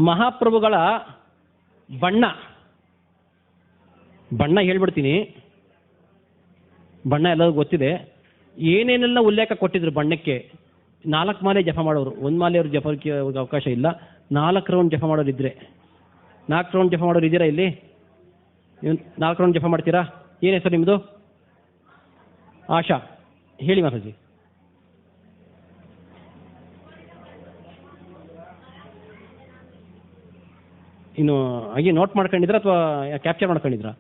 ಮಹಾಪ್ರಭುಗಳ ಬಣ್ಣ ಬಣ್ಣ ಹೇಳ್ಬಿಡ್ತೀನಿ, ಬಣ್ಣ ಎಲ್ಲರಿಗೂ ಗೊತ್ತಿದೆ. ಏನೇನೆಲ್ಲ ಉಲ್ಲೇಖ ಕೊಟ್ಟಿದ್ರು ಬಣ್ಣಕ್ಕೆ. 4 ಮಾಲೆ ಜಪ ಮಾಡೋರು, 1 ಮಾಲೆ ಅವ್ರಿಗೆ ಜಪಕ್ಕೆ ಅವ್ರಿಗೆ ಅವಕಾಶ ಇಲ್ಲ. 4 ರೌಂಡ್ ಜಪ ಮಾಡೋರು ಇದ್ರೆ, 4 ರೌಂಡ್ ಜಪ ಮಾಡೋರು ಇದ್ದೀರಾ ಇಲ್ಲಿ? ನೀವು 4 ರೌಂಡ್ ಜಪ ಮಾಡ್ತೀರಾ? ಏನು ಹೆಸರು ನಿಮ್ಮದು? ಆಶಾ. ಹೇಳಿ ಮಾತಾಜಿ. ಇನ್ನು ಹಾಗೆ ನೋಟ್ ಮಾಡ್ಕೊಂಡಿದ್ರಾ ಅಥವಾ ಕ್ಯಾಪ್ಚರ್ ಮಾಡ್ಕೊಂಡಿದ್ರಾ?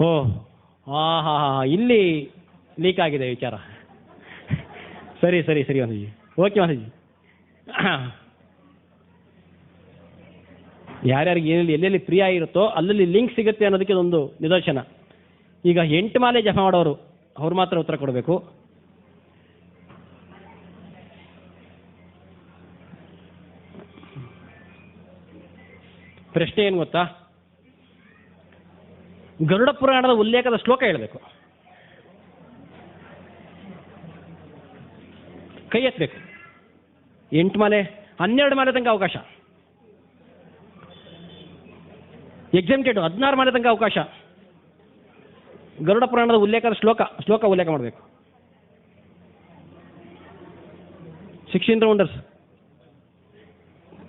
ಓ ಹಾಂ ಹಾಂ ಹಾಂ, ಇಲ್ಲಿ ಲೀಕ್ ಆಗಿದೆ ವಿಚಾರ. ಸರಿ ಸರಿ ಸರಿ ಮಾತಾಜಿ, ಓಕೆ ಮಾತಾಜಿ. ಯಾರ್ಯಾರಿಗೆ ಏನಲ್ಲಿ ಎಲ್ಲೆಲ್ಲಿ ಫ್ರೀ ಆಗಿರುತ್ತೋ ಅಲ್ಲಲ್ಲಿ ಲಿಂಕ್ ಸಿಗುತ್ತೆ ಅನ್ನೋದಕ್ಕೆ ಒಂದು ನಿದರ್ಶನ. ಈಗ 8 ಮಾಲೆ ಜಪ ಮಾಡೋರು ಅವ್ರು ಮಾತ್ರ ಉತ್ತರ ಕೊಡಬೇಕು. ಪ್ರಶ್ನೆ ಏನು ಗೊತ್ತಾ? ಗರುಡ ಪುರಾಣದ ಉಲ್ಲೇಖದ ಶ್ಲೋಕ ಹೇಳಬೇಕು. ಕೈ ಎತ್ತಬೇಕು. 8 ಮಾಲೆ 12 ಮಾಲೆ ತನಕ ಅವಕಾಶ. ಎಕ್ಸಾಮ್ಟೆಡ್ 16 ಮಾಲೆ ತನಕ ಅವಕಾಶ. ಗರುಡ ಪುರಾಣದ ಉಲ್ಲೇಖದ ಶ್ಲೋಕ ಉಲ್ಲೇಖ ಮಾಡಬೇಕು. 16 ರೌಂಡರ್ಸ್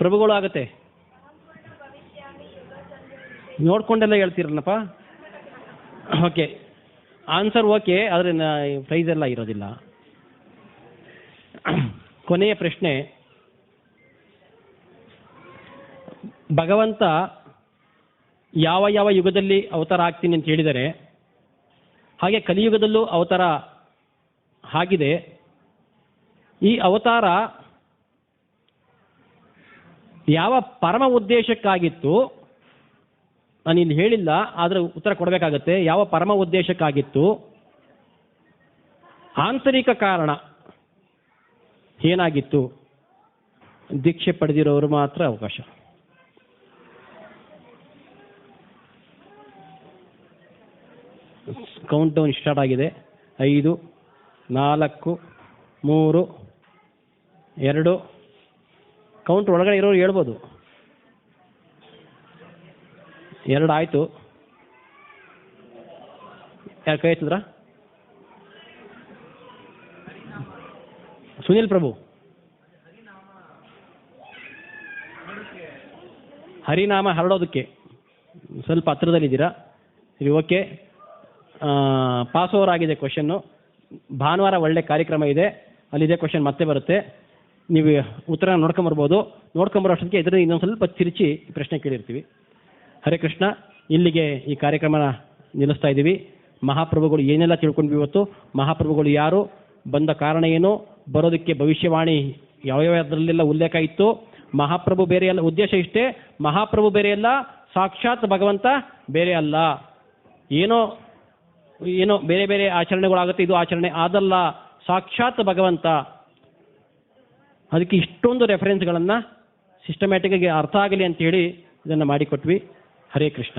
ಪ್ರಭುಗಳು ಆಗುತ್ತೆ. ನೋಡ್ಕೊಂಡೆಲ್ಲ ಹೇಳ್ತೀರಲ್ಲಪ್ಪ. ಓಕೆ, ಆನ್ಸರ್ ಓಕೆ, ಆದರೆ ಪ್ರೈಸ್ ಎಲ್ಲ ಇರೋದಿಲ್ಲ. ಕೊನೆಯ ಪ್ರಶ್ನೆ, ಭಗವಂತ ಯಾವ ಯಾವ ಯುಗದಲ್ಲಿ ಅವತಾರ ಆಗ್ತೀನಿ ಅಂತ ಹೇಳಿದರೆ, ಹಾಗೆ ಕಲಿಯುಗದಲ್ಲೂ ಅವತಾರ ಆಗಿದೆ. ಈ ಅವತಾರ ಯಾವ ಪರಮ ಉದ್ದೇಶಕ್ಕಾಗಿತ್ತು? ನಾನು ಇಲ್ಲಿ ಹೇಳಿಲ್ಲ, ಆದರೆ ಉತ್ತರ ಕೊಡಬೇಕಾಗತ್ತೆ. ಯಾವ ಪರಮ ಉದ್ದೇಶಕ್ಕಾಗಿತ್ತು? ಆಂತರಿಕ ಕಾರಣ ಏನಾಗಿತ್ತು? ದೀಕ್ಷೆ ಪಡೆದಿರೋರು ಮಾತ್ರ ಅವಕಾಶ. ಕೌಂಟ್ ಡೌನ್ ಸ್ಟಾರ್ಟ್ ಆಗಿದೆ. 5, 4, 3, 2. ಕೌಂಟ್ ಒಳಗಡೆ ಇರೋರು ಹೇಳ್ಬೋದು. 2 ಆಯಿತು. ಯಾರು ಕೈ ಎತ್ತಿದ್ರಾ? ಸುನಿಲ್ ಪ್ರಭು. ಹರಿನಾಮ ಹರಡೋದಕ್ಕೆ ಸ್ವಲ್ಪ ಹತ್ರದಲ್ಲಿದ್ದೀರಾ? ಸರಿ, ಓಕೆ. ಪಾಸ್ ಓವರ್ ಆಗಿದೆ ಕ್ವಶನ್ನು. ಭಾನುವಾರ ಒಳ್ಳೆ ಕಾರ್ಯಕ್ರಮ ಇದೆ, ಅಲ್ಲಿದೆ ಕ್ವಶನ್ ಮತ್ತೆ ಬರುತ್ತೆ. ನೀವು ಉತ್ತರ ನೋಡ್ಕೊಂಬರ್ಬೋದು. ನೋಡ್ಕೊಂಬರೋ ಅಷ್ಟೊತ್ತಿಗೆ ಇದರಲ್ಲಿ ಇನ್ನೊಂದು ಸ್ವಲ್ಪ ತಿರುಚಿ ಪ್ರಶ್ನೆ ಕೇಳಿರ್ತೀವಿ. ಹರೇ ಕೃಷ್ಣ. ಇಲ್ಲಿಗೆ ಈ ಕಾರ್ಯಕ್ರಮನ ನಿಲ್ಲಿಸ್ತಾ ಇದ್ದೀವಿ. ಮಹಾಪ್ರಭುಗಳು ಏನೆಲ್ಲ ತಿಳ್ಕೊಂಡ್ವಿ ಇವತ್ತು, ಮಹಾಪ್ರಭುಗಳು ಯಾರು, ಬಂದ ಕಾರಣ ಏನು, ಬರೋದಕ್ಕೆ ಭವಿಷ್ಯವಾಣಿ ಯಾವ್ಯಾವುದರಲ್ಲೆಲ್ಲ ಉಲ್ಲೇಖ ಇತ್ತು, ಮಹಾಪ್ರಭು ಬೇರೆ ಅಲ್ಲ. ಉದ್ದೇಶ ಇಷ್ಟೇ, ಮಹಾಪ್ರಭು ಬೇರೆ ಅಲ್ಲ, ಸಾಕ್ಷಾತ್ ಭಗವಂತ ಬೇರೆ ಅಲ್ಲ. ಏನೋ ಬೇರೆ ಬೇರೆ ಆಚರಣೆಗಳಾಗುತ್ತೆ, ಇದು ಆಚರಣೆ ಅದಲ್ಲ, ಸಾಕ್ಷಾತ್ ಭಗವಂತ. ಅದಕ್ಕೆ ಇಷ್ಟೊಂದು ರೆಫರೆನ್ಸ್ಗಳನ್ನು ಸಿಸ್ಟಮ್ಯಾಟಿಕ್ಕಾಗಿ ಅರ್ಥ ಆಗಲಿ ಅಂತೇಳಿ ಇದನ್ನು ಮಾಡಿಕೊಟ್ವಿ. ಹರೇ ಕೃಷ್ಣ.